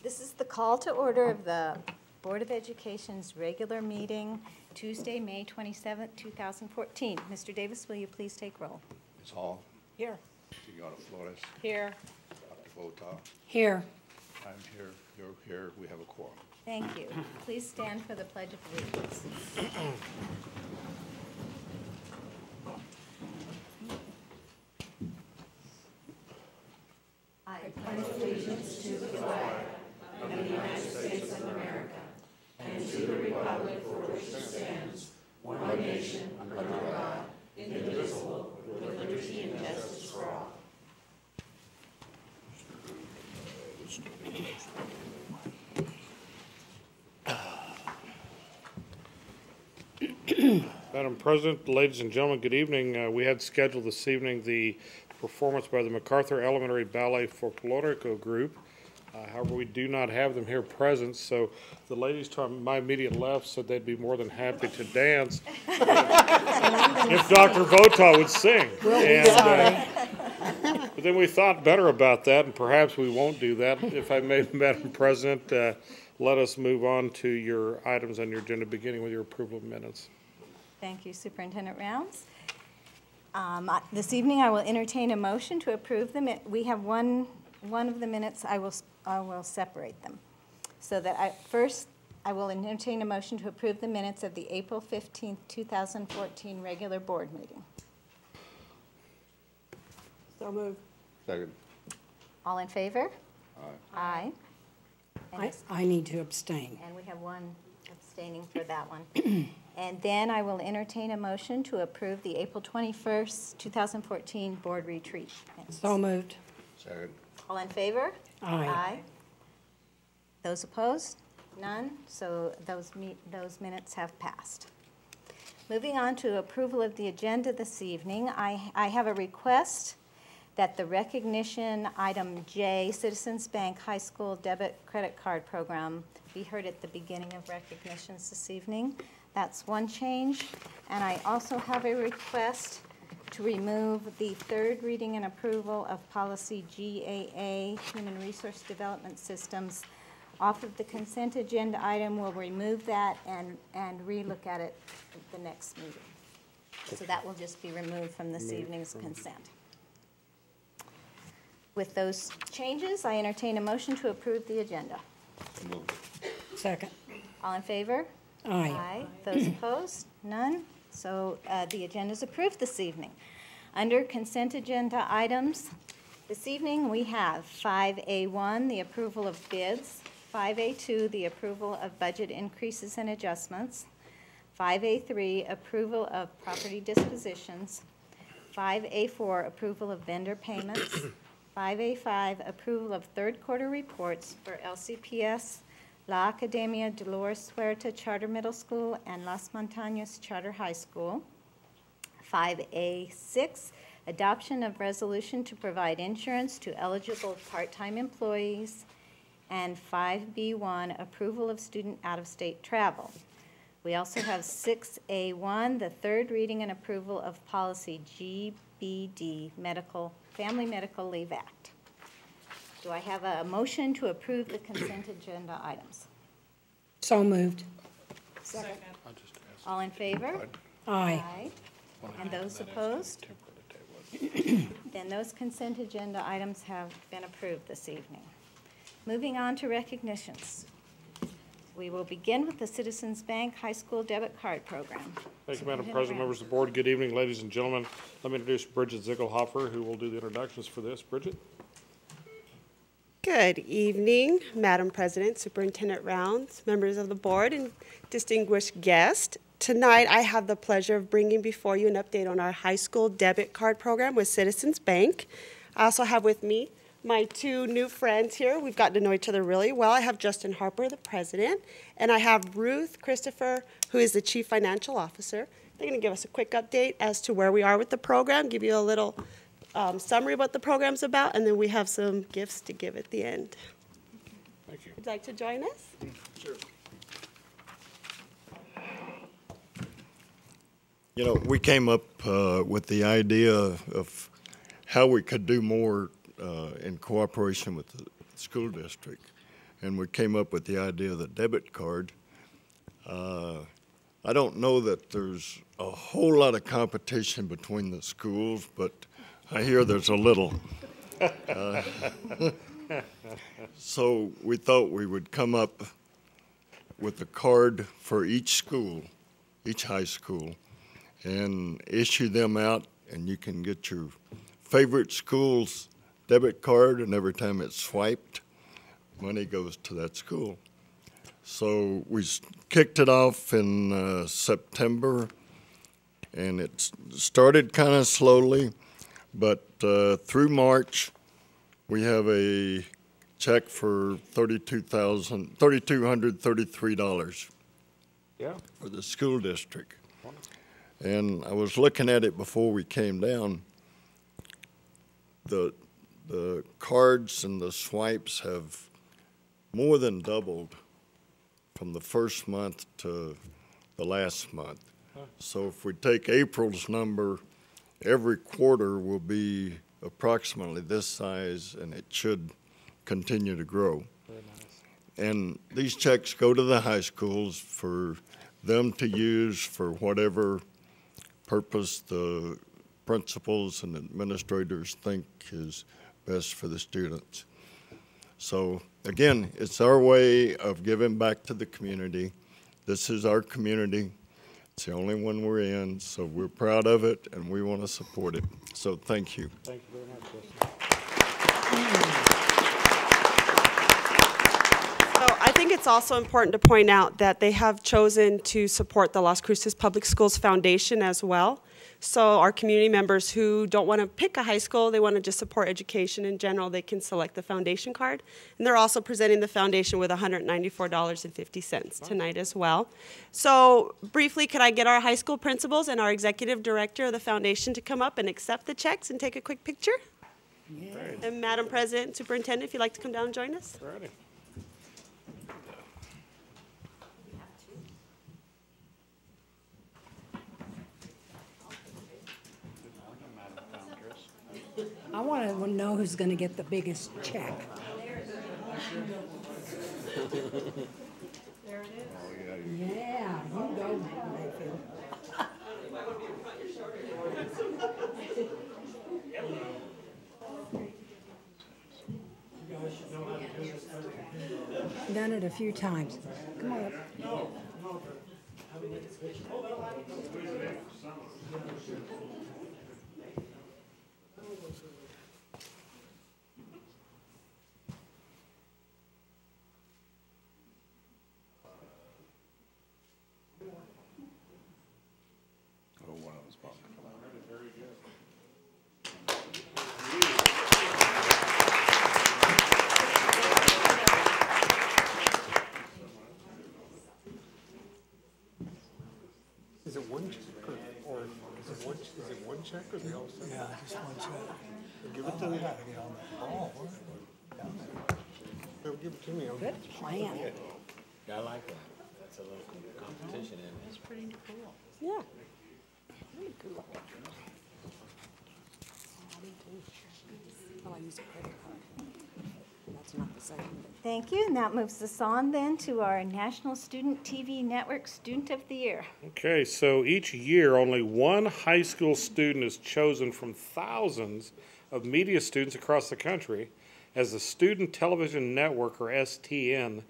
This is the call to order of the Board of Education's regular meeting, Tuesday, May 27th, 2014. Mr. Davis, will you please take roll? Ms. Hall. Here. Deanna Flores. Here. Dr. Vota. Here. I'm here. You're here. We have a quorum. Thank you. Please stand for the Pledge of Allegiance. I pledge allegiance to the flag of the United States of America and to the republic for which it stands, one nation, under God, indivisible, with liberty and justice for all. Madam President, ladies and gentlemen, good evening. We had scheduled this evening the performance by the MacArthur Elementary Ballet Folklorico Group. However, we do not have them here present, so the ladies to my immediate left said they'd be more than happy to dance if Dr. Vota would sing. But then we thought better about that, and perhaps we won't do that. If I may, Madam President, let us move on to your items on your agenda, beginning with your approval of minutes. Thank you, Superintendent Rounds. This evening, I will entertain a motion to approve them. We have one of the minutes. I will separate them, so that first I will entertain a motion to approve the minutes of the April 15th, 2014 regular board meeting. So moved. Second. All in favor? Aye. Aye. I need to abstain. And we have one abstaining for that one. And then I will entertain a motion to approve the April 21st, 2014 board retreat minutes. So moved. Second. All in favor? Aye. Those opposed? None. So those minutes have passed. Moving on to approval of the agenda this evening, I have a request that the recognition item J, Citizens Bank High School Debit Credit Card Program, be heard at the beginning of recognitions this evening. That's one change. And I also have a request to remove the third reading and approval of policy GAA, Human Resource Development Systems, off of the consent agenda item. We'll remove that and relook at it at the next meeting. So that will just be removed from this evening's consent. With those changes, I entertain a motion to approve the agenda. Moved. Second. All in favor? Aye. Those opposed? None. So the agenda is approved this evening. Under consent agenda items, this evening we have 5A1, the approval of bids, 5A2, the approval of budget increases and adjustments, 5A3, approval of property dispositions, 5A4, approval of vendor payments, 5A5, approval of third quarter reports for LCPS, La Academia Dolores Huerta Charter Middle School and Las Montañas Charter High School. 5A6, adoption of resolution to provide insurance to eligible part-time employees. And 5B1, approval of student out-of-state travel. We also have 6A1, the third reading and approval of policy GBD, Family Medical Leave Act. Do I have a motion to approve the consent agenda items? So moved. Second. All in favor? Aye. And those opposed? Then those consent agenda items have been approved this evening. Moving on to recognitions. We will begin with the Citizens Bank High School Debit Card Program. Thank you, Madam President, members of the board. Good evening, ladies and gentlemen. Let me introduce Bridget Ziegelhofer, who will do the introductions for this. Bridget? Good evening, Madam President, Superintendent Rounds, members of the board, and distinguished guests. Tonight, I have the pleasure of bringing before you an update on our high school debit card program with Citizens Bank. I also have with me my two new friends here. We've gotten to know each other really well. I have Justin Harper, the president, and I have Ruth Christopher, who is the chief financial officer. They're going to give us a quick update as to where we are with the program, give you a little summary of what the program's about, and then we have some gifts to give at the end. Thank you. Would you like to join us? Sure. You know, we came up with the idea of how we could do more in cooperation with the school district. and we came up with the idea of the debit card. I don't know that there's a whole lot of competition between the schools, but I hear there's a little. So we thought we would come up with a card for each school, each high school, and issue them out, and you can get your favorite school's debit card, and every time it's swiped, money goes to that school. So we kicked it off in September, and it started kind of slowly, but through March, we have a check for $3,233 Yeah. for the school district. And I was looking at it before we came down. The cards and the swipes have more than doubled from the first month to the last month. So if we take April's number, every quarter will be approximately this size, and it should continue to grow. Very nice. And these checks go to the high schools for them to use for whatever purpose the principals and administrators think is best for the students. So again, it's our way of giving back to the community. This is our community. It's the only one we're in, so we're proud of it and we want to support it. So thank you. Thank you very much, Justin. So I think it's also important to point out that they have chosen to support the Las Cruces Public Schools Foundation as well. So our community members who don't want to pick a high school, they want to just support education in general, they can select the foundation card. And they're also presenting the foundation with $194.50 tonight as well. So briefly, could I get our high school principals and our executive director of the foundation to come up and accept the checks and take a quick picture? Yeah. And Madam President, Superintendent, if you'd like to come down and join us. Ready. I want to know who's going to get the biggest check. Yeah, you go, Mayfield. Done it a few times. Come on up. Oh, one of them's bumping. Is it one check or is it one check or they all say? Yeah, just one check. Give it to me. Oh, No, give it to me. Good plan. I like that. That's a little competition in it. That's pretty cool. Yeah. Really cool. Oh, I use a credit card. That's not the same. Thank you, and that moves us on then to our National Student TV Network Student of the Year. Okay, so each year only one high school student is chosen from thousands of media students across the country as the Student Television Network, or STN,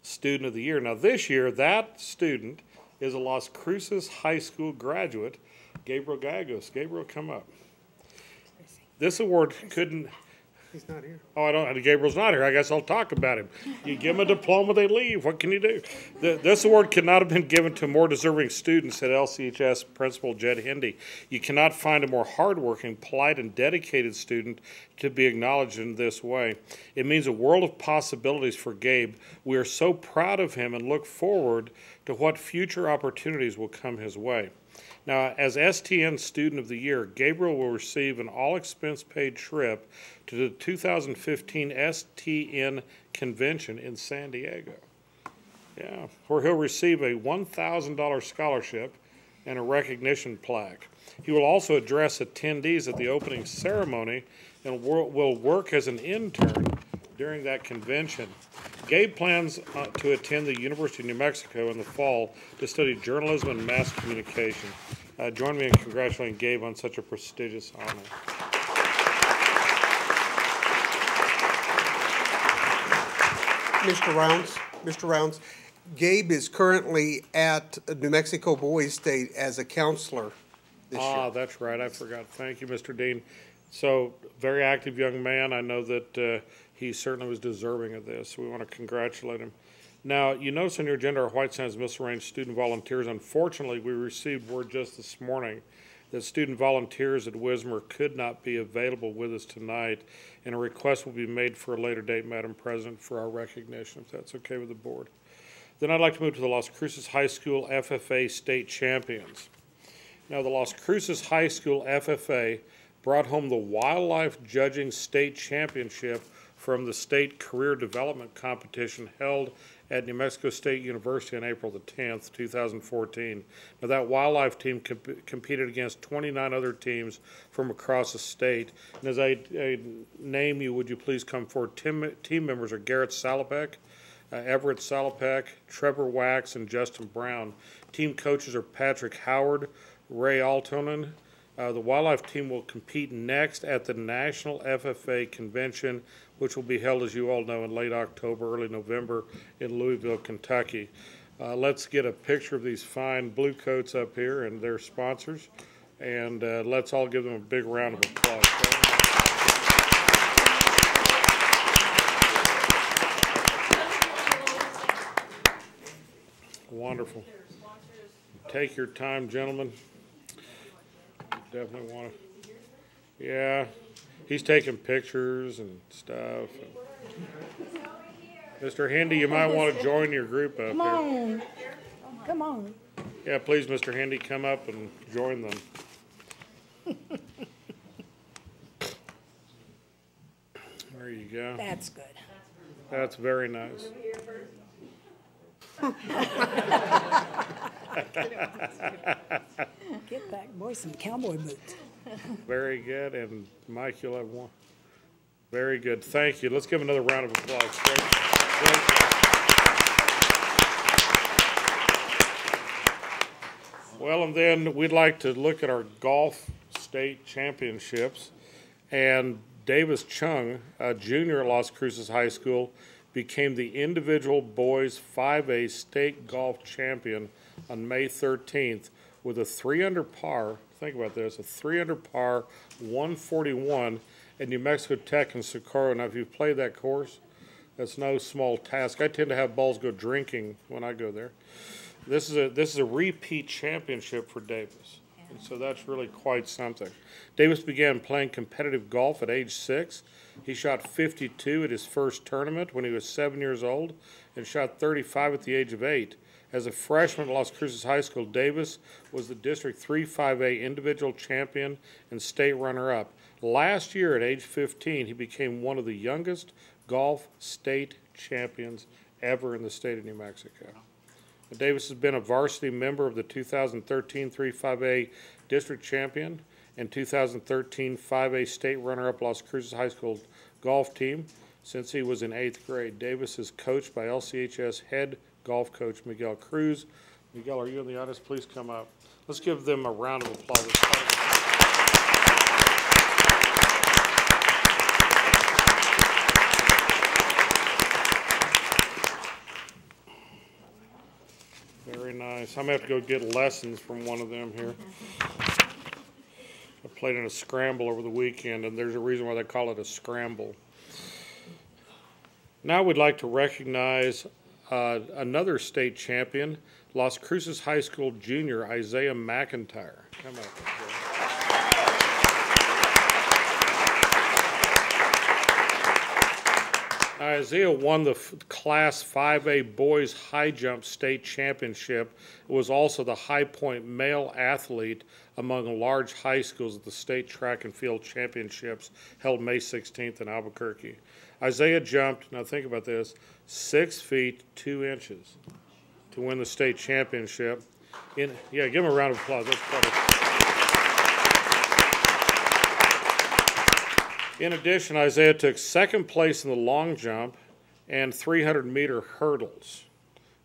Student of the Year. Now this year, that student is a Las Cruces High School graduate, Gabriel Gallegos. Gabriel, come up. This award couldn't... He's not here. Oh, I don't. Gabriel's not here. I guess I'll talk about him. You give them a diploma, they leave. What can you do? This award could not have been given to more deserving students, said LCHS Principal Jed Hindy. You cannot find a more hardworking, polite, and dedicated student to be acknowledged in this way. It means a world of possibilities for Gabe. We are so proud of him and look forward to what future opportunities will come his way. Now, as STN Student of the Year, Gabriel will receive an all-expense-paid trip to the 2015 STN Convention in San Diego. Yeah, where he'll receive a $1,000 scholarship and a recognition plaque. He will also address attendees at the opening ceremony and will work as an intern during that convention. Gabe plans to attend the University of New Mexico in the fall to study journalism and mass communication. Join me in congratulating Gabe on such a prestigious honor. Mr. Rounds, Gabe is currently at New Mexico Boys State as a counselor this year. That's right. I forgot. Thank you, Mr. Dean. So, very active young man. I know that he certainly was deserving of this. We want to congratulate him. Now, you notice on your agenda our White Sands Missile Range student volunteers. Unfortunately, we received word just this morning that student volunteers at Wismer could not be available with us tonight, and a request will be made for a later date, Madam President, for our recognition, if that's okay with the board. Then I'd like to move to the Las Cruces High School FFA state champions. Now, the Las Cruces High School FFA brought home the Wildlife Judging State Championship from the State Career Development Competition held at New Mexico State University on April the 10th, 2014. Now, that wildlife team competed against 29 other teams from across the state. And as I name you, would you please come forward? Team members are Garrett Salopek, Everett Salopek, Trevor Wax, and Justin Brown. Team coaches are Patrick Howard, Ray Altonen. The wildlife team will compete next at the National FFA Convention, which will be held, as you all know, in late October, early November in Louisville, Kentucky. Let's get a picture of these fine blue coats up here and their sponsors, and let's all give them a big round of applause. Wonderful. Take your time, gentlemen. Definitely want to. Yeah, he's taking pictures and stuff. Mr. Hendy, you might want to join your group up Come here. on. Come on. Yeah, please, Mr. Hendy, come up and join them. There you go. That's good. That's very nice. Get that boy some cowboy boots. Very good. And Mike, you'll have one. Very good. Thank you. Let's give another round of applause. Great. Well, and then we'd like to look at our golf state championships. And Davis Chung, a junior at Las Cruces High School, became the individual boys 5A state golf champion on May 13th with a 3-under par. Think about this, a 3-under par, 141 at New Mexico Tech in Socorro. Now, if you've played that course, that's no small task. I tend to have balls go drinking when I go there. This is a repeat championship for Davis, and so that's really quite something. Davis began playing competitive golf at age 6. He shot 52 at his first tournament when he was 7 years old and shot 35 at the age of 8. As a freshman at Las Cruces High School, Davis was the District 3 5A individual champion and state runner-up. Last year at age 15, he became one of the youngest golf state champions ever in the state of New Mexico. Davis has been a varsity member of the 2013 3-5A district champion and 2013 5A state runner-up Las Cruces High School golf team since he was in 8th grade. Davis is coached by LCHS head golf coach Miguel Cruz. Miguel, are you in the audience? Please come up. Let's give them a round of applause. Very nice. I'm going to have to go get lessons from one of them here. I played in a scramble over the weekend, and there's a reason why they call it a scramble. Now we'd like to recognize another state champion, Las Cruces High School junior Isaiah McIntyre. Come up. Isaiah won the Class 5A Boys High Jump State Championship. It was also the High Point male athlete among large high schools at the State Track and Field Championships held May 16th in Albuquerque. Isaiah jumped, now think about this, 6 feet 2 inches to win the state championship. Yeah, give him a round of applause. That's funny. In addition, Isaiah took second place in the long jump and 300-meter hurdles.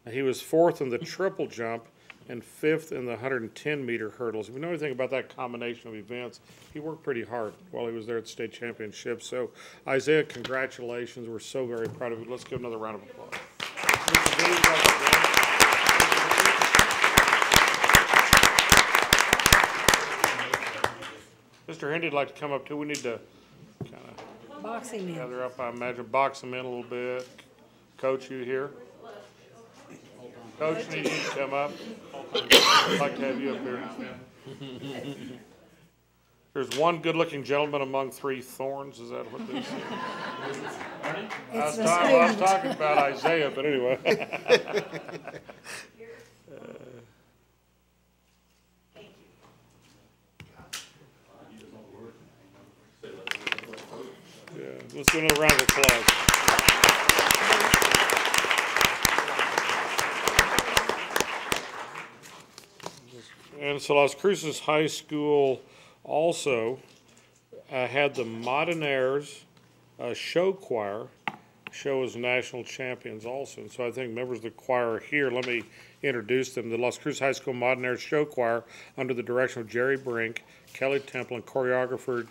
Now, he was 4th in the triple jump and 5th in the 110-meter hurdles. If you know anything about that combination of events, he worked pretty hard while he was there at the state championship. So, Isaiah, congratulations. We're so very proud of you. Let's give another round of applause. Mr. Hendy'd like to come up too. We need to kind of Boxing in. gather up, I imagine, box him in a little bit. Coach, you here? Coach, need you to come up. I'd like to have you up here. There's one good-looking gentleman among 3 thorns. Is that what this is? I was talking about Isaiah, but anyway. Yeah, let's do another round of applause. And so Las Cruces High School also had the Modernaires show choir. Show as national champions also. And so I think members of the choir are here. Let me introduce them. The Las Cruces High School Modernaires show choir under the direction of Jerry Brink, Kelly Temple, and choreographer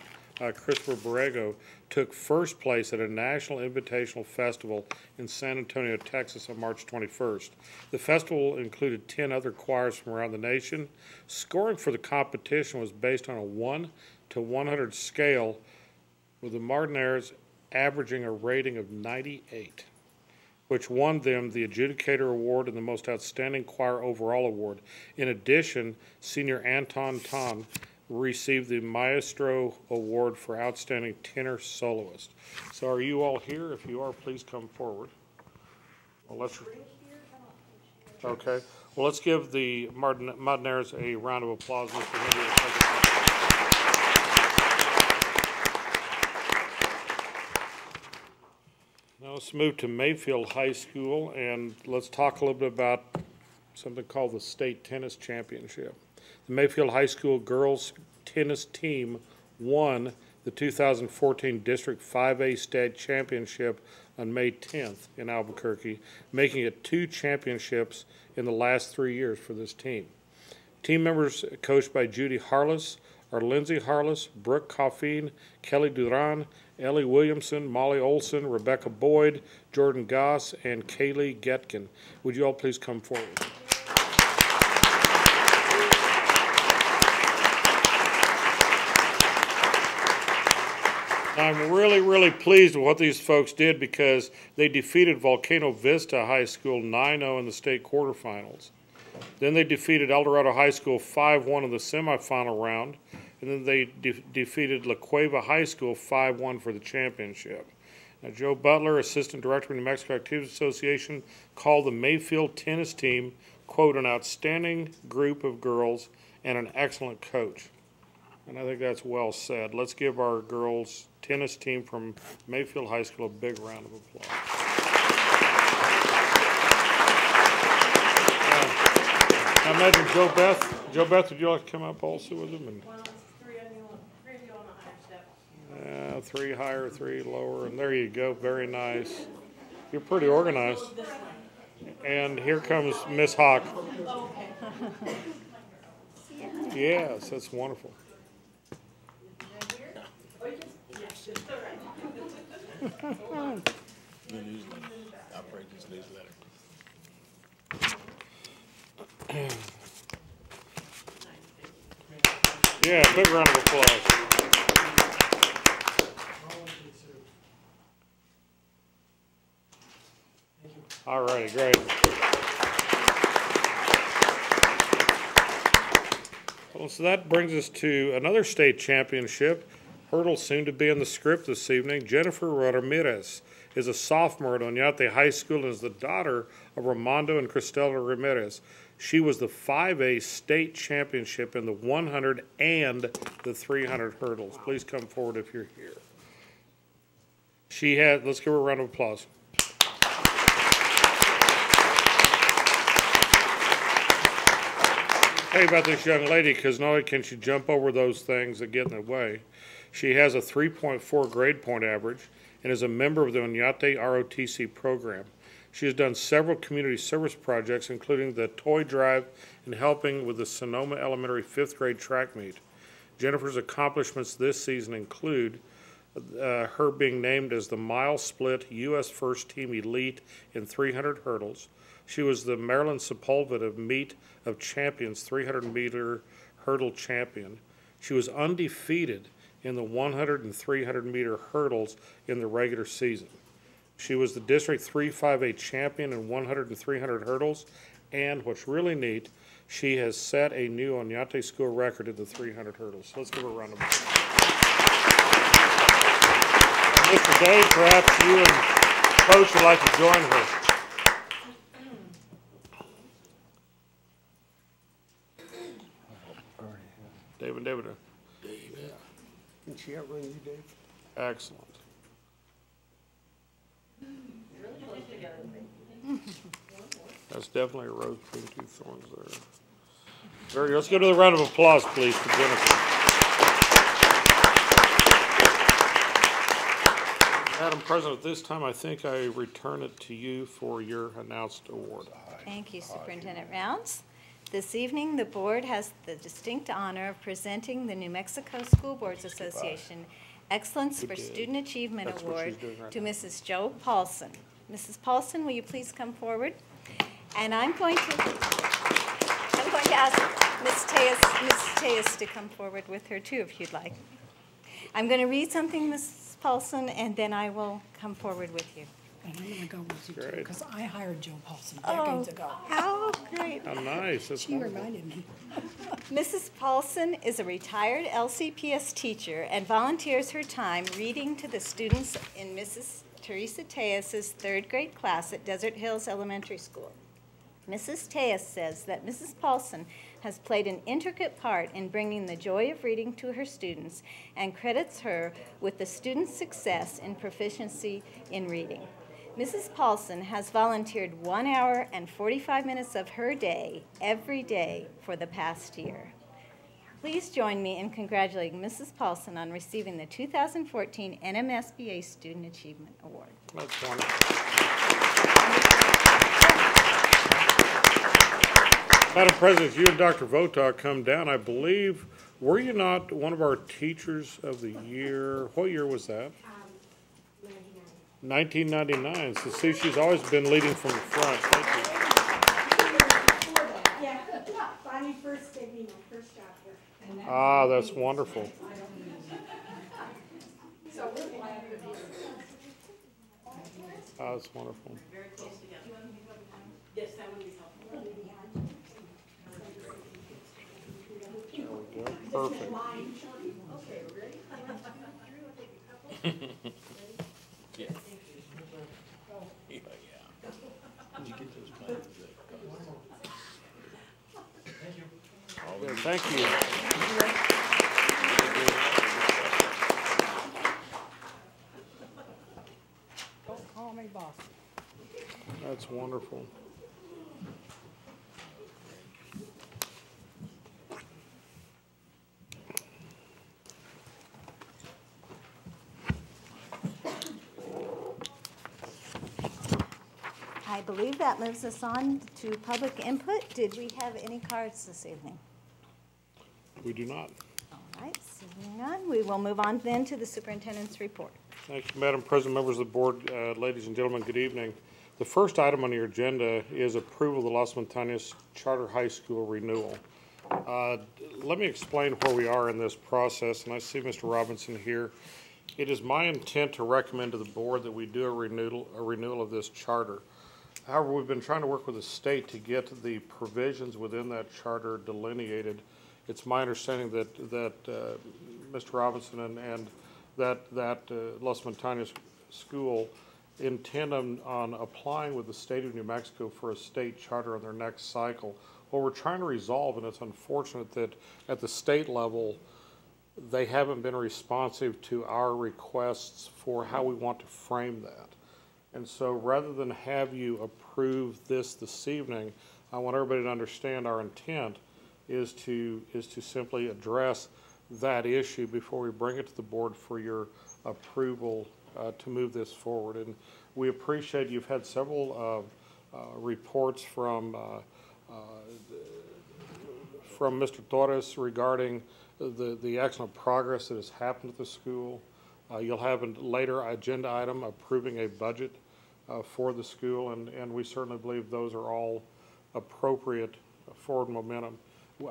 Christopher Borrego took first place at a National Invitational Festival in San Antonio, Texas on March 21st. The festival included 10 other choirs from around the nation. Scoring for the competition was based on a 1 to 100 scale, with the Modernaires averaging a rating of 98, which won them the Adjudicator Award and the Most Outstanding Choir Overall Award. In addition, senior Anton Ton received the Maestro Award for Outstanding Tenor Soloist. So are you all here? If you are, please come forward. Well, okay. Well, let's give the Modernaires a round of applause. Mr. Henry. Now let's move to Mayfield High School, and let's talk a little bit about something called the State Tennis Championship. The Mayfield High School girls tennis team won the 2014 District 5A State Championship on May 10th in Albuquerque, making it 2 championships in the last 3 years for this team. Team members coached by Judy Harless are Lindsay Harless, Brooke Coffeen, Kelly Duran, Ellie Williamson, Molly Olson, Rebecca Boyd, Jordan Goss, and Kaylee Getkin. Would you all please come forward? I'm really, really pleased with what these folks did because they defeated Volcano Vista High School 9-0 in the state quarterfinals. Then they defeated El Dorado High School 5-1 in the semifinal round. And then they defeated La Cueva High School 5-1 for the championship. Now, Joe Butler, Assistant Director of the New Mexico Activities Association, called the Mayfield tennis team, quote, an outstanding group of girls and an excellent coach. And I think that's well said. Let's give our girls tennis team from Mayfield High School a big round of applause. I imagine Joe Beth, would you like to come up also with them? And, 3 higher, 3 lower, and there you go. Very nice. You're pretty organized. And here comes Miss Hawk. Yes, that's wonderful. The newsletter. I'll break this newsletter. Yeah, big round of applause. All righty, great. Well, so that brings us to another state championship. Hurdle soon to be in the script this evening. Jennifer Ramirez is a sophomore at Oñate High School and is the daughter of Armando and Cristela Ramirez. She was the 5A state championship in the 100 and the 300 hurdles. Please come forward if you're here. Let's give her a round of applause. Tell you about this young lady, because not only can she jump over those things that get in the way, she has a 3.4 grade point average, and is a member of the Oñate ROTC program. She has done several community service projects, including the toy drive and helping with the Sonoma Elementary 5th grade track meet. Jennifer's accomplishments this season include her being named as the mile split U.S. First Team Elite in 300 hurdles. She was the Maryland Sepulveda Meet of Champions 300-meter hurdle champion. She was undefeated in the 100 and 300-meter hurdles in the regular season. She was the District 358 champion in 100 and 300 hurdles, and what's really neat, she has set a new Oñate school record in the 300 hurdles. So let's give her a round of applause. Mr. Dave, perhaps you and Coach would like to join her. David. Can she outrun you, Dave? Excellent. That's definitely a rose between two thorns there. Very good. Let's give another round of applause, please, for Jennifer. Madam President, at this time, I think I return it to you for your announced award. Thank you, Superintendent Rounds. This evening, the board has the distinct honor of presenting the New Mexico School Boards Association Excellence for Student Achievement That's what Award she's doing right to now. Mrs. Jo Paulson. Mrs. Paulson, will you please come forward? And I'm going to ask Ms. Tejas to come forward with her too, if you'd like. I'm going to read something, Ms. Paulson, and then I will come forward with you. And I'm going to go with you too, Great. because I hired Joe Paulson decades ago. How great. How nice. That's She wonderful. reminded me. Mrs. Paulson is a retired LCPS teacher and volunteers her time reading to the students in Mrs. Teresa Tejas' 3rd grade class at Desert Hills Elementary School. Mrs. Tejas says that Mrs. Paulson has played an intricate part in bringing the joy of reading to her students and credits her with the students' success in proficiency in reading. Mrs. Paulson has volunteered 1 hour and 45 minutes of her day every day for the past year. Please join me in congratulating Mrs. Paulson on receiving the 2014 NMSBA Student Achievement Award. That's wonderful. Madam President, you and Dr. Votak come down. I believe, were you not one of our teachers of the year? What year was that? 1999. So see, she's always been leading from the front. Thank you. Yeah, Bonnie first gave me my first job here. Ah, that's wonderful. So we're glad to be here. Ah, that's wonderful. Yes, that would be helpful. There we go. Perfect. Okay, ready? Yeah. Did you get those plans? Yeah, thank you. Don't call me boss. That's wonderful. I believe that moves us on to public input. Did we have any cards this evening? We do not. All right, seeing none, we will move on then to the superintendent's report. Thank you, Madam President, members of the board, ladies and gentlemen, good evening. The first item on your agenda is approval of the Las Montañas Charter High School renewal. Let me explain where we are in this process, and I see Mr. Robinson here. It is my intent to recommend to the board that we do a renewal of this charter. However, we've been trying to work with the state to get the provisions within that charter delineated. It's my understanding that Mr. Robinson and that Las Montañas school intend on applying with the state of New Mexico for a state charter on their next cycle. What we're trying to resolve, and it's unfortunate that at the state level, they haven't been responsive to our requests for how we want to frame that. And so rather than have you approve this evening, I want everybody to understand our intent is to simply address that issue before we bring it to the board for your approval to move this forward. And we appreciate you've had several reports from Mr. Torres regarding the excellent progress that has happened at the school. You'll have a later agenda item approving a budget for the school, and we certainly believe those are all appropriate forward momentum.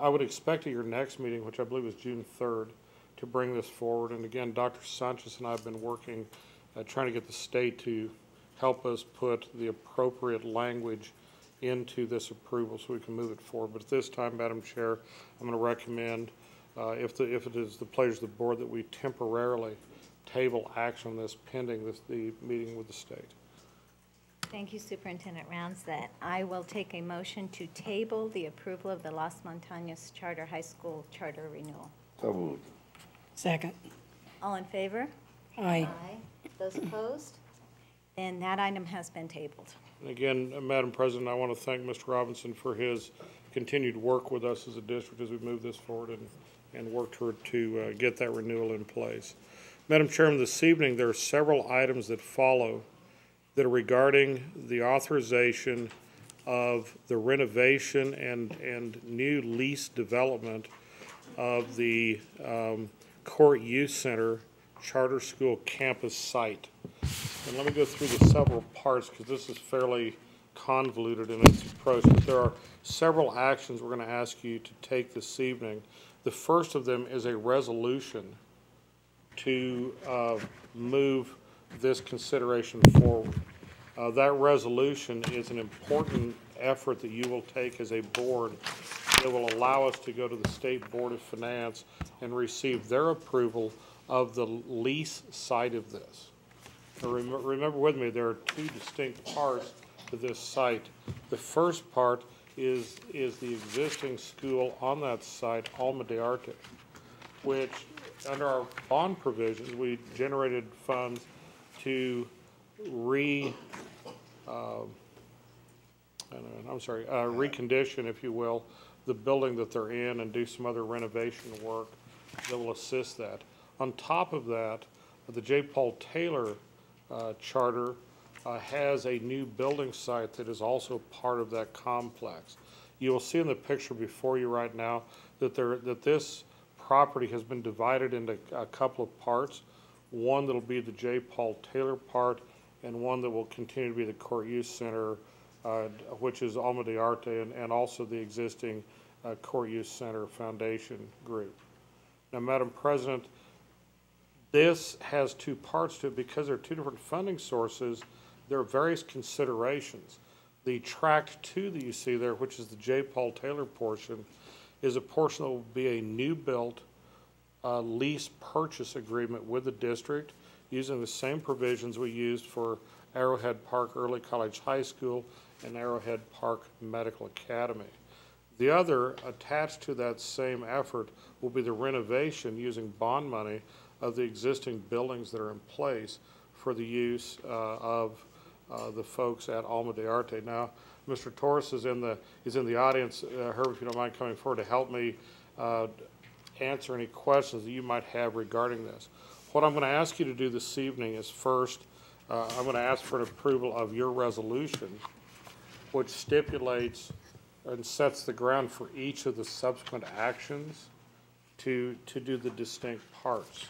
I would expect at your next meeting, which I believe is June 3rd, to bring this forward. And again, Dr. Sanchez and I have been working, trying to get the state to help us put the appropriate language into this approval so we can move it forward. But at this time, Madam Chair, I'm going to recommend, if it is the pleasure of the board, that we temporarily table action on this pending the meeting with the state. Thank you, Superintendent Rounds. That I will take a motion to table the approval of the Las Montañas Charter High School charter renewal. So moved. Second. All in favor? Aye. Those opposed? Then that item has been tabled. And again, Madam President, I want to thank Mr. Robinson for his continued work with us as a district as we move this forward and work toward to get that renewal in place. Madam Chairman, this evening there are several items that follow that are regarding the authorization of the renovation and new lease development of the Court Youth Center Charter School campus site. And let me go through the several parts because this is fairly convoluted in its approach, but there are several actions we're going to ask you to take this evening. The first of them is a resolution to move this consideration forward. That resolution is an important effort that you will take as a board that will allow us to go to the State Board of Finance and receive their approval of the lease side of this. Now remember with me, there are two distinct parts to this site. The first part is the existing school on that site, Alma de Arte, which under our bond provisions, we generated funds to recondition, if you will, the building that they're in and do some other renovation work that will assist that. On top of that, the J. Paul Taylor charter has a new building site that is also part of that complex. You will see in the picture before you right now that this property has been divided into a couple of parts. One that will be the J. Paul Taylor part, and one that will continue to be the Court Youth Center, which is Alma de Arte, and also the existing Court Youth Center Foundation group. Now, Madam President, this has two parts to it because there are two different funding sources. There are various considerations. The tract 2 that you see there, which is the J. Paul Taylor portion, is a portion that will be a new built lease purchase agreement with the district using the same provisions we used for Arrowhead Park Early College High School and Arrowhead Park Medical Academy. The other, attached to that same effort, will be the renovation using bond money of the existing buildings that are in place for the use of the folks at Alma de Arte. Now, Mr. Torres is in the audience. Herb, if you don't mind coming forward to help me answer any questions that you might have regarding this. What I'm going to ask you to do this evening is first, I'm going to ask for an approval of your resolution, which stipulates and sets the ground for each of the subsequent actions to do the distinct parts.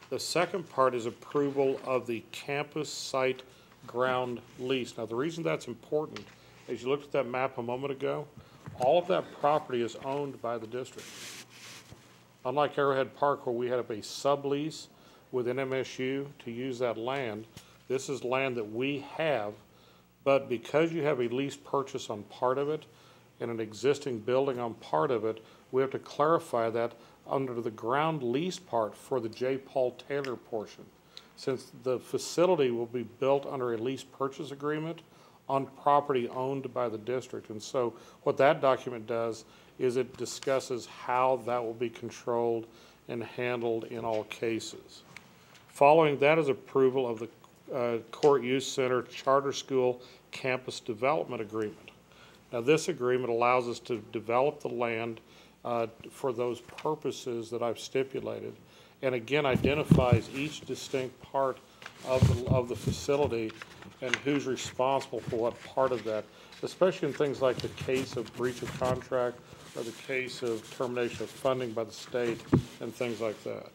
The second part is approval of the campus site ground lease. Now, the reason that's important, as you looked at that map a moment ago, all of that property is owned by the district. Unlike Arrowhead Park, where we had a sublease with NMSU to use that land, this is land that we have, but because you have a lease purchase on part of it and an existing building on part of it, we have to clarify that under the ground lease part for the J. Paul Taylor portion. Since the facility will be built under a lease purchase agreement on property owned by the district. And so what that document does is it discusses how that will be controlled and handled in all cases. Following that is approval of the Court Youth Center Charter School Campus Development Agreement. Now, this agreement allows us to develop the land for those purposes that I've stipulated, and again identifies each distinct part of the facility and who's responsible for what part of that, especially in things like the case of breach of contract or the case of termination of funding by the state and things like that.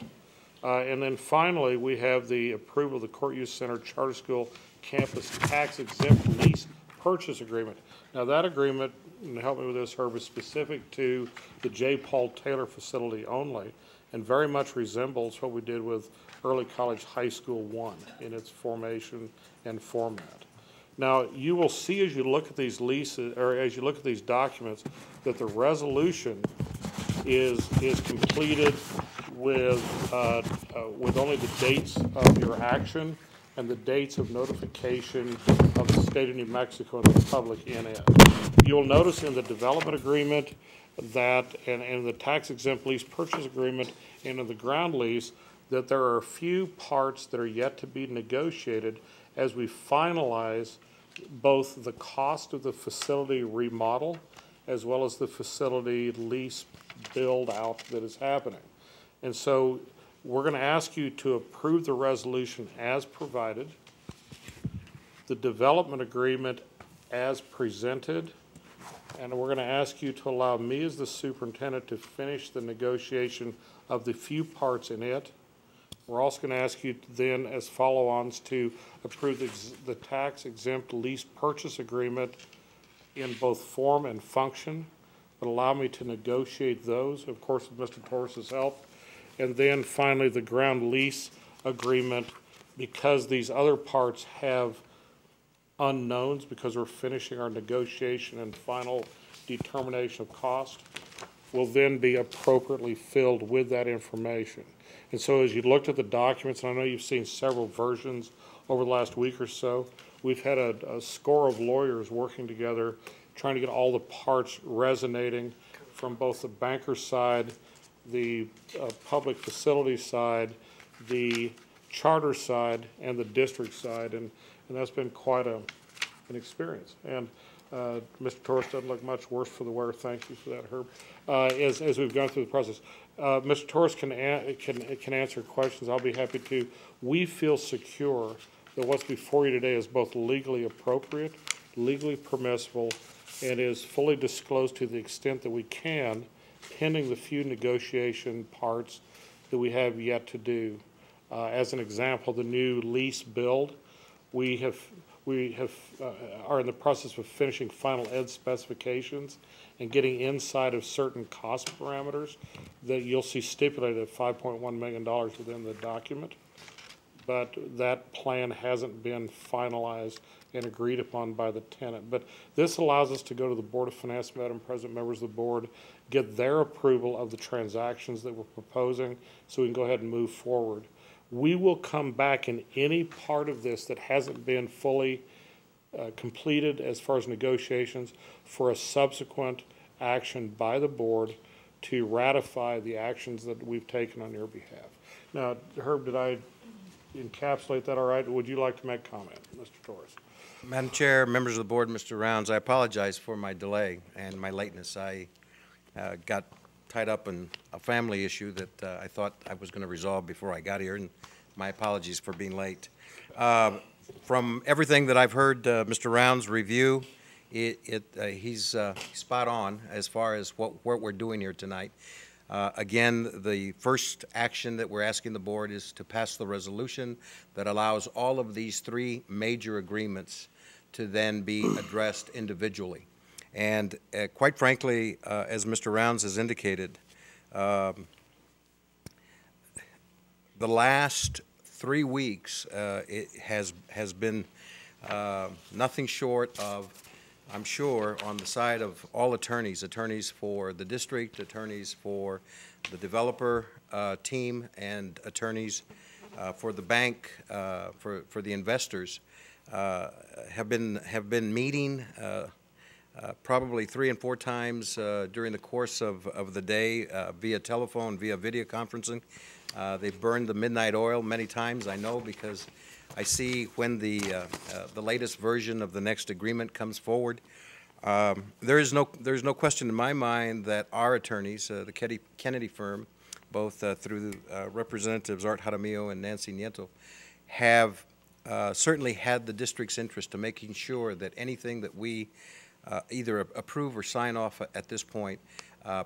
And then finally, we have the approval of the Court Youth Center Charter School Campus Tax Exempt Lease Purchase Agreement. Now that agreement, and help me with this, Herb, is specific to the J. Paul Taylor facility only and very much resembles what we did with Early College High School 1 in its formation and format. Now, you will see as you look at these leases, or as you look at these documents, that the resolution is completed with only the dates of your action and the dates of notification of the state of New Mexico and the public in it. You'll notice in the development agreement that, and in the tax exempt lease purchase agreement and in the ground lease, that there are a few parts that are yet to be negotiated as we finalize both the cost of the facility remodel as well as the facility lease build out that is happening. And so we're going to ask you to approve the resolution as provided, the development agreement as presented, and we're going to ask you to allow me as the superintendent to finish the negotiation of the few parts in it. We're also going to ask you then as follow-ons to approve the tax exempt lease purchase agreement in both form and function, but allow me to negotiate those, of course, with Mr. Torres's help. And then finally, the ground lease agreement, because these other parts have unknowns because we're finishing our negotiation and final determination of cost, will then be appropriately filled with that information. And so as you looked at the documents, and I know you've seen several versions over the last week or so, we've had a score of lawyers working together trying to get all the parts resonating from both the banker side, the public facility side, the charter side, and the district side, and that's been quite an experience. And Mr. Torres doesn't look much worse for the wear. Thank you for that, Herb. As we've gone through the process, Mr. Torres can answer questions. I'll be happy to. We feel secure that what's before you today is both legally appropriate, legally permissible, and is fully disclosed to the extent that we can, pending the few negotiation parts that we have yet to do. As an example, the new lease build, we are in the process of finishing final ed specifications and getting inside of certain cost parameters that you'll see stipulated at $5.1 million within the document. But that plan hasn't been finalized and agreed upon by the tenant. But this allows us to go to the Board of Finance, Madam President, members of the board, get their approval of the transactions that we're proposing so we can go ahead and move forward. We will come back in any part of this that hasn't been fully completed as far as negotiations for a subsequent action by the board to ratify the actions that we've taken on your behalf. Now, Herb, did I encapsulate that all right? Would you like to make comment, Mr. Torres? Madam Chair, members of the board, Mr. Rounds, I apologize for my delay and my lateness. I got tied up in a family issue that I thought I was going to resolve before I got here, and my apologies for being late. From everything that I've heard Mr. Rounds review, he's spot on as far as what we're doing here tonight. Again, the first action that we're asking the board is to pass the resolution that allows all of these three major agreements to then be addressed individually. And quite frankly, as Mr. Rounds has indicated, the last 3 weeks it has been nothing short of, I'm sure, on the side of all attorneys for the district, attorneys for the developer team, and attorneys for the bank, for the investors, have been meeting probably 3 and 4 times during the course of the day via telephone, via video conferencing. They've burned the midnight oil many times, I know, because I see when the latest version of the next agreement comes forward. There's no question in my mind that our attorneys, the Kennedy firm, both through Representatives Art Jaramillo and Nancy Nieto, have certainly had the district's interest to making sure that anything that we either approve or sign off at this point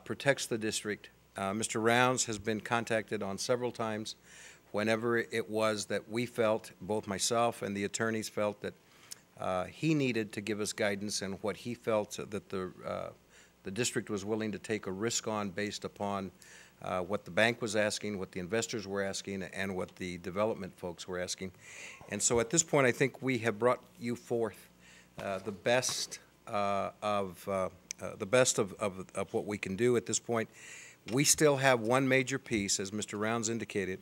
protects the district. Mr. Rounds has been contacted on several times whenever it was that we felt, both myself and the attorneys felt, that he needed to give us guidance and what he felt that the district was willing to take a risk on based upon what the bank was asking, what the investors were asking, and what the development folks were asking. And so at this point, I think we have brought you forth the best of what we can do at this point. We still have one major piece, as Mr. Rounds indicated,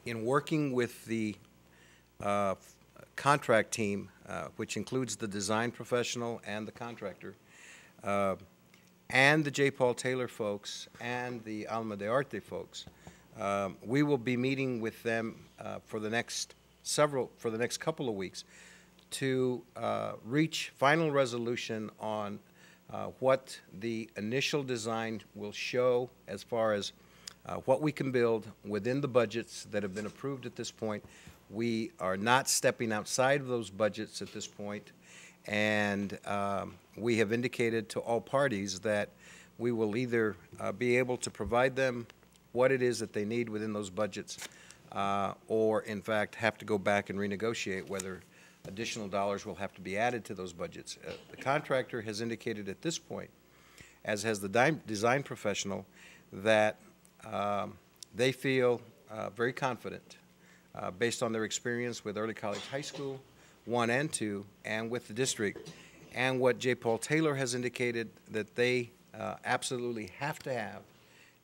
in working with the contract team, which includes the design professional and the contractor, and the J. Paul Taylor folks and the Alma de Arte folks. We will be meeting with them for the next couple of weeks to reach final resolution on what the initial design will show as far as what we can build within the budgets that have been approved at this point. We are not stepping outside of those budgets at this point, and we have indicated to all parties that we will either be able to provide them what it is that they need within those budgets, or in fact have to go back and renegotiate whether additional dollars will have to be added to those budgets. The contractor has indicated at this point, as has the design professional, that they feel very confident based on their experience with Early College High School 1 and 2 and with the district, and what J. Paul Taylor has indicated that they absolutely have to have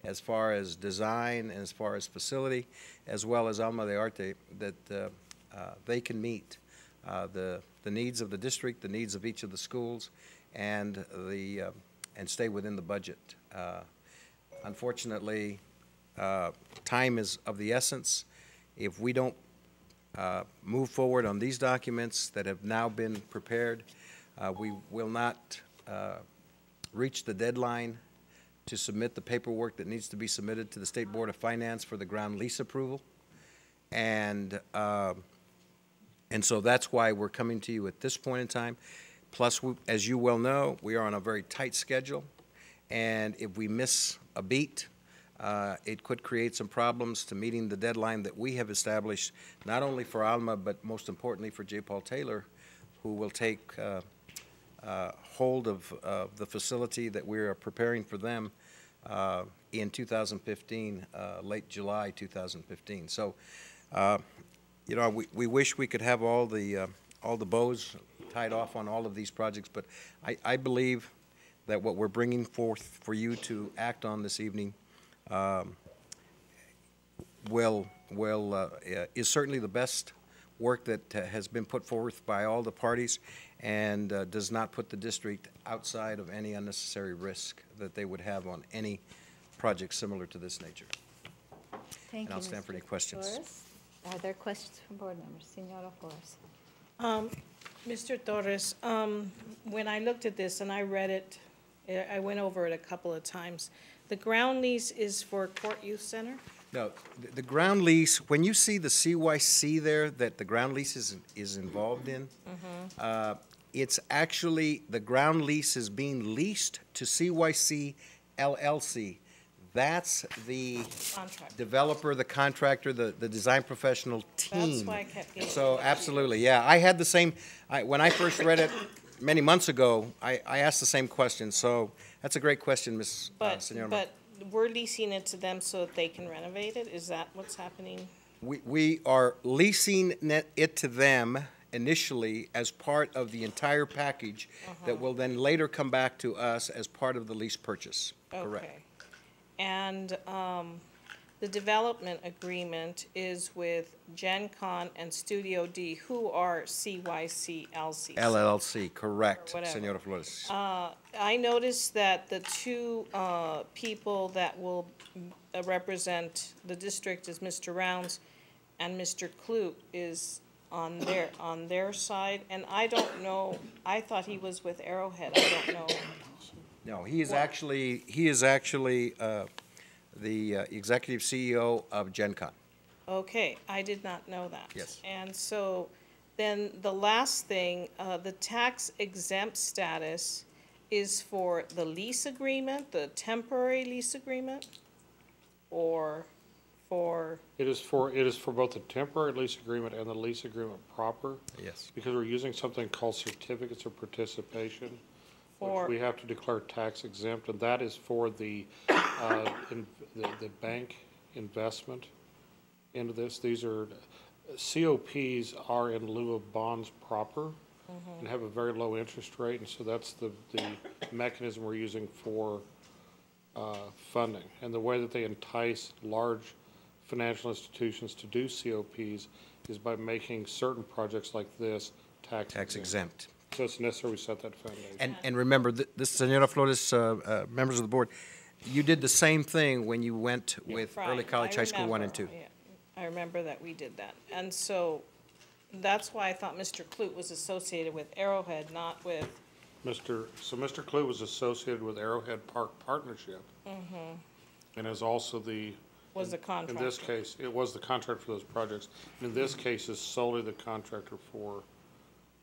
as far as design and as far as facility, as well as Alma de Arte, that they can meet the needs of the district, the needs of each of the schools, and stay within the budget. Unfortunately, time is of the essence. If we don't move forward on these documents that have now been prepared, we will not reach the deadline to submit the paperwork that needs to be submitted to the State Board of Finance for the ground lease approval. And so that's why we're coming to you at this point in time. Plus, as you well know, we are on a very tight schedule, and if we miss a beat, it could create some problems to meeting the deadline that we have established, not only for Alma, but most importantly for J. Paul Taylor, who will take hold of the facility that we are preparing for them in 2015, late July 2015. So, you know, we wish we could have all the bows tied off on all of these projects, but I believe that what we're bringing forth for you to act on this evening is certainly the best work that has been put forth by all the parties, and does not put the district outside of any unnecessary risk that they would have on any project similar to this nature. Thank you, I'll stand for any questions. Flores. Are there questions from board members? Senora Flores. Mr. Torres, when I looked at this and I read it, I went over it a couple of times. The ground lease is for Court Youth Center? No, the ground lease, when you see the CYC there that the ground lease is involved in, it's actually, the ground lease is being leased to CYC LLC. That's the Contract. developer, the contractor, the design professional team. That's why I kept getting. So absolutely, yeah. I had the same, when I first read it many months ago, I asked the same question. So that's a great question, Ms. Senora. But we're leasing it to them so that they can renovate it? Is that what's happening? We are leasing it to them initially as part of the entire package that will then later come back to us as part of the lease purchase. Correct. Okay. And the development agreement is with Gen Con and Studio D, who are CYC LLC. LLC, correct, Whatever. Senora Flores. I noticed that the two people that will represent the district is Mr. Rounds and Mr. Kloot is on their side, and I don't know, I thought he was with Arrowhead, I don't know. No, he is actually the executive CEO of Gen Con. Okay, I did not know that. Yes. And so then the last thing, the tax exempt status is for the lease agreement, the temporary lease agreement? Or for, It is for both the temporary lease agreement and the lease agreement proper, Yes. because we're using something called certificates of participation, For- which we have to declare tax exempt, and that is for the bank investment into this. These are, COPs are in lieu of bonds proper and have a very low interest rate, and so that's the mechanism we're using for funding. And the way that they entice large financial institutions to do COPs is by making certain projects like this tax Tax exempt. exempt. So it's necessary we set that foundation. And remember, Senora Flores, members of the board, you did the same thing when you went with right, Early College I High School 1 and 2. remember, yeah. I remember that we did that. And so that's why I thought Mr. Clute was associated with Arrowhead, not with, Mr. Clute was associated with Arrowhead Park Partnership. And is also was the in contractor. this case, it was the contractor for those projects. And in this case, is solely the contractor for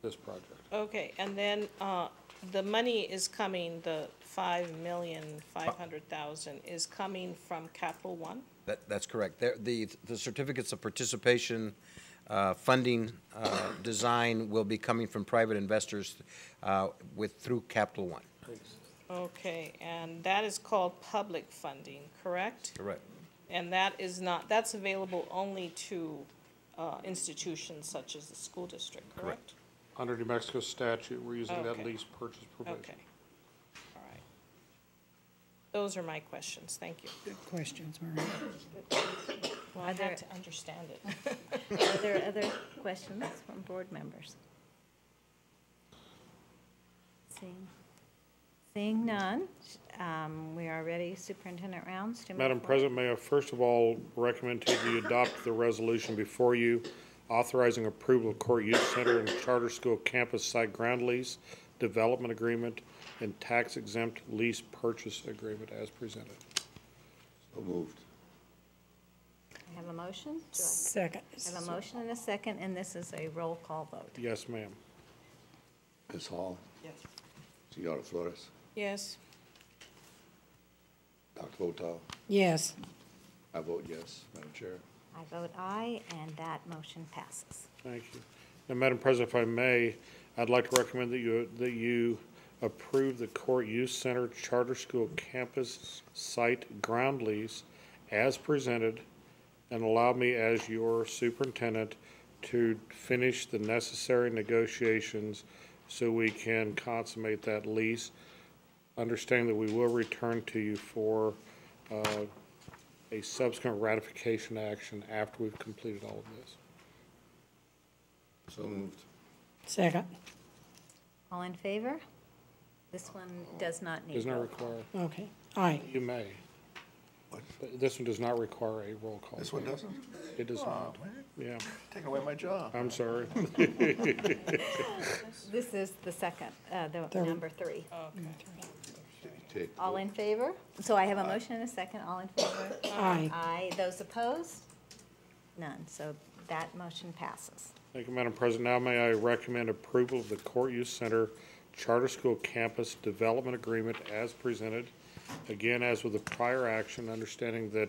this project. Okay, and then, the money is coming, the 5,500,000 is coming from Capital One? That's correct. The certificates of participation, funding, design will be coming from private investors through Capital One. Okay, and that is called public funding, correct? Correct. And that is not, that's available only to institutions such as the school district, correct? Under New Mexico statute, we're using that Okay. lease purchase provision. Okay, all right. Those are my questions, thank you. Good questions, Maria. Well, I Are there- had to understand it. Are there other questions from board members? Seeing none, we are ready, Superintendent Rounds, to move Madam forward. President, may I first of all recommend to you adopt the resolution before you authorizing approval of Court Youth Center and Charter School campus site ground lease, development agreement, and tax exempt lease purchase agreement as presented. So moved. I have a motion. Second. I have a motion and a second, and this is a roll call vote. Yes, ma'am. Ms. Hall? Yes. Senora Flores? Yes, Dr. Votaw? Yes. I vote yes, Madam Chair. I vote aye, and that motion passes. Thank you. Now, Madam President, if I may, I'd like to recommend that you approve the Court Youth Center Charter School campus site ground lease as presented, and allow me as your superintendent to finish the necessary negotiations so we can consummate that lease. Understanding that we will return to you for a subsequent ratification action after we've completed all of this. So moved. Second. All in favor? This one does not need Does not roll call. require, Okay. Aye. you may. What? This one does not require a roll call. This one doesn't? It does not. Yeah, Taking away my job. I'm sorry. This is the second, the Third. number 3. Take. All in favor? So I have a motion and a second. All in favor? Aye. Aye. Those opposed? None. So that motion passes. Thank you, Madam President. Now may I recommend approval of the Court Youth Center Charter School Campus Development Agreement as presented. Again, as with the prior action, understanding that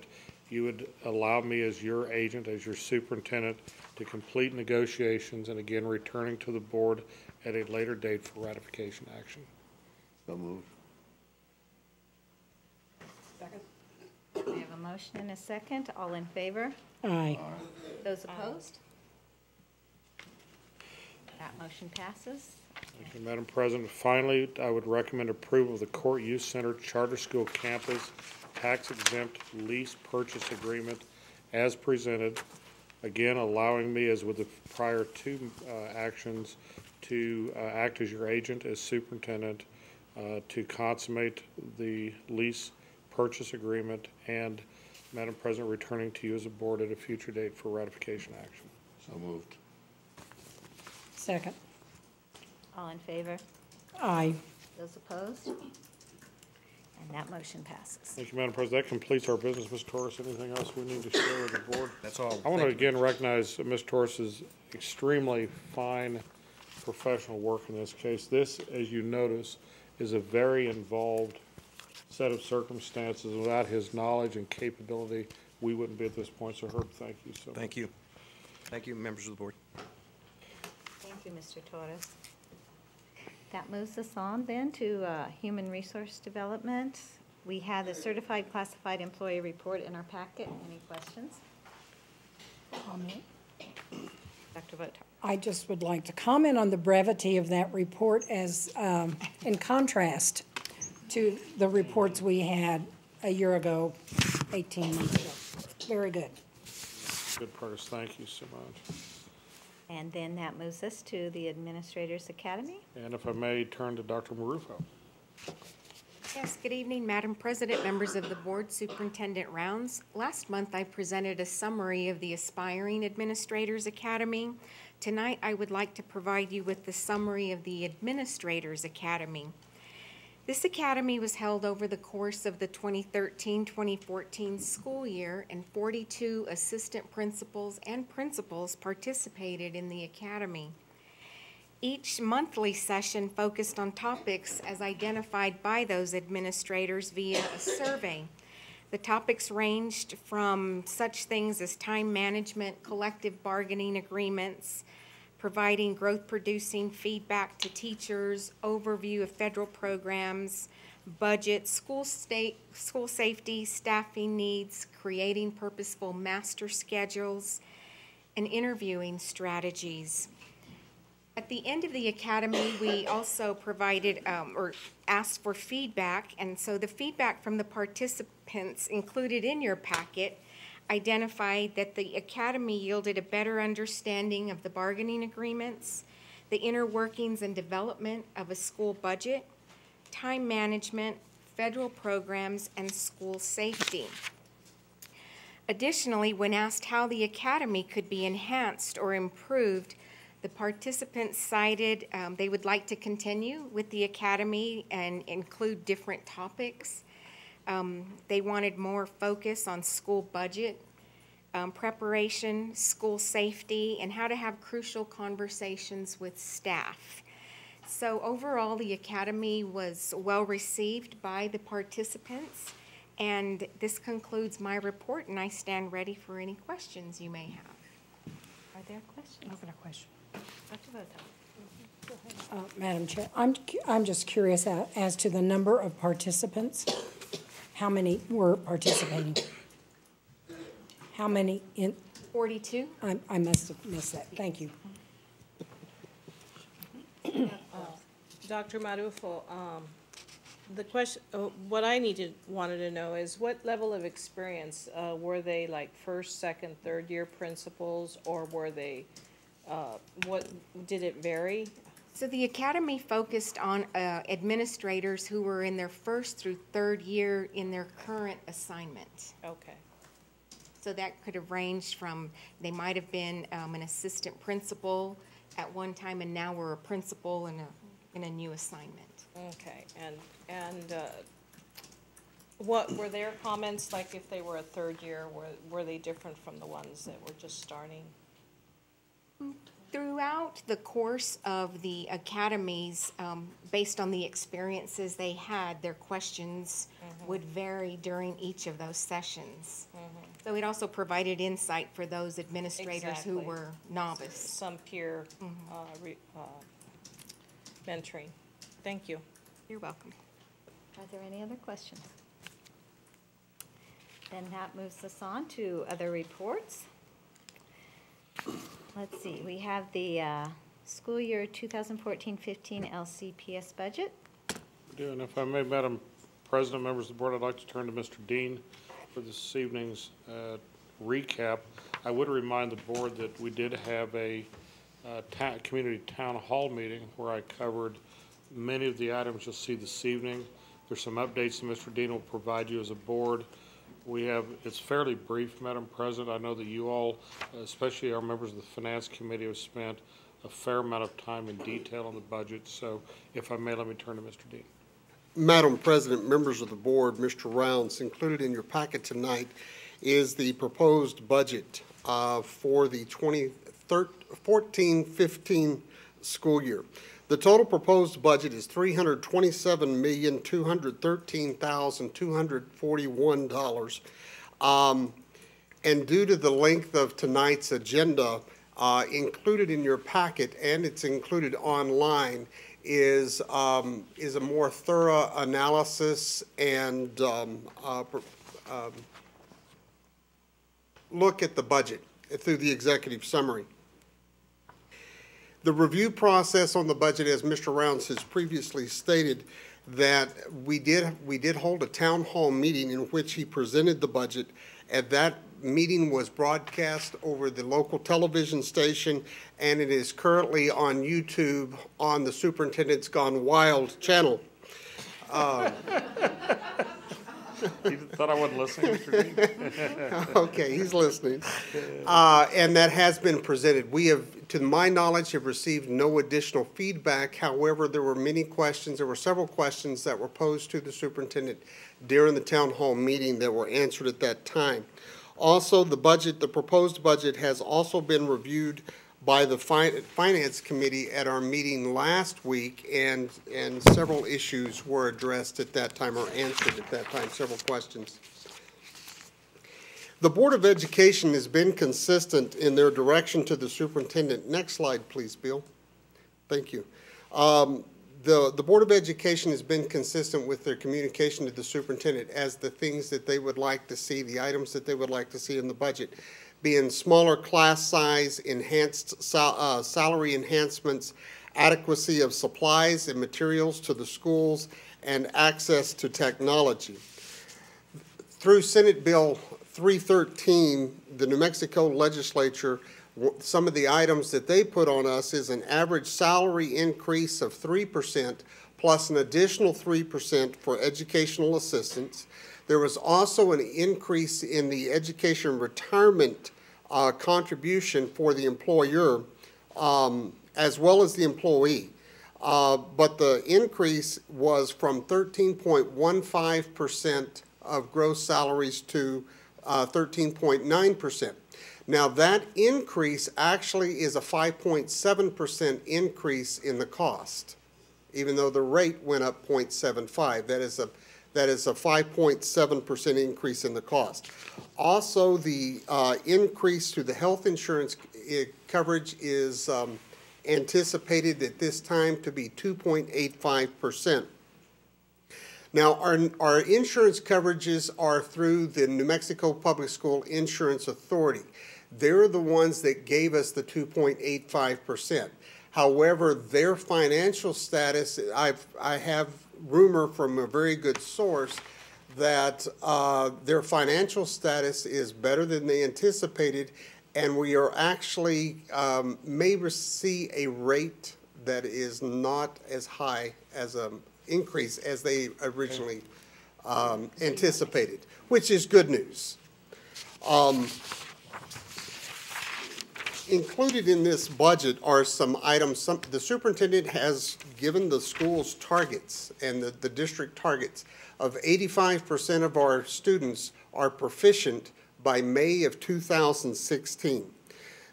you would allow me as your agent, as your superintendent, to complete negotiations and again, returning to the board at a later date for ratification action. So moved. I have a motion and a second. All in favor? Aye. Those opposed? That motion passes. Thank you, Madam President. Finally, I would recommend approval of the Court Youth Center Charter School Campus Tax Exempt Lease Purchase Agreement as presented. Again, allowing me, as with the prior two actions, to act as your agent, as superintendent, to consummate the lease purchase agreement, and, Madam President, returning to you as a board at a future date for ratification action. So moved. Second. All in favor? Aye. Those opposed? And that motion passes. Thank you, Madam President. That completes our business. Ms. Torres, anything else we need to share with the board? That's all. I want to Thank you. again recognize Ms. Torres's extremely fine professional work in this case. This, as you notice, is a very involved set of circumstances. Without his knowledge and capability, we wouldn't be at this point. So, Herb, thank you so much. Thank you. Thank you, members of the board. Thank you, Mr. Torres. That moves us on then to Human Resource Development. We have the Certified Classified Employee Report in our packet. Any questions? Comment. Dr. Votar. I just would like to comment on the brevity of that report as, in contrast to the reports we had a year ago, 18 months ago. Very good. Good progress. Thank you so much. And then that moves us to the Administrators Academy. And if I may turn to Dr. Marufo. Yes, good evening, Madam President, members of the board, Superintendent Rounds. Last month, I presented a summary of the Aspiring Administrators Academy. Tonight, I would like to provide you with the summary of the Administrators Academy. This academy was held over the course of the 2013-2014 school year, and 42 assistant principals and principals participated in the academy. Each monthly session focused on topics as identified by those administrators via a survey. The topics ranged from such things as time management, collective bargaining agreements, providing growth-producing feedback to teachers, overview of federal programs, budget, school safety, staffing needs, creating purposeful master schedules, and interviewing strategies. At the end of the academy, we also provided or asked for feedback, and so the feedback from the participants included in your packet identified that the academy yielded a better understanding of the bargaining agreements, the inner workings and development of a school budget, time management, federal programs, and school safety. Additionally, when asked how the academy could be enhanced or improved, the participants cited they would like to continue with the academy and include different topics. They wanted more focus on school budget, preparation, school safety, and how to have crucial conversations with staff. So overall, the academy was well received by the participants, and this concludes my report, and I stand ready for any questions you may have. Are there questions? I've got a question. Dr. Votar. Madam Chair, I'm just curious as to the number of participants. How many were participating? How many in? 42. I must have missed that. Thank you. Dr. Marufo, the question, what I wanted to know is what level of experience, were they like first, second, third year principals, or were they, what, did it vary? So the academy focused on administrators who were in their first through third year in their current assignment. Okay. So that could have ranged from, they might have been an assistant principal at one time, and now we're a principal in a new assignment. Okay, and what were their comments like if they were a third year? Were they different from the ones that were just starting? Throughout the course of the academies, based on the experiences they had, their questions would vary during each of those sessions. So it also provided insight for those administrators who Exactly. were novice. Some peer mentoring. Thank you. You're welcome. Are there any other questions? Then that moves us on to other reports. Let's see, we have the school year 2014-15 LCPS budget. We do, and if I may, Madam President, members of the board, I'd like to turn to Mr. Dean for this evening's recap. I would remind the board that we did have a community town hall meeting where I covered many of the items you'll see this evening. There's some updates that Mr. Dean will provide you as a board. We have, it's fairly brief, Madam President. I know that you all, especially our members of the Finance Committee, have spent a fair amount of time in detail on the budget. So if I may, let me turn to Mr. Dean. Madam President, members of the board, Mr. Rounds, included in your packet tonight is the proposed budget for the 2014-15 school year. The total proposed budget is $327,213,241. And due to the length of tonight's agenda, included in your packet, and it's included online, is a more thorough analysis and look at the budget through the executive summary. The review process on the budget, as Mr. Rounds has previously stated, that we did hold a town hall meeting in which he presented the budget. At that meeting was broadcast over the local television station, and it is currently on YouTube on the Superintendent's Gone Wild channel. You thought I wasn't listening, Mr. Dean? Okay, he's listening. And that has been presented. We have, to my knowledge, have received no additional feedback. However, there were many questions. There were several questions that were posed to the superintendent during the town hall meeting that were answered at that time. Also, the proposed budget has also been reviewed by the Finance Committee at our meeting last week, and several issues were addressed at that time, or answered at that time, several questions. The Board of Education has been consistent in their direction to the superintendent. Next slide, please, Bill. Thank you. The Board of Education has been consistent with their communication to the superintendent as the things that they would like to see, the items that they would like to see in the budget, being smaller class size, enhanced salary enhancements, adequacy of supplies and materials to the schools, and access to technology. Through Senate Bill 313, the New Mexico legislature, some of the items that they put on us is an average salary increase of 3% plus an additional 3% for educational assistance. There was also an increase in the education retirement contribution for the employer as well as the employee. But the increase was from 13.15% of gross salaries to 13.9%. Now that increase actually is a 5.7% increase in the cost, even though the rate went up 0.75. That is a 5.7% increase in the cost. Also, the increase to the health insurance coverage is anticipated at this time to be 2.85%. Now, our insurance coverages are through the New Mexico Public School Insurance Authority. They're the ones that gave us the 2.85%. However, their financial status, I have rumor from a very good source that their financial status is better than they anticipated, and we are actually may see a rate that is not as high as an increase as they originally anticipated, which is good news. Included in this budget are some items. The superintendent has given the schools targets and the district targets of 85% of our students are proficient by May of 2016.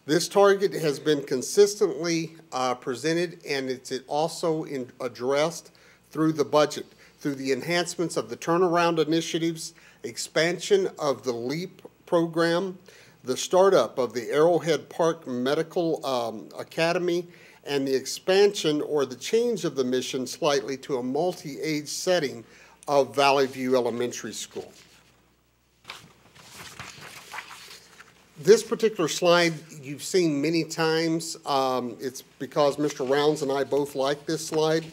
This target has been consistently presented, and it's also addressed through the budget, through the enhancements of the turnaround initiatives, expansion of the LEAP program, the startup of the Arrowhead Park Medical Academy, and the expansion or the change of the mission slightly to a multi-age setting of Valley View Elementary School. This particular slide you've seen many times. It's because Mr. Rounds and I both like this slide.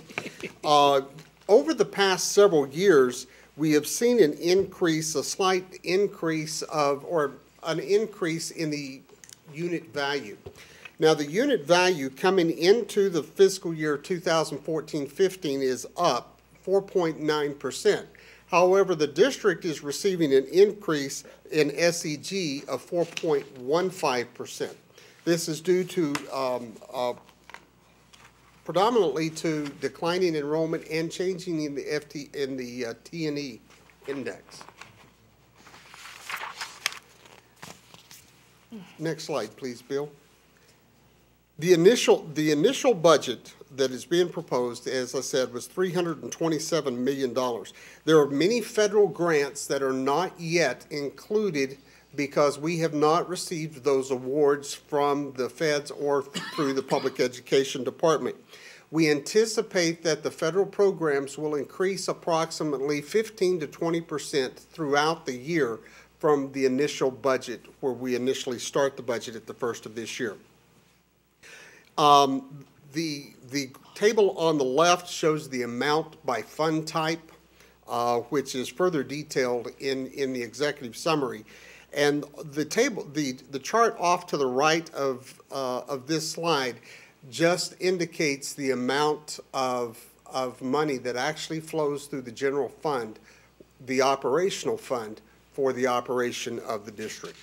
Over the past several years, we have seen an increase, a slight increase of, or an increase in the unit value. Now, the unit value coming into the fiscal year 2014-15 is up 4.9%. However, the district is receiving an increase in SEG of 4.15%. This is due to predominantly to declining enrollment and changing in the T&E index. Next slide, please, Bill. The initial budget that is being proposed, as I said, was $327 million. There are many federal grants that are not yet included because we have not received those awards from the feds or through the Public Education Department. We anticipate that the federal programs will increase approximately 15 to 20% throughout the year from the initial budget, where we initially start the budget at the first of this year. The table on the left shows the amount by fund type, which is further detailed in the executive summary. And the table, the chart off to the right of this slide just indicates the amount of money that actually flows through the general fund, the operational fund, for the operation of the district.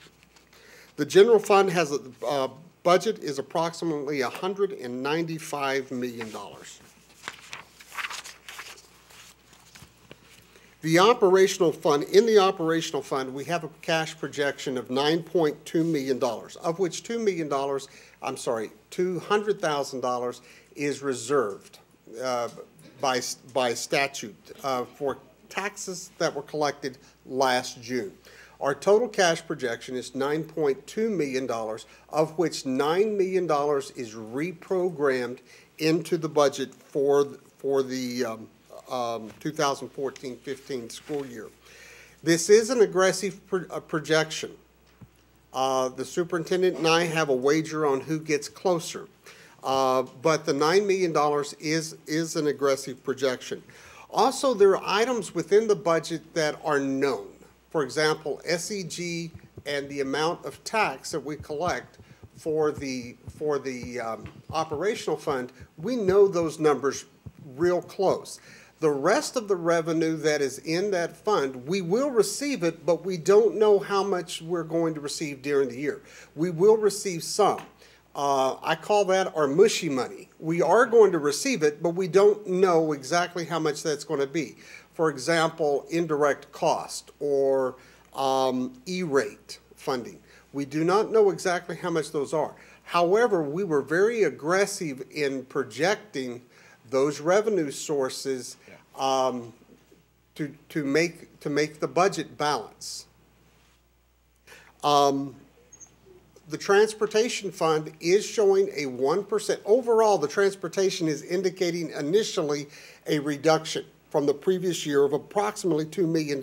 The general fund has a budget is approximately $195 million. The operational fund, in the operational fund, we have a cash projection of $9.2 million, of which $200,000 is reserved by statute for taxes that were collected last June. Our total cash projection is $9.2 million, of which $9 million is reprogrammed into the budget for the 2014-15 school year. This is an aggressive projection. The superintendent and I have a wager on who gets closer, but the $9 million is an aggressive projection. Also, there are items within the budget that are known. For example, SEG and the amount of tax that we collect for the operational fund, we know those numbers real close. The rest of the revenue that is in that fund, we will receive it, but we don't know how much we're going to receive during the year. We will receive some. I call that our mushy money. We are going to receive it, but we don't know exactly how much that's going to be. For example, indirect cost or E-rate funding. We do not know exactly how much those are. However, we were very aggressive in projecting those revenue sources to make the budget balance. The transportation fund is showing a 1%. Overall, the transportation is indicating initially a reduction from the previous year of approximately $2 million.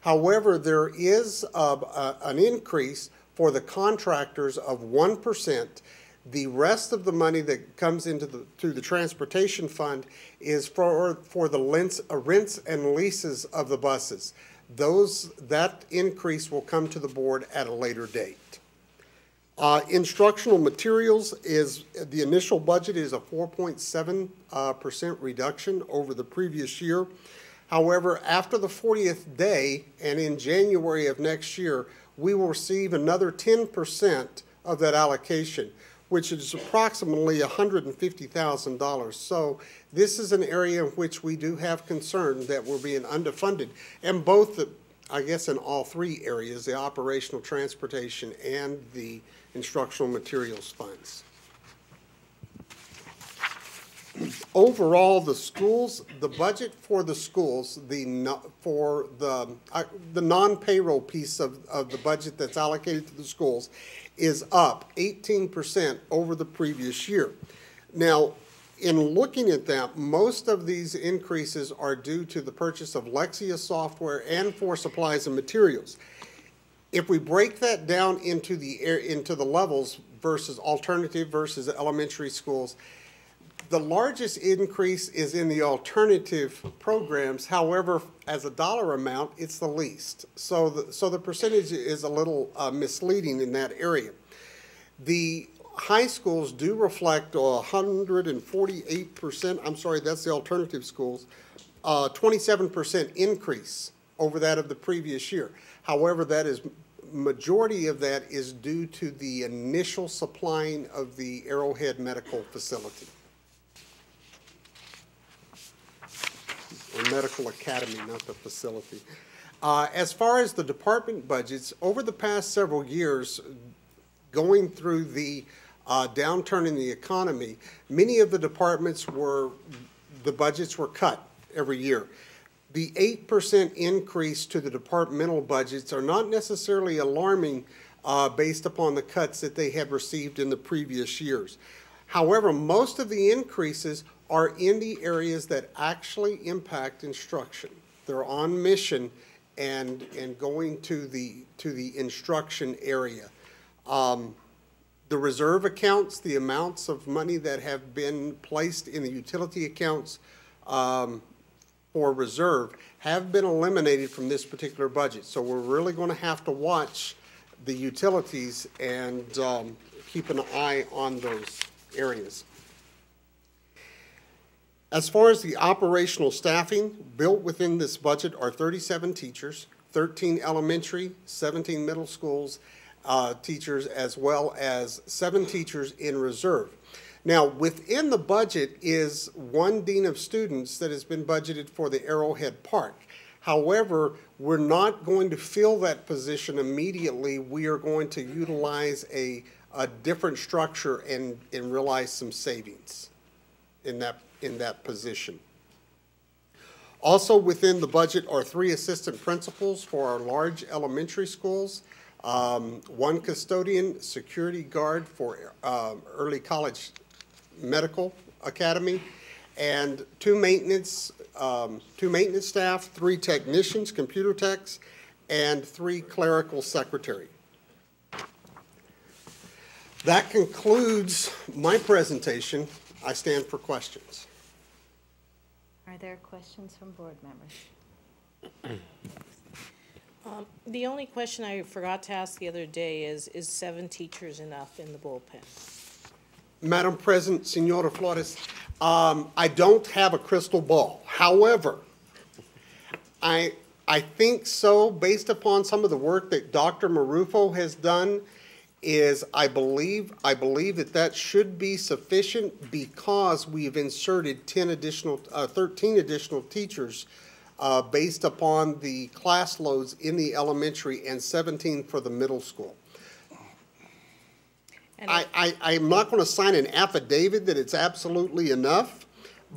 However, there is an increase for the contractors of 1%. The rest of the money that comes into the transportation fund is for the rents and leases of the buses. That increase will come to the board at a later date. Instructional materials the initial budget is a 4.7% reduction over the previous year. However, after the 40th day and in January of next year, we will receive another 10% of that allocation, which is approximately $150,000. So this is an area in which we do have concern that we're being underfunded. And I guess in all three areas, the operational, transportation, and the instructional materials funds. Overall, the budget for the schools, the non-payroll piece of the budget that's allocated to the schools is up 18% over the previous year. Now, in looking at that, most of these increases are due to the purchase of Lexia software and for supplies and materials. If we break that down into the levels versus alternative versus elementary schools, the largest increase is in the alternative programs. However, as a dollar amount, it's the least. So the percentage is a little misleading in that area. The high schools do reflect 148%, I'm sorry, that's the alternative schools, 27% increase over that of the previous year. However, majority of that is due to the initial supplying of the Arrowhead Medical Facility. medical academy, not the facility. As far as the department budgets, over the past several years, going through the downturn in the economy, many of the departments the budgets were cut every year. The 8% increase to the departmental budgets are not necessarily alarming based upon the cuts that they have received in the previous years. However, most of the increases are in the areas that actually impact instruction. They're on mission and going to the instruction area. The reserve accounts, the amounts of money that have been placed in the utility accounts for reserve have been eliminated from this particular budget. So we're really going to have to watch the utilities and keep an eye on those areas. As far as the operational staffing, built within this budget are 37 teachers, 13 elementary, 17 middle schools teachers, as well as 7 teachers in reserve. Now, within the budget is 1 dean of students that has been budgeted for the Arrowhead Park. However, we're not going to fill that position immediately. We are going to utilize a different structure and realize some savings in that position. Also within the budget are 3 assistant principals for our large elementary schools, 1 custodian, security guard for early college medical academy, and 2 maintenance staff, 3 technicians, computer techs, and 3 clerical secretary. That concludes my presentation. I stand for questions. Are there questions from board members? The only question I forgot to ask the other day is 7 teachers enough in the bullpen? Madam President, Senora Flores, I don't have a crystal ball. However, I think so, based upon some of the work that Dr. Marufo has done, I believe that should be sufficient because we've inserted 13 additional teachers based upon the class loads in the elementary and 17 for the middle school. I'm not going to sign an affidavit that it's absolutely enough,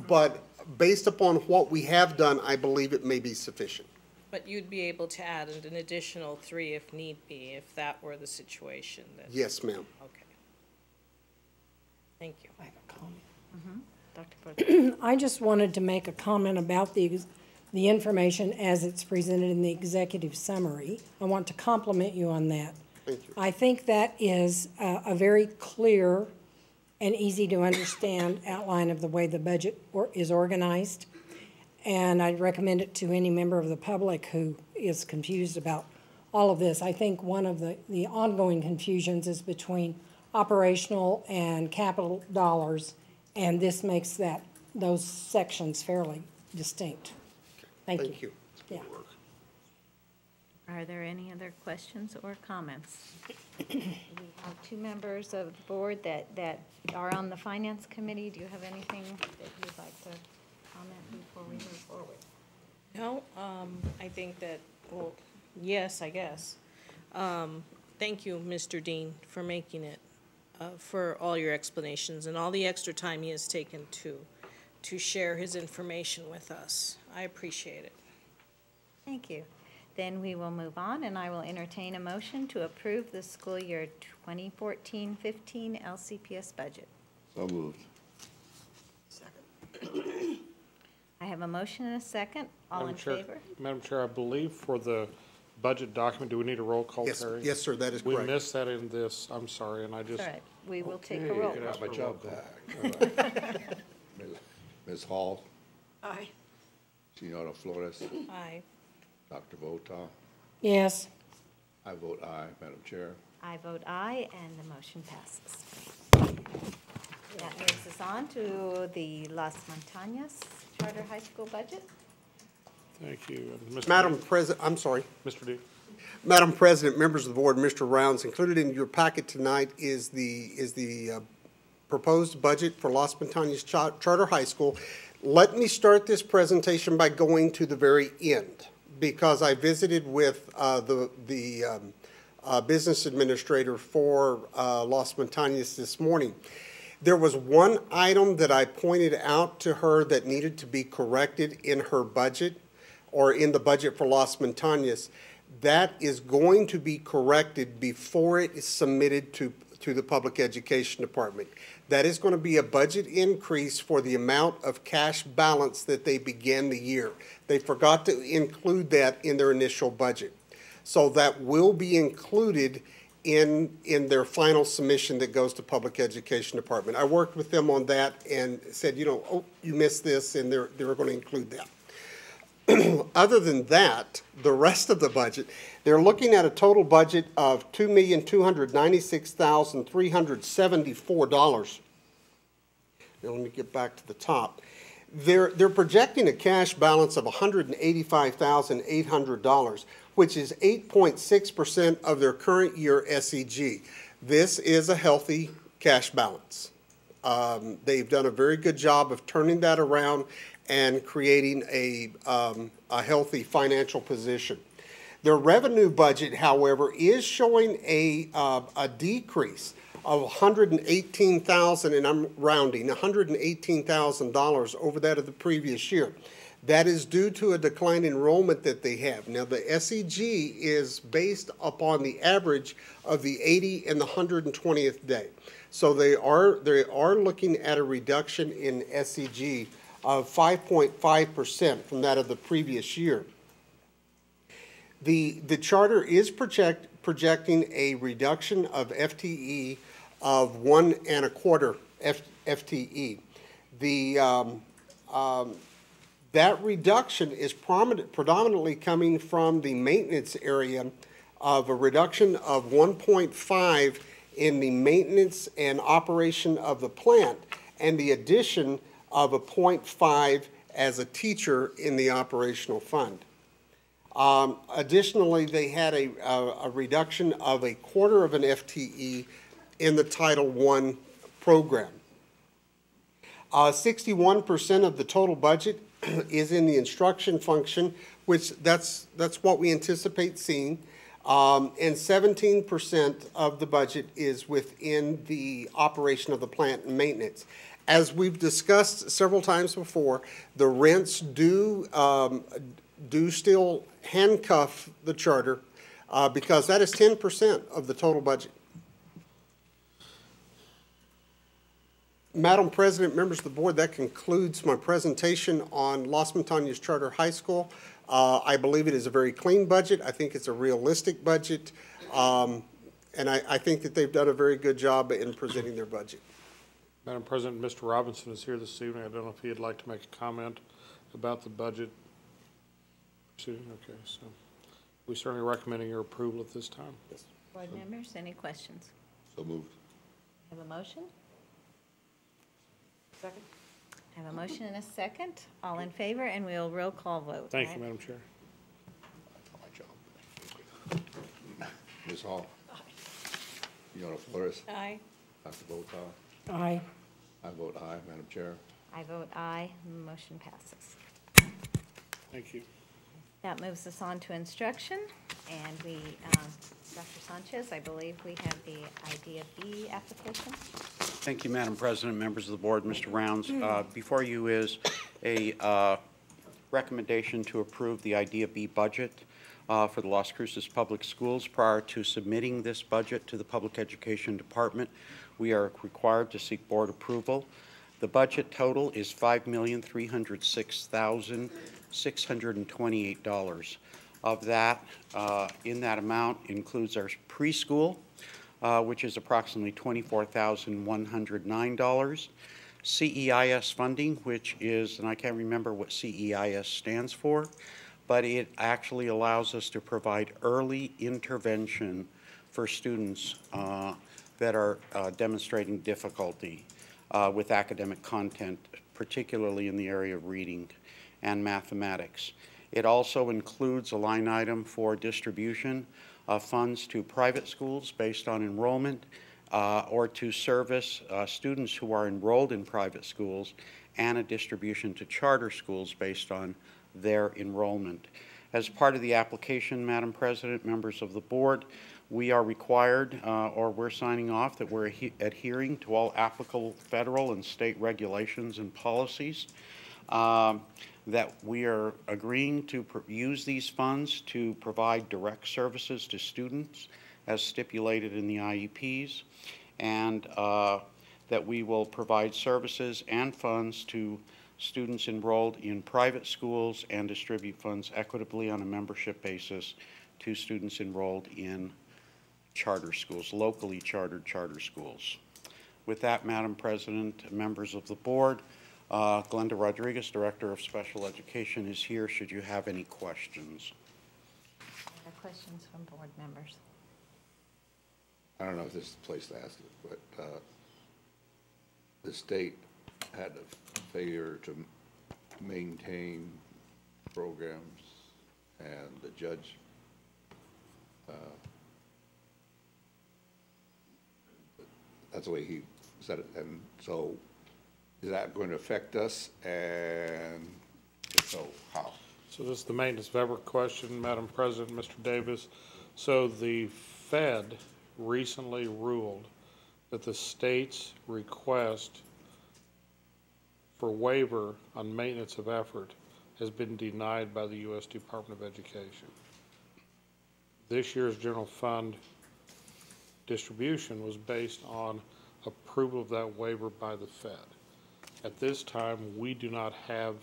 but based upon what we have done, I believe it may be sufficient. But you'd be able to add an additional 3 if need be, if that were the situation? Yes, ma'am. Okay. Thank you. I have a comment. Dr. Porter. I just wanted to make a comment about the information as it's presented in the executive summary. I want to compliment you on that. Thank you. I think that is a very clear and easy to understand outline of the way the budget is organized. And I'd recommend it to any member of the public who is confused about all of this. I think one of the ongoing confusions is between operational and capital dollars, and this makes those sections fairly distinct. Thank you. Yeah. Are there any other questions or comments? We have 2 members of the board that are on the finance committee. Do you have anything that you'd like to comment before we move forward? No, I think that, well, yes, I guess. Thank you, Mr. Dean, for making it, for all your explanations and all the extra time he has taken to share his information with us. I appreciate it. Thank you. Then we will move on, and I will entertain a motion to approve the school year 2014-15 LCPS budget. So moved. I have a motion and a second. All in favor? Madam Chair, I believe for the budget document, do we need a roll call, Yes, Terry? yes, sir, that is We correct. missed that in this, I'm sorry, and I just. All right, we will take a roll. Got my job back. All right. Ms. Hall, Aye. Senora Flores, Aye. Dr. Vota, Yes. I vote aye, Madam Chair. I vote aye, and the motion passes. That moves us on to the Las Montañas Charter High School budget. Thank you. And Mr. Madam President, I'm sorry. Mr. D. Madam President, members of the board, Mr. Rounds, included in your packet tonight is the proposed budget for Las Montañas Charter High School. Let me start this presentation by going to the very end, because I visited with the business administrator for Las Montañas this morning. There was one item that I pointed out to her that needed to be corrected in her budget, or in the budget for Las Montañas. That is going to be corrected before it is submitted to the Public Education Department. That is going to be a budget increase for the amount of cash balance that they began the year. They forgot to include that in their initial budget. So that will be included in their final submission that goes to Public Education Department. I worked with them on that and said, you know, oh, you missed this, and they're going to include that. Other than that, the rest of the budget, they're looking at a total budget of $2,296,374. Now let me get back to the top. They're projecting a cash balance of $185,800, which is 8.6% of their current year SEG. This is a healthy cash balance. They've done a very good job of turning that around and creating a healthy financial position. Their revenue budget, however, is showing a decrease of $118,000, and I'm rounding, $118,000 over that of the previous year. That is due to a decline in enrollment that they have. Now, the SEG is based upon the average of the 80 and the 120th day. So they are looking at a reduction in SEG of 5.5% from that of the previous year. The charter is projecting a reduction of FTE of 1.25 FTE. That reduction is predominantly coming from the maintenance area of a reduction of 1.5 in the maintenance and operation of the plant, and the addition of a 0.5 as a teacher in the operational fund. Additionally, they had a reduction of 1/4 of an FTE in the Title I program. 61% of the total budget is in the instruction function, which that's what we anticipate seeing. And 17% of the budget is within the operation of the plant and maintenance. As we've discussed several times before, the rents do still handcuff the charter because that is 10% of the total budget. Madam President, members of the board, that concludes my presentation on Las Montañas Charter High School. I believe it is a very clean budget. I think it's a realistic budget. And I think that they've done a very good job in presenting their budget. Madam President, Mr. Robinson is here this evening. I don't know if he'd like to make a comment about the budget. Okay, so we're certainly recommending your approval at this time. Yes. Board members, any questions? So moved. Have a motion? Second. I have a motion and a second. All in favor, and we'll roll call vote. Thank right? you, Madam Chair. My job. Ms. Hall. Aye. Fiona Flores. Aye. Dr. Votaw. Aye. I vote aye, Madam Chair. I vote aye. Motion passes. Thank you. That moves us on to instruction, and we, Dr. Sanchez, I believe we have the IDEA B application. Thank you, Madam President, members of the board, Mr. Rounds. Before you is a recommendation to approve the IDEA B budget for the Las Cruces Public Schools. Prior to submitting this budget to the Public Education Department, we are required to seek board approval. The budget total is $5,306,628. Of that, in that amount includes our preschool, which is approximately $24,109. CEIS funding, which is, and I can't remember what CEIS stands for, but it actually allows us to provide early intervention for students that are demonstrating difficulty with academic content, particularly in the area of reading and mathematics. It also includes a line item for distribution of funds to private schools based on enrollment or to service students who are enrolled in private schools and a distribution to charter schools based on their enrollment. As part of the application, Madam President, members of the board, we are required, or we're signing off, that we're adhering to all applicable federal and state regulations and policies, that we are agreeing to use these funds to provide direct services to students as stipulated in the IEPs, and that we will provide services and funds to students enrolled in private schools and distribute funds equitably on a membership basis to students enrolled in charter schools, locally chartered charter schools. With that, Madam President, members of the board, Glenda Rodriguez, Director of Special Education, is here should you have any questions. Questions from board members? I don't know if this is the place to ask it, but the state had a failure to maintain programs, and the judge that's the way he said it. And so is that going to affect us, and if so, how? So this is the maintenance of effort question, Madam President, Mr. Davis. So the Fed recently ruled that the state's request for waiver on maintenance of effort has been denied by the U.S. Department of Education. This year's general fund distribution was based on approval of that waiver by the Fed. At this time, we do not have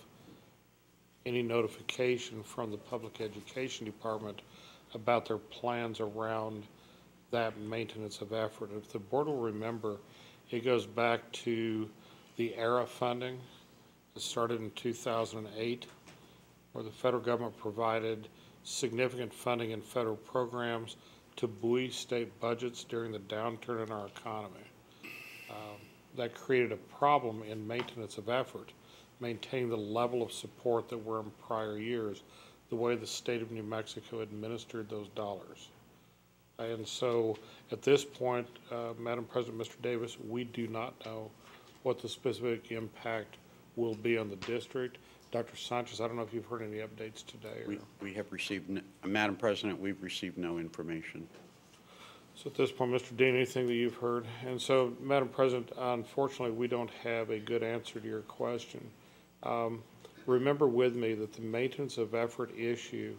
any notification from the Public Education Department about their plans around that maintenance of effort. If the board will remember, it goes back to the ERA funding that started in 2008, where the federal government provided significant funding in federal programs to buoy state budgets during the downturn in our economy. That created a problem in maintenance of effort, maintaining the level of support that were in prior years, the way the state of New Mexico administered those dollars. And so at this point, Madam President, Mr. Davis, we do not know what the specific impact will be on the district. Dr. Sanchez, I don't know if you've heard any updates today. Or... We have received, Madam President, we've received no information. So at this point, Mr. Dean, anything that you've heard? And so, Madam President, unfortunately, we don't have a good answer to your question. Remember with me that the maintenance of effort issue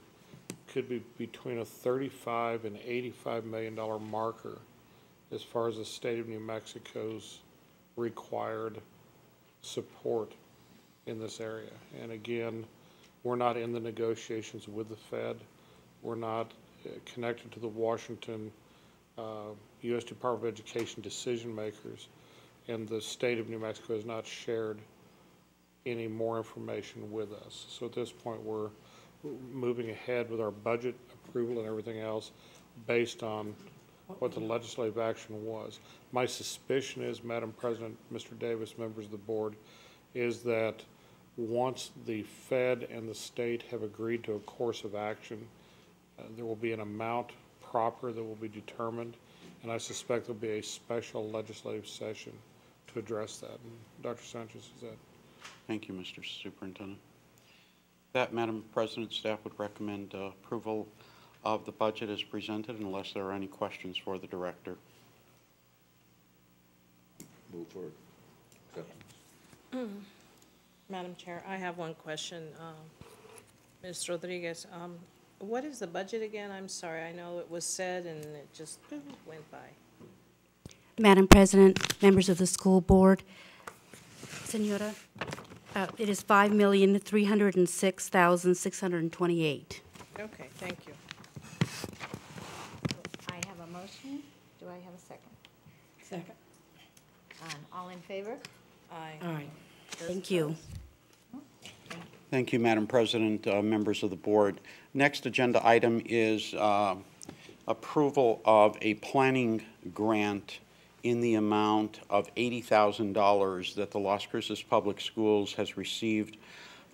could be between a $35 and $85 million marker as far as the state of New Mexico's required support in this area. And again, we're not in the negotiations with the Fed. We're not connected to the Washington U.S. Department of Education decision makers, and the state of New Mexico has not shared any more information with us. So at this point, we're moving ahead with our budget approval and everything else based on what the legislative action was. My suspicion is, Madam President, Mr. Davis, members of the board, is that once the Fed and the state have agreed to a course of action, there will be an amount proper that will be determined, and I suspect there'll be a special legislative session to address that. And Dr. Sanchez, is that? Thank you, Mr. Superintendent. That, Madam President, staff would recommend approval of the budget as presented unless there are any questions for the director. Move for acceptance. Madam Chair, I have one question. Ms. Rodriguez, what is the budget again? I'm sorry, I know it was said and it just went by. Madam President, members of the school board, Senora, it is $5,306,628. Okay, thank you. I have a motion. Do I have a second? Second. All in favor? Aye. Aye. Thank you. Thank you, Madam President, members of the board. Next agenda item is approval of a planning grant in the amount of $80,000 that the Las Cruces Public Schools has received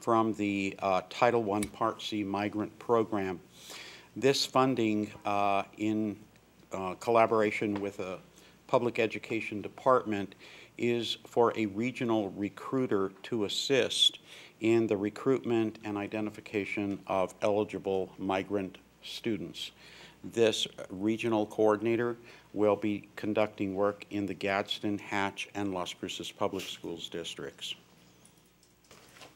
from the Title I Part C Migrant Program. This funding, in collaboration with a public education department, is for a regional recruiter to assist in the recruitment and identification of eligible migrant students. This regional coordinator will be conducting work in the Gadsden, Hatch, and Las Cruces Public Schools districts.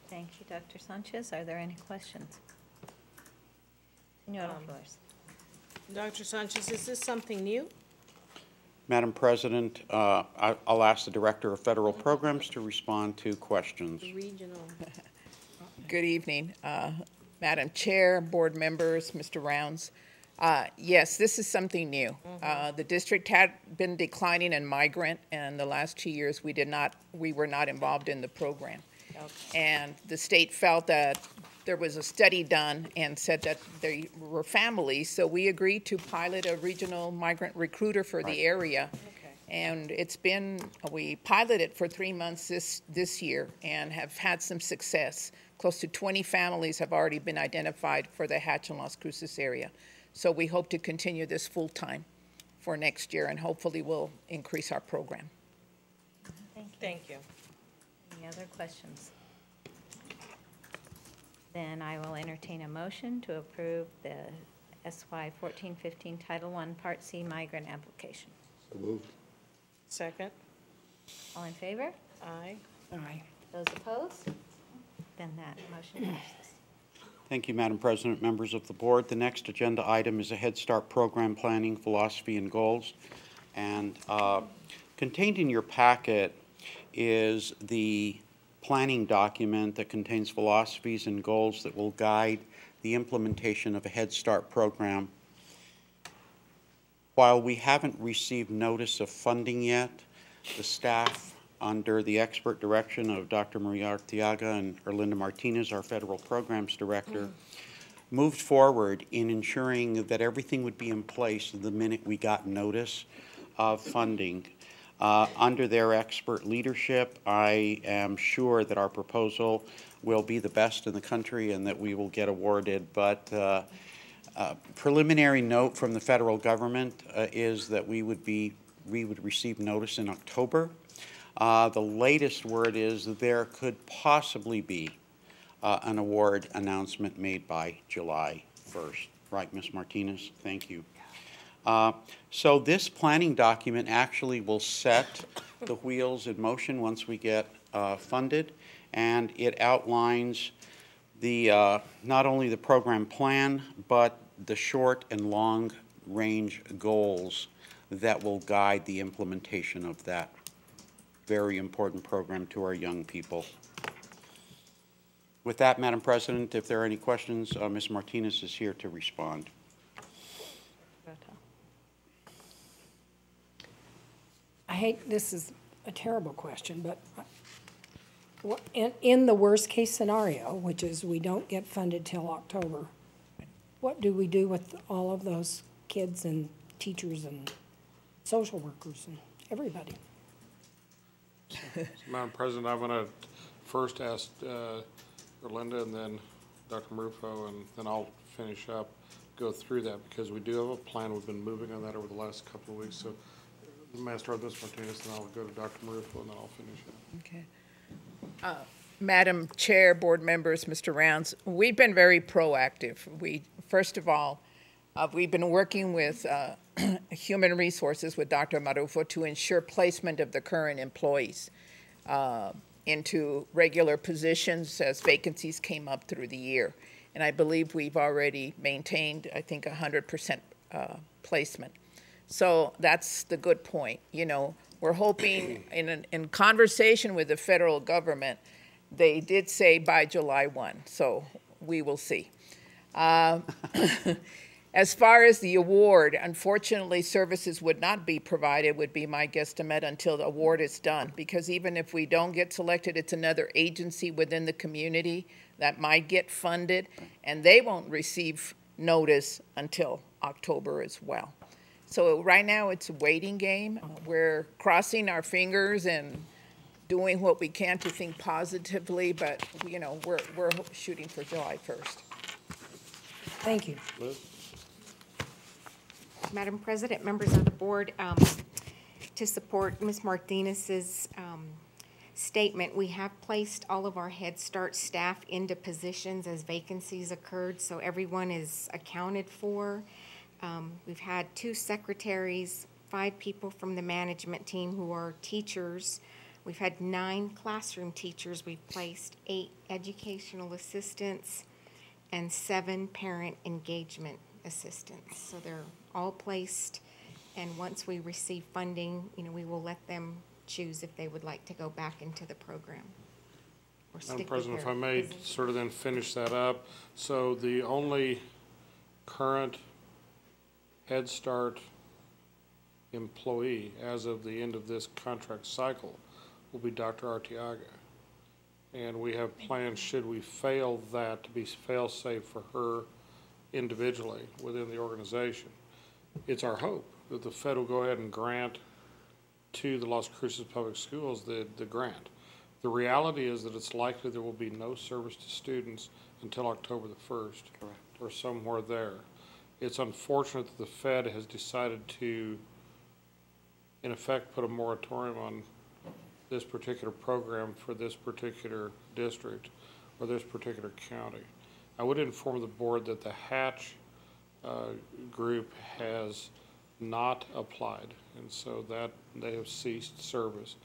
Thank you, Dr. Sanchez. Are there any questions? Senora Flores. Dr. Sanchez, is this something new? Madam President, I'll ask the Director of Federal Programs to respond to questions. Regional. Good evening, Madam Chair, board members, Mr. Rounds. Yes, this is something new. The district had been declining in migrant, and the last 2 years we were not involved in the program. Okay. And the state felt that there was a study done and said that they were families, so we agreed to pilot a regional migrant recruiter for the area. Okay. And we piloted for 3 months this year and have had some success. Close to 20 families have already been identified for the Hatch and Las Cruces area. So we hope to continue this full-time for next year, and hopefully we'll increase our program. Thank you. Thank you. Any other questions? Then I will entertain a motion to approve the SY 14-15 Title I Part C migrant application. So moved. Second. All in favor? Aye. Aye. Those opposed? Then that motion passes. Thank you, Madam President, members of the board. The next agenda item is a Head Start program planning, philosophy, and goals. And contained in your packet is the planning document that contains philosophies and goals that will guide the implementation of a Head Start program. While we haven't received notice of funding yet, the staff, under the expert direction of Dr. Maria Arteaga and Erlinda Martinez, our Federal Programs Director, moved forward in ensuring that everything would be in place the minute we got notice of funding. Under their expert leadership, I am sure that our proposal will be the best in the country and that we will get awarded. But preliminary note from the federal government is that we would receive notice in October. The latest word is that there could possibly be an award announcement made by July 1st. Right, Ms. Martinez? Thank you. So this planning document actually will set the wheels in motion once we get funded, and it outlines the not only the program plan, but the short and long range goals that will guide the implementation of that very important program to our young people. With that, Madam President, if there are any questions, Ms. Martinez is here to respond. This is a terrible question, but in the worst case scenario, which is we don't get funded till October, what do we do with all of those kids and teachers and social workers and everybody? Madam President, I'm going to first ask Erlinda and then Dr. Marufo, and then I'll finish up, go through that, because we do have a plan. We've been moving on that over the last couple of weeks. So I'll start with Ms. Martinez, then I'll go to Dr. Marufo, and then I'll finish up. Okay. Madam Chair, board members, Mr. Rounds, we've been very proactive. First of all, we've been working with Human Resources with Dr. Marufo to ensure placement of the current employees into regular positions as vacancies came up through the year. And I believe we've already maintained, I think, 100% placement. So that's the good point. You know, we're hoping in conversation with the federal government, they did say by July 1, so we will see. As far as the award, unfortunately, services would not be provided, would be my guesstimate, until the award is done. Because even if we don't get selected, it's another agency within the community that might get funded, and they won't receive notice until October as well. So right now, it's a waiting game. We're crossing our fingers and doing what we can to think positively, but, you know, we're shooting for July 1st. Thank you. Liz? Madam President, members of the board, to support Ms. Martinez's statement, we have placed all of our Head Start staff into positions as vacancies occurred, so everyone is accounted for. We've had 2 secretaries, 5 people from the management team who are teachers. We've had 9 classroom teachers. We've placed 8 educational assistants and 7 parent engagement assistants. So they're all placed, and once we receive funding, we will let them choose if they would like to go back into the program. Or Madam stick President, with if I their may position. sort of then finish that up. So the only current Head Start employee as of the end of this contract cycle will be Dr. Arteaga. And we have plans, should we fail that, to be fail-safe for her individually within the organization. It's our hope that the Fed will go ahead and grant to the Las Cruces Public Schools the grant. The reality is that it's likely there will be no service to students until October the 1st. Correct. Or somewhere there. It's unfortunate that the Fed has decided to, in effect, put a moratorium on this particular program for this particular district or this particular county. I would inform the board that the Hatch group has not applied, and so that they have ceased service.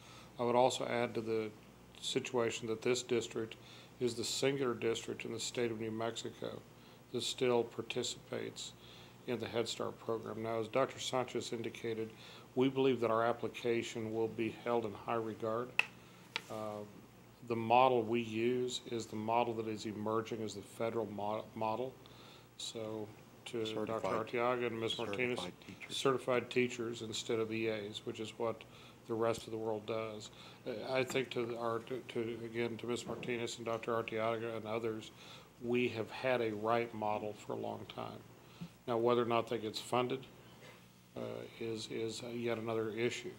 I would also add to the situation that this district is the singular district in the state of New Mexico that still participates in the Head Start program. Now, as Dr. Sanchez indicated, we believe that our application will be held in high regard. The model we use is the model that is emerging as the federal model. So to Dr. Arteaga and Ms. Martinez, certified teachers instead of EAs, which is what the rest of the world does. I think to Ms. Martinez and Dr. Arteaga and others, we have had a right model for a long time. Now, whether or not that gets funded is yet another issue.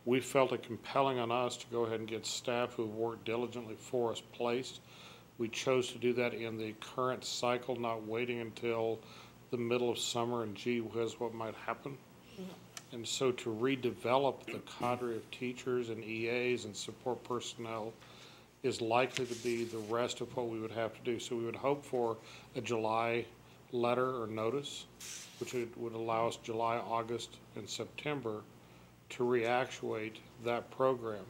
We felt it compelling on us to go ahead and get staff who have worked diligently for us placed. We chose to do that in the current cycle, not waiting until the middle of summer and gee whiz, what might happen. And so to redevelop the cadre of teachers and EAs and support personnel is likely to be the rest of what we would have to do. So we would hope for a July letter or notice, which would allow us July, August, and September to reactuate that program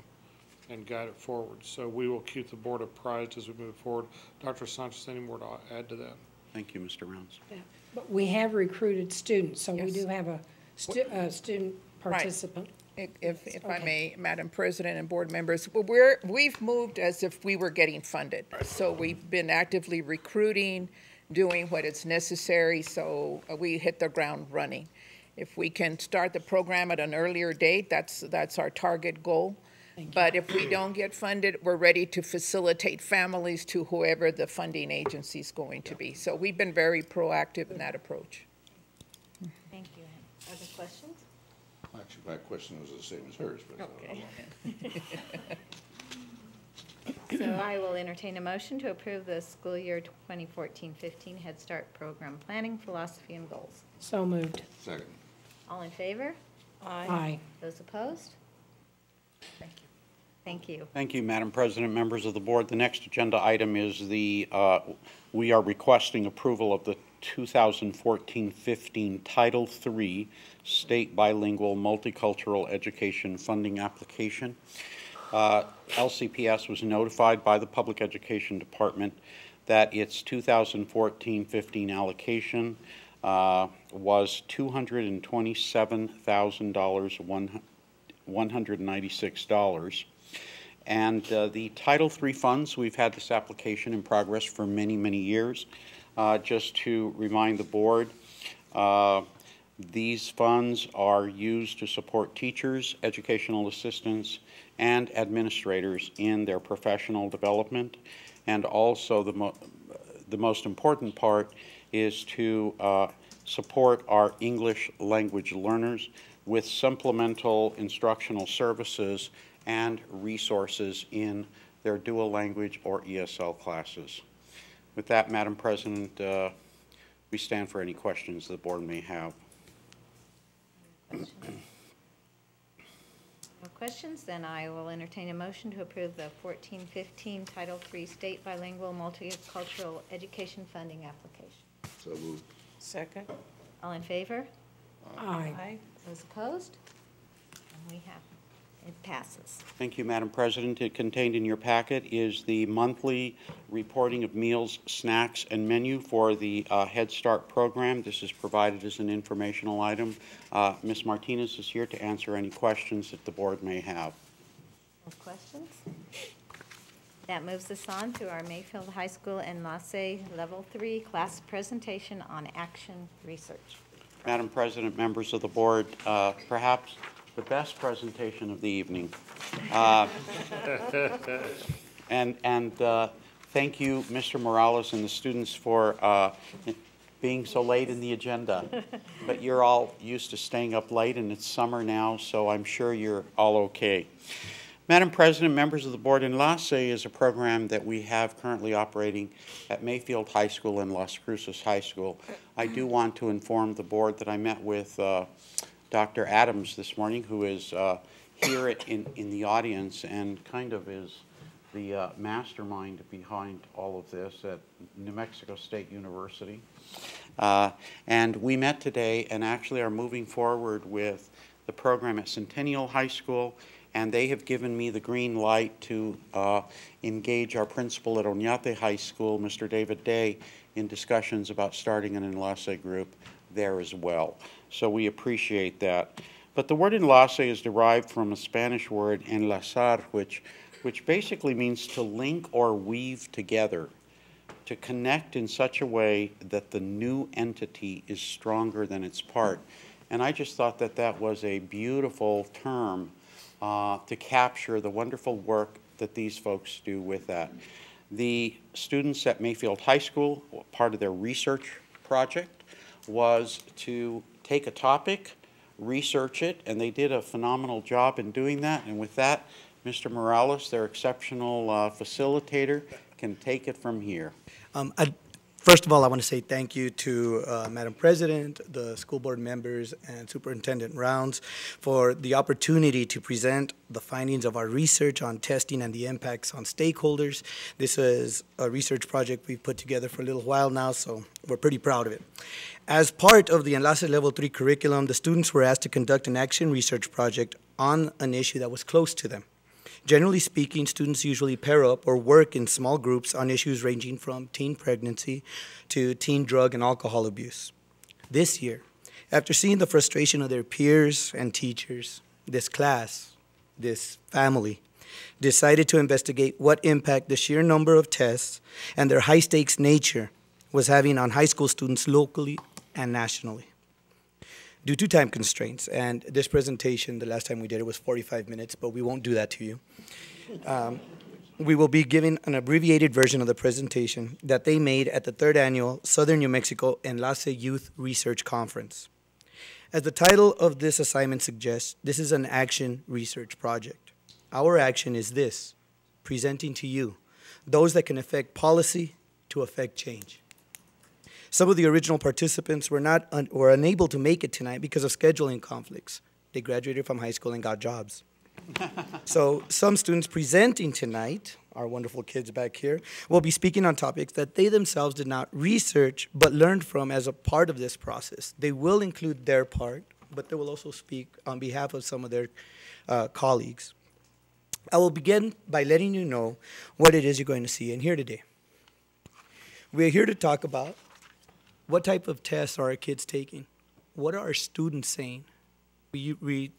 and guide it forward. So we will keep the board apprised as we move forward. Dr. Sanchez, any more to add to that? Thank you, Mr. Rounds. Yeah. But we have recruited students, so we Yes. do have a student participant. If I Okay. may, Madam President and board members, we've moved as if we were getting funded. So we've been actively recruiting, doing what is necessary, so we hit the ground running. If we can start the program at an earlier date, that's our target goal. But if we don't get funded, we're ready to facilitate families to whoever the funding agency is going to be. So we've been very proactive in that approach. Thank you. Other questions? Actually, my question was the same as hers, but. Okay. So I will entertain a motion to approve the school year 2014-15 Head Start program planning, philosophy, and goals. So moved. Second. All in favor? Aye. Those opposed? Thank you. Thank you. Thank you, Madam President, members of the board. The next agenda item is we are requesting approval of the 2014-15 Title III State Bilingual Multicultural Education Funding Application. LCPS was notified by the Public Education Department that its 2014-15 allocation was $227,196. And the Title III funds, we've had this application in progress for many, many years. Just to remind the board, these funds are used to support teachers, educational assistants, and administrators in their professional development. And also the most important part is to support our English language learners with supplemental instructional services and resources in their dual language or ESL classes. With that, Madam President, we stand for any questions the board may have. No questions? Then I will entertain a motion to approve the 14-15 Title III State Bilingual Multicultural Education Funding application. So moved. Second. All in favor? Aye. Those opposed? And we have, it passes. Thank you, Madam President. Contained in your packet is the monthly reporting of meals, snacks, and menu for the Head Start program. This is provided as an informational item. Ms. Martinez is here to answer any questions that the board may have. No questions? That moves us on to our Mayfield High School and LaSalle Level 3 class presentation on action research. Madam President, members of the board, perhaps the best presentation of the evening. And thank you, Mr. Morales and the students for being so late in the agenda. But you're all used to staying up late, and it's summer now, so I'm sure you're all okay. Madam President, members of the board, LASE is a program that we have currently operating at Mayfield High School and Las Cruces High School. I do want to inform the board that I met with Dr. Adams this morning, who is here in the audience and kind of is the mastermind behind all of this at New Mexico State University. And we met today and actually are moving forward with the program at Centennial High School, and they have given me the green light to engage our principal at Oñate High School, Mr. David Day, in discussions about starting an enlace group there as well. So we appreciate that. But the word enlace is derived from a Spanish word, enlazar, which basically means to link or weave together, to connect in such a way that the new entity is stronger than its part. And I just thought that that was a beautiful term to capture the wonderful work that these folks do with that. The students at Mayfield High School, part of their research project was to take a topic, research it, and they did a phenomenal job in doing that. And with that, Mr. Morales, their exceptional facilitator, can take it from here. First of all, I want to say thank you to Madam President, the school board members, and Superintendent Rounds for the opportunity to present the findings of our research on testing and the impacts on stakeholders. This is a research project we've put together for a little while now, so we're pretty proud of it. As part of the Enlace Level 3 curriculum, the students were asked to conduct an action research project on an issue that was close to them. Generally speaking, students usually pair up or work in small groups on issues ranging from teen pregnancy to teen drug and alcohol abuse. This year, after seeing the frustration of their peers and teachers, this class, this family, decided to investigate what impact the sheer number of tests and their high-stakes nature was having on high school students locally and nationally. Due to time constraints, and this presentation, the last time we did it was 45 minutes, but we won't do that to you. We will be giving an abbreviated version of the presentation that they made at the 3rd Annual Southern New Mexico Enlace Youth Research Conference. As the title of this assignment suggests, this is an action research project. Our action is this: presenting to you those that can affect policy to affect change. Some of the original participants were unable to make it tonight because of scheduling conflicts. They graduated from high school and got jobs. So some students presenting tonight, our wonderful kids back here, will be speaking on topics that they themselves did not research but learned from as a part of this process. They will include their part, but they will also speak on behalf of some of their colleagues. I will begin by letting you know what it is you're going to see and hear today. We're here to talk about what type of tests are our kids taking? What are our students saying? We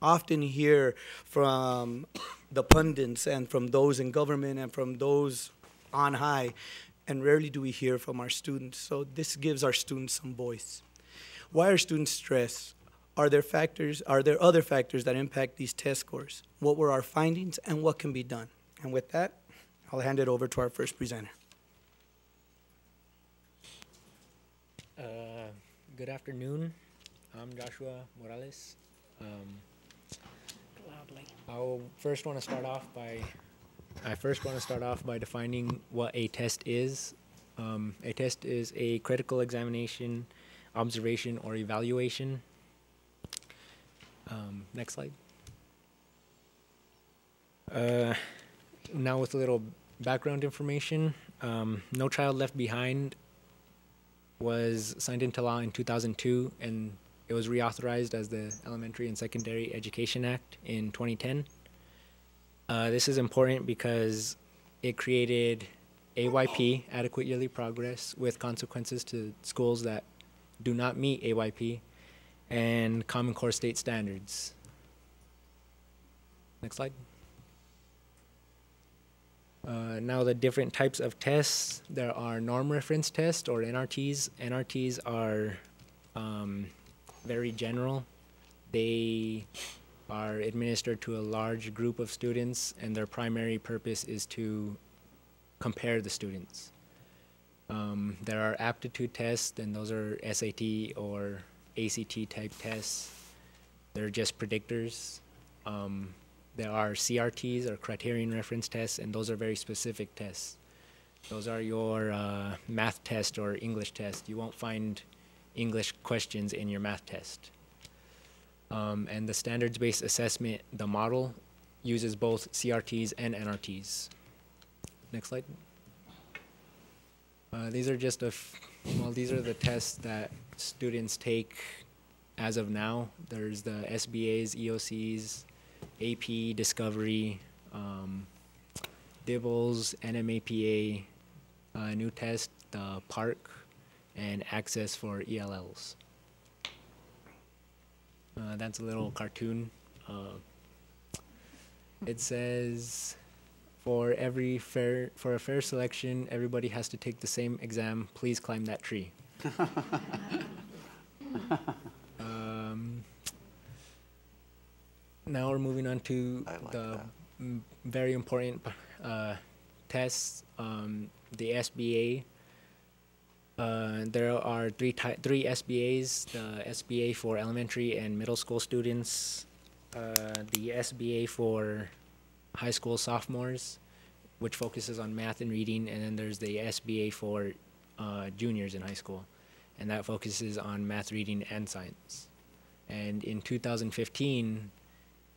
often hear from the pundits and from those in government and from those on high, and rarely do we hear from our students. So this gives our students some voice. Why are students stressed? Are there other factors that impact these test scores? What were our findings and what can be done? And with that, I'll hand it over to our first presenter. Good afternoon. I'm Joshua Morales. I first want to start off by defining what a test is. A test is a critical examination, observation, or evaluation. Next slide. Now with a little background information, No Child Left Behind was signed into law in 2002, and it was reauthorized as the Elementary and Secondary Education Act in 2010. This is important because it created AYP, Adequate Yearly Progress, with consequences to schools that do not meet AYP, and Common Core state standards. Next slide. Now the different types of tests. There are norm reference tests, or NRTs. NRTs are very general. They are administered to a large group of students, and their primary purpose is to compare the students. There are aptitude tests, and those are SAT or ACT type tests. They're just predictors. There are CRTs, or criterion reference tests, and those are very specific tests. Those are your math test or English test. You won't find English questions in your math test. And the standards-based assessment, the model, uses both CRTs and NRTs. Next slide. These are just these are the tests that students take as of now. There's the SBAs, EOCs, AP, Discovery, DIBELS, NMAPA, new test, the PARC, and Access for ELLs. That's a little cartoon. It says, for a fair selection, everybody has to take the same exam. Please climb that tree. Now we're moving on to the very important tests. The SBA. There are three SBAs: the SBA for elementary and middle school students, the SBA for high school sophomores, which focuses on math and reading, and then there's the SBA for juniors in high school, and that focuses on math, reading, and science. And in 2015,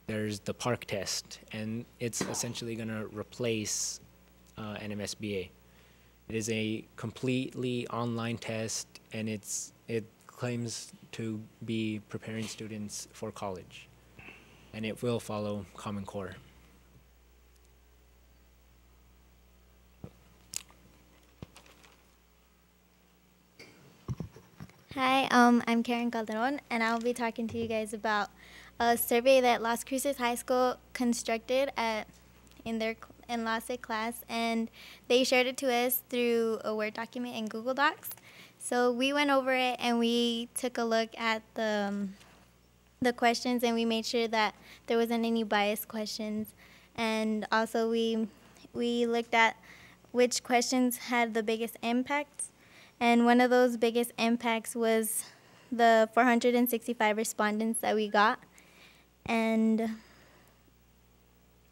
there's the PARC test, and it's essentially going to replace NMSBA. It is a completely online test, and it claims to be preparing students for college, and it will follow Common Core. Hi, I'm Karen Calderon, and I'll be talking to you guys about a survey that Las Cruces High School constructed in last class, and they shared it to us through a Word document in Google Docs. So we went over it, and we took a look at the questions, and we made sure that there wasn't any biased questions. And also we looked at which questions had the biggest impacts. And one of those biggest impacts was the 465 respondents that we got. And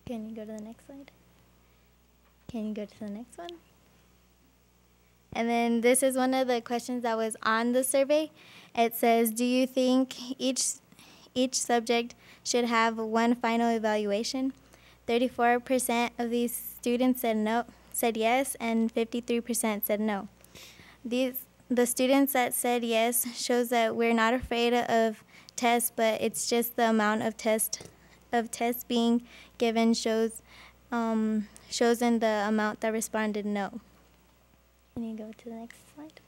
can you go to the next slide? Can you go to the next one? And then this is one of the questions that was on the survey. It says, do you think each subject should have one final evaluation? 34% of these students said yes, and 53% said no. The students that said yes shows that we're not afraid of tests, but it's just the amount of tests being given shows in the amount that responded no. Can you go to the next slide?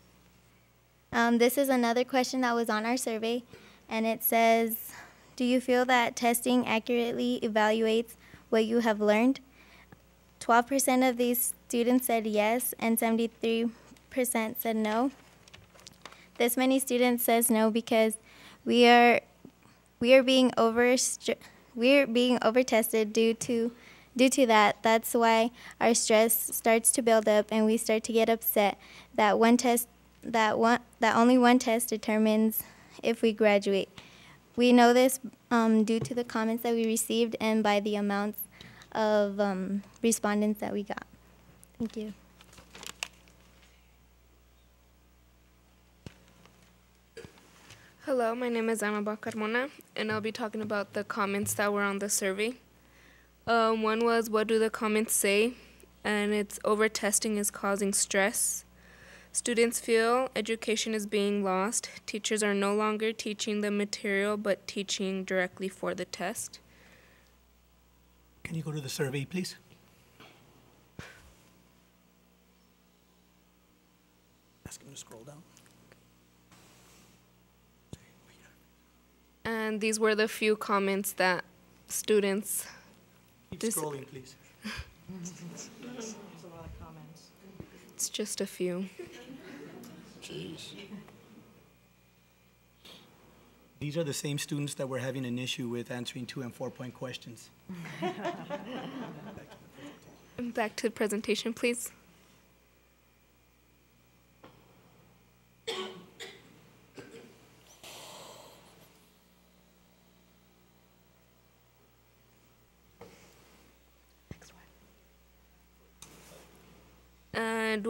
This is another question that was on our survey, and it says, do you feel that testing accurately evaluates what you have learned? 12% of these students said yes, and 73% said no. This many students says no because we are being over tested due to that. That's why our stress starts to build up, and we start to get upset that only one test determines if we graduate. We know this due to the comments that we received and by the amounts of respondents that we got. Thank you. Hello, my name is Ana Carmona, and I'll be talking about the comments that were on the survey. One was, what do the comments say? And it's over-testing is causing stress. Students feel education is being lost. Teachers are no longer teaching the material, but teaching directly for the test. Can you go to the survey, please? Ask him to scroll down. And these were the few comments that students... Keep scrolling, please. It's just a few. Jeez. These are the same students that were having an issue with answering 2- and 4-point questions. Back to the presentation, please. And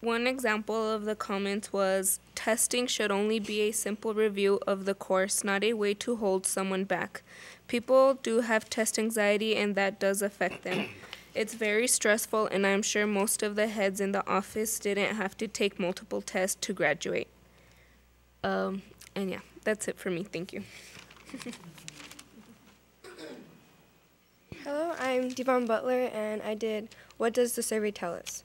one example of the comments was, testing should only be a simple review of the course, not a way to hold someone back. People do have test anxiety, and that does affect them. It's very stressful, and I'm sure most of the heads in the office didn't have to take multiple tests to graduate. And yeah, that's it for me. Thank you. Hello, I'm Devon Butler, and I did What Does the Survey Tell Us?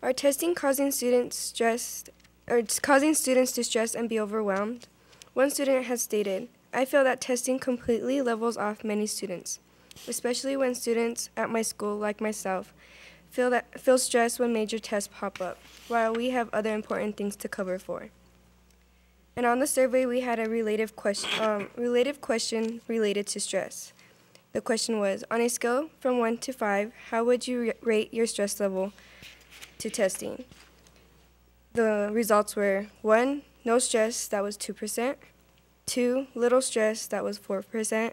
Are testing causing students to stress and be overwhelmed? One student has stated, I feel that testing completely levels off many students, especially when students at my school, like myself, feel stressed when major tests pop up, while we have other important things to cover for. And on the survey, we had a relative question related to stress. The question was, on a scale from 1 to 5, how would you rate your stress level to testing? The results were 1, no stress, that was 2%, 2, little stress, that was 4%,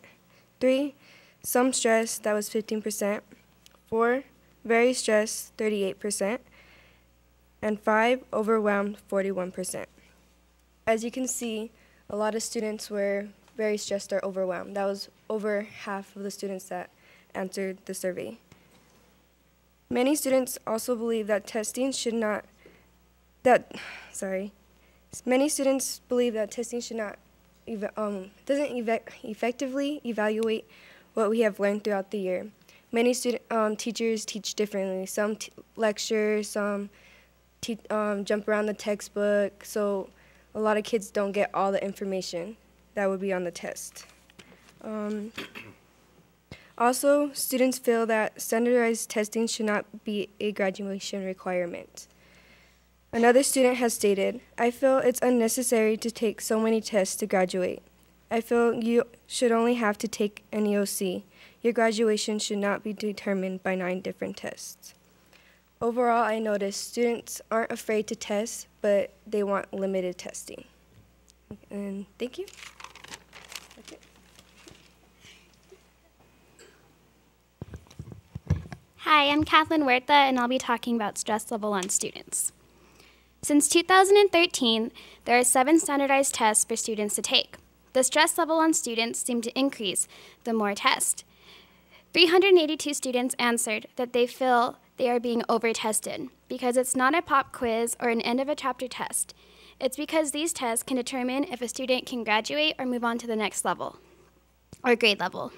3, some stress, that was 15%, 4, very stressed, 38%, and 5, overwhelmed, 41%. As you can see, a lot of students were very stressed or overwhelmed. That was over half of the students that answered the survey. Many students also believe that testing should not, many students believe that testing should not, doesn't effectively evaluate what we have learned throughout the year. Many teachers teach differently. Some lecture, some jump around the textbook, so a lot of kids don't get all the information that would be on the test. Also, students feel that standardized testing should not be a graduation requirement. Another student has stated, I feel it's unnecessary to take so many tests to graduate. I feel you should only have to take an EOC. Your graduation should not be determined by 9 different tests. Overall, I noticed students aren't afraid to test, but they want limited testing. And thank you. That's it. Hi, I'm Kathleen Huerta, and I'll be talking about stress level on students. Since 2013, there are 7 standardized tests for students to take. The stress level on students seemed to increase the more tests. 382 students answered that they feel they are being over-tested because it's not a pop quiz or an end of a chapter test. It's because these tests can determine if a student can graduate or move on to the next level or grade level.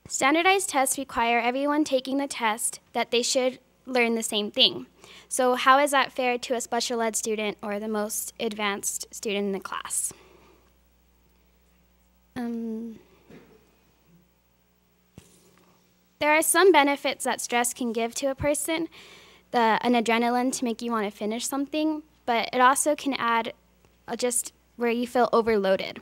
Standardized tests require everyone taking the test that they should learn the same thing. So how is that fair to a special ed student or the most advanced student in the class? There are some benefits that stress can give to a person, an adrenaline to make you want to finish something, but it also can add just where you feel overloaded.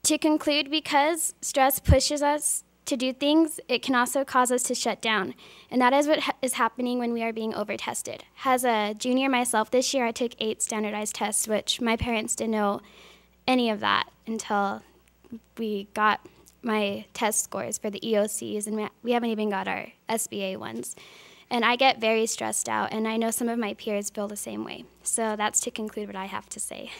To conclude, because stress pushes us to do things, it can also cause us to shut down. And that is what is happening when we are being over-tested. As a junior myself this year, I took 8 standardized tests, which my parents didn't know any of that until we got my test scores for the EOCs, and we haven't even got our SBA ones. And I get very stressed out, and I know some of my peers feel the same way. So that's to conclude what I have to say.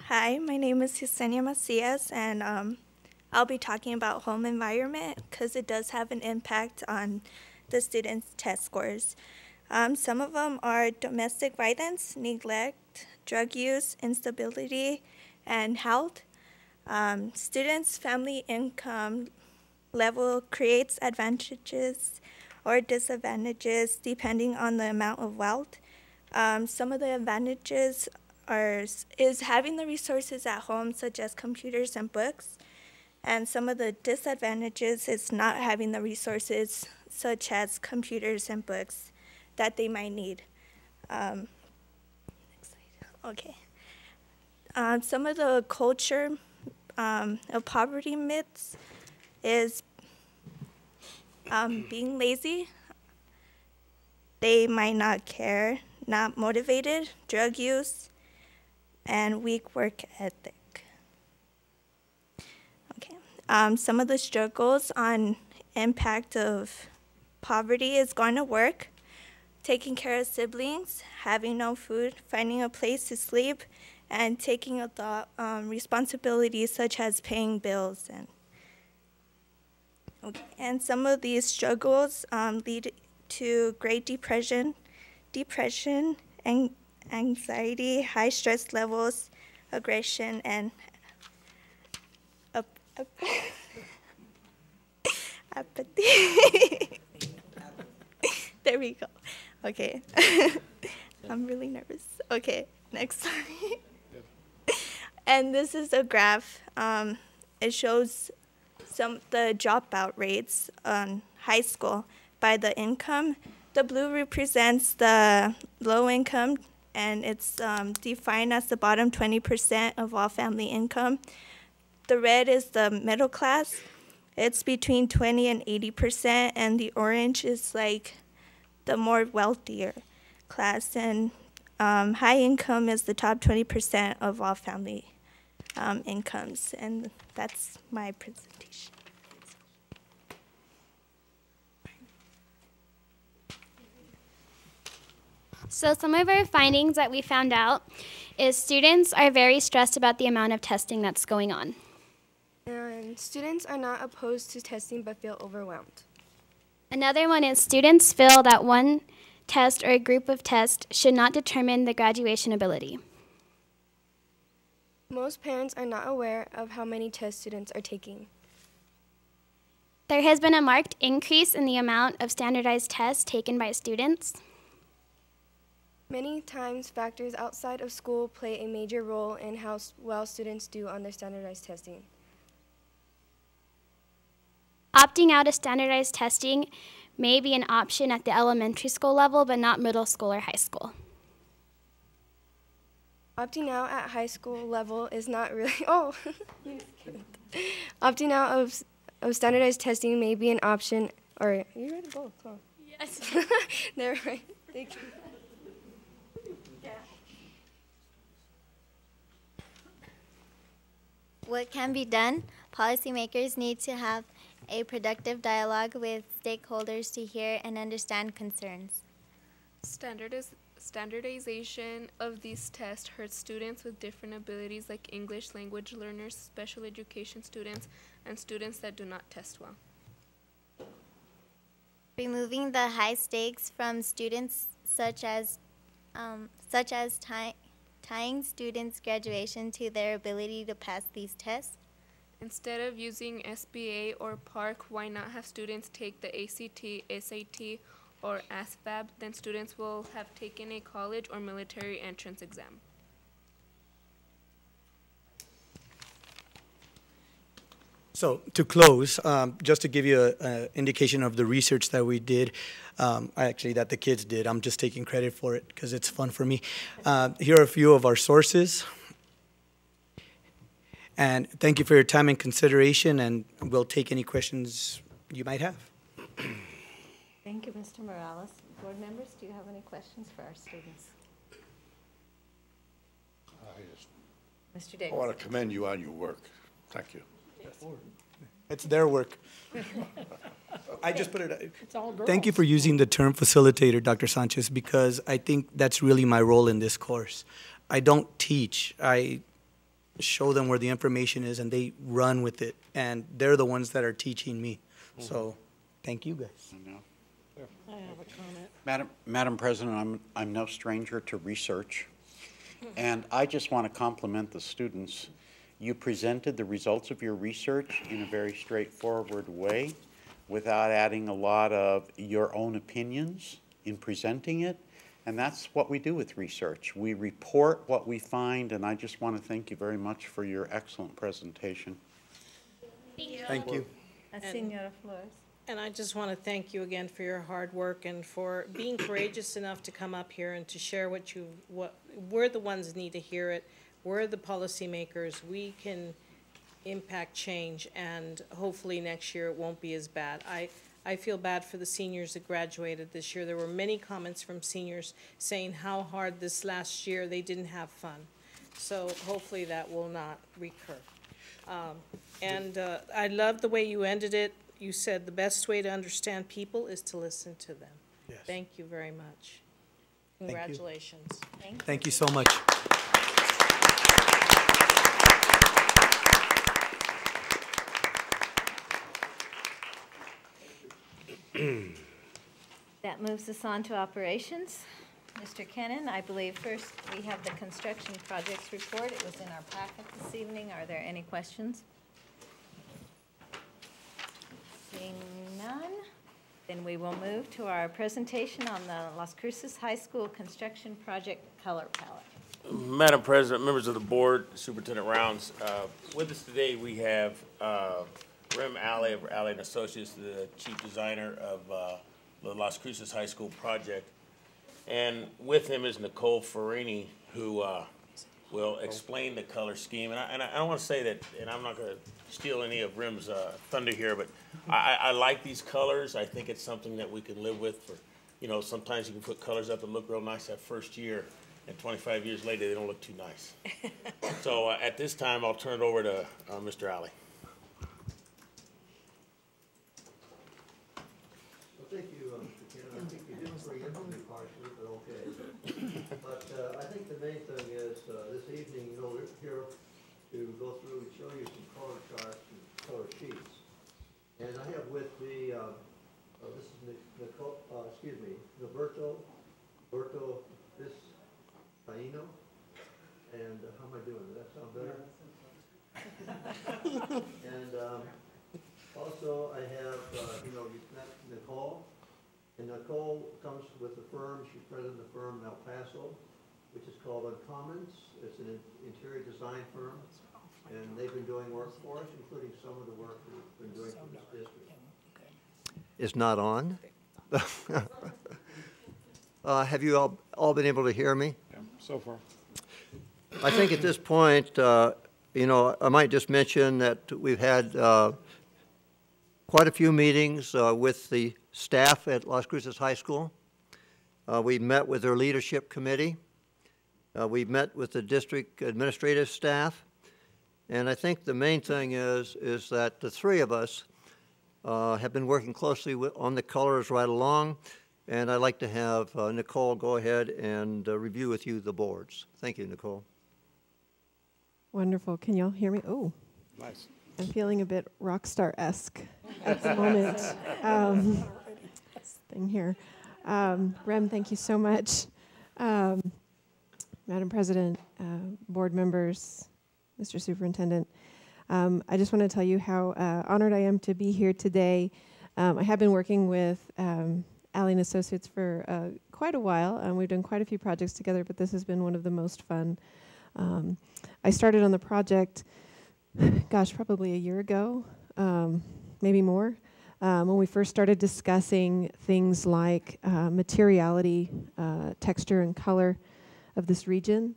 Hi, my name is Yesenia Macias, and I'll be talking about home environment because it does have an impact on the students' test scores. Some of them are domestic violence, neglect, drug use, instability, and health. Students' family income level creates advantages or disadvantages depending on the amount of wealth. Some of the advantages is having the resources at home, such as computers and books, and some of the disadvantages is not having the resources, such as computers and books, that they might need. Next slide. Okay. Some of the culture of poverty myths is being lazy. They might not care, not motivated, drug use, and weak work ethic. Okay. Some of the struggles on impact of poverty is going to work, taking care of siblings, having no food, finding a place to sleep, and taking responsibilities such as paying bills. And some of these struggles lead to Great Depression, and anxiety, high stress levels, aggression, and apathy. There we go. Okay. I'm really nervous. Okay, next slide. And this is a graph. It shows the dropout rates on high school by the income. The blue represents the low income, and it's defined as the bottom 20% of all family income. The red is the middle class. It's between 20 and 80%, and the orange is like the more wealthier class. And high income is the top 20% of all family incomes. And that's my presentation. So some of our findings that we found out is students are very stressed about the amount of testing that's going on. And students are not opposed to testing but feel overwhelmed. Another one is students feel that one test or a group of tests should not determine the graduation ability. Most parents are not aware of how many tests students are taking. There has been a marked increase in the amount of standardized tests taken by students. Many times, factors outside of school play a major role in how well students do on their standardized testing. Opting out of standardized testing may be an option at the elementary school level, but not middle school or high school. Opting out at high school level is not really, opting out of standardized testing may be an option, or, you read both, huh? Yes. They're right, thank you. What can be done? Policymakers need to have a productive dialogue with stakeholders to hear and understand concerns. Standardization of these tests hurts students with different abilities like English language learners, special education students, and students that do not test well. Removing the high stakes from students, such as tying students' graduation to their ability to pass these tests. Instead of using SBA or PARCC, why not have students take the ACT, SAT, or ASVAB? Then students will have taken a college or military entrance exam. So to close, just to give you an indication of the research that we did, that the kids did, I'm just taking credit for it because it's fun for me. Here are a few of our sources. And thank you for your time and consideration, and we'll take any questions you might have. Thank you, Mr. Morales. Board members, do you have any questions for our students? Mr. Davis. I want to commend you on your work. Thank you. It's their work. I just put it. It's all girls. Thank you for using the term facilitator, Dr. Sanchez, because I think that's really my role in this course. I don't teach. show them where the information is, and they run with it. And they're the ones that are teaching me. So thank you guys. I have a comment. Madam President, I'm no stranger to research, and I just want to compliment the students. You presented the results of your research in a very straightforward way without adding a lot of your own opinions in presenting it, and that's what we do with research. We report what we find, and I just want to thank you very much for your excellent presentation. Thank you. Senora Flores. And I just want to thank you again for your hard work and for being courageous enough to come up here and to share we're the ones that need to hear it. We're the policymakers. We can impact change, and hopefully next year it won't be as bad. I feel bad for the seniors that graduated this year. There were many comments from seniors saying how hard this last year they didn't have fun. So hopefully that will not recur. I love the way you ended it. You said the best way to understand people is to listen to them. Yes. Thank you very much. Congratulations. Thank you so much. That moves us on to operations. Mr. Kennan, I believe first we have the construction projects report. It was in our packet this evening. Are there any questions? Seeing none, then we will move to our presentation on the Las Cruces High School construction project color palette. Madam President, members of the board, Superintendent Rounds, with us today we have Rem Alley of Alley & Associates, the chief designer of the Las Cruces High School project. And with him is Nicole Farini, who will explain the color scheme. And I don't want to say that, and I'm not going to steal any of Rem's thunder here, but I like these colors. I think it's something that we can live with for, you know, sometimes you can put colors up that look real nice that first year, and 25 years later, they don't look too nice. So at this time, I'll turn it over to Mr. Alley. Well, thank you, Mr. Kennan. I think you didn't bring it to me partially, but okay. But I think the main thing is this evening, you know, we're here to go through and show you some color charts and color sheets. And I have with me, this is Nicole, Roberto Viscaino. And how am I doing? Does that sound better? And also I have, you've met Nicole. And Nicole comes with the firm, she's president of the firm in El Paso, which is called Uncommons. It's an interior design firm. And they've been doing work for us, including some of the work we've been doing for this district. It's not on? Have you all been able to hear me? Yeah, so far. I think at this point, I might just mention that we've had quite a few meetings with the staff at Las Cruces High School. We met with their leadership committee. We've met with the district administrative staff. And I think the main thing is that the three of us have been working closely on the colors right along. And I'd like to have Nicole go ahead and review with you the boards. Thank you, Nicole. Wonderful. Can y'all hear me? Oh, nice. I'm feeling a bit rock star-esque at the moment. Thing here. Rem, thank you so much. Madam President, board members, Mr. Superintendent, I just want to tell you how honored I am to be here today. I have been working with Alley & Associates for quite a while. We've done quite a few projects together, but this has been one of the most fun. I started on the project, gosh, probably a year ago, maybe more, when we first started discussing things like materiality, texture, and color of this region.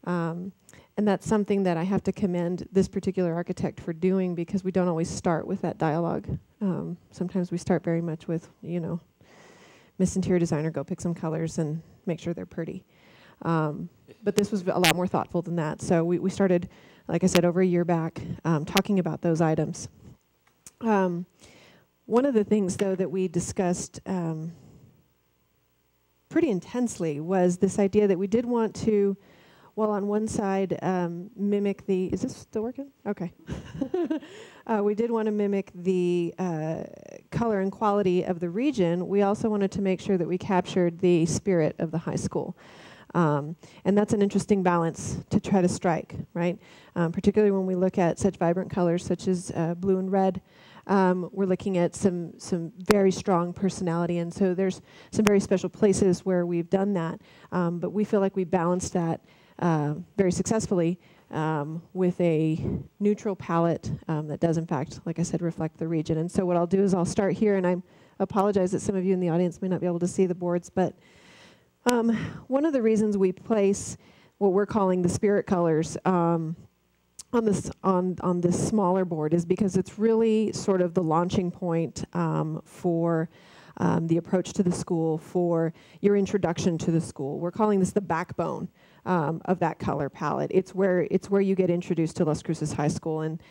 And that's something that I have to commend this particular architect for doing, because we don't always start with that dialogue. Sometimes we start very much with, Miss Interior Designer, go pick some colors and make sure they're pretty. But this was a lot more thoughtful than that. So we started, like I said, over a year back, talking about those items. One of the things, though, that we discussed pretty intensely was this idea that we did want to while on one side mimic the, is this still working? Okay. We did want to mimic the color and quality of the region. We also wanted to make sure that we captured the spirit of the high school. And that's an interesting balance to try to strike, right? Particularly when we look at such vibrant colors such as blue and red. We're looking at some very strong personality, and so there's some very special places where we've done that. But we feel like we balanced that very successfully with a neutral palette that does, in fact, like I said, reflect the region. And so what I'll do is I'll start here, and I apologize that some of you in the audience may not be able to see the boards, but one of the reasons we place what we're calling the spirit colors on this smaller board is because it's really sort of the launching point for the approach to the school, for your introduction to the school. We're calling this the backbone of that color palette. It's where you get introduced to Las Cruces High School, and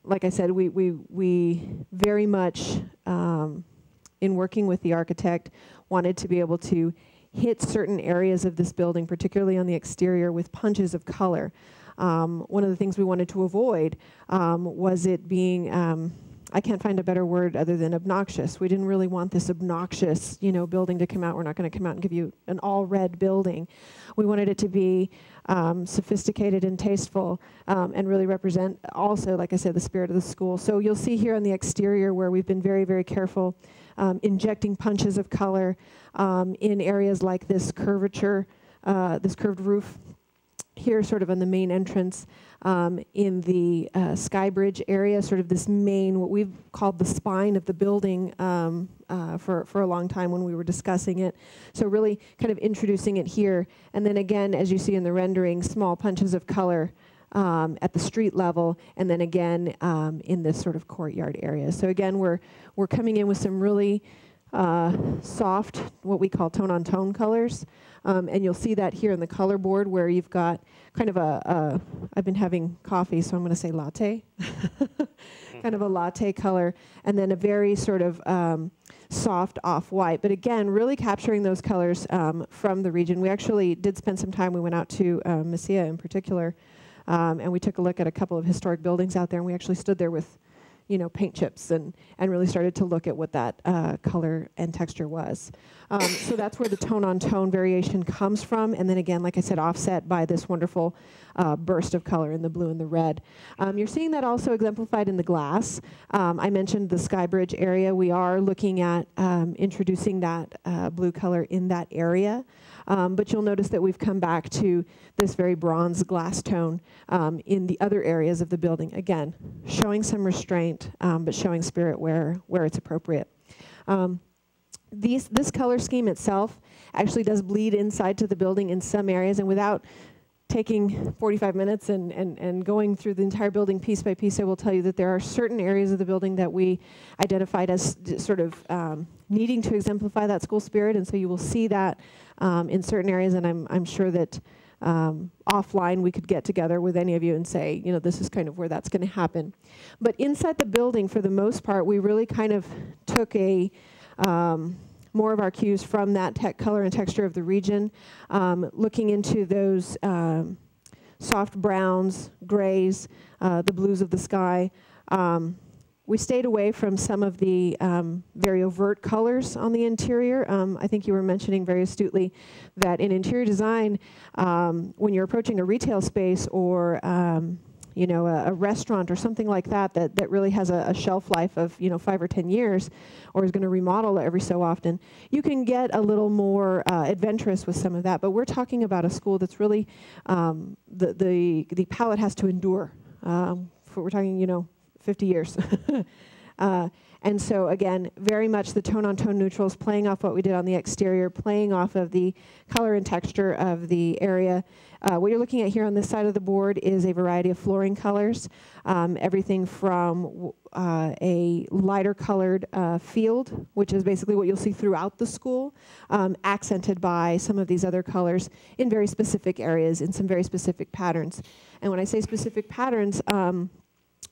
like I said, we very much in working with the architect wanted to be able to hit certain areas of this building, particularly on the exterior, with punches of color. One of the things we wanted to avoid was it being, I can't find a better word other than obnoxious. We didn't really want this obnoxious, building to come out. We're not going to come out and give you an all-red building. We wanted it to be sophisticated and tasteful and really represent also, like I said, the spirit of the school. So you'll see here on the exterior where we've been very, very careful injecting punches of color in areas like this curvature, this curved roof here sort of on the main entrance, in the Sky Bridge area, sort of this main, what we've called the spine of the building for a long time when we were discussing it. So really kind of introducing it here. And then again, as you see in the rendering, small punches of color at the street level, and then again in this sort of courtyard area. So again, we're coming in with some really soft, what we call tone-on-tone colors. And you'll see that here in the color board where you've got kind of I've been having coffee, so I'm going to say latte, kind of a latte color, and then a very sort of soft off-white. But again, really capturing those colors from the region. We actually did spend some time, we went out to Mesilla in particular, and we took a look at a couple of historic buildings out there, and we actually stood there with paint chips and really started to look at what that color and texture was. So that's where the tone-on-tone variation comes from. And then again, like I said, offset by this wonderful burst of color in the blue and the red. You're seeing that also exemplified in the glass. I mentioned the Sky Bridge area. We are looking at introducing that blue color in that area. But you'll notice that we've come back to this very bronze glass tone in the other areas of the building. Again, showing some restraint, but showing spirit where it's appropriate. This color scheme itself actually does bleed inside to the building in some areas, and without taking 45 minutes and going through the entire building piece by piece, I will tell you that there are certain areas of the building that we identified as sort of needing to exemplify that school spirit, and so you will see that in certain areas, and I'm sure that offline we could get together with any of you and say, this is kind of where that's going to happen. But inside the building, for the most part, we really kind of took more of our cues from that color and texture of the region, looking into those soft browns, grays, the blues of the sky. We stayed away from some of the very overt colors on the interior. I think you were mentioning very astutely that in interior design, when you're approaching a retail space or a restaurant or something like that really has a shelf life of 5 or 10 years, or is going to remodel every so often, you can get a little more adventurous with some of that. But we're talking about a school that's really the palette has to endure. We're talking 50 years. And so again, very much the tone-on-tone neutrals, playing off what we did on the exterior, playing off of the color and texture of the area. What you're looking at here on this side of the board is a variety of flooring colors, everything from a lighter colored field, which is basically what you'll see throughout the school, accented by some of these other colors in very specific areas, in some very specific patterns. And when I say specific patterns,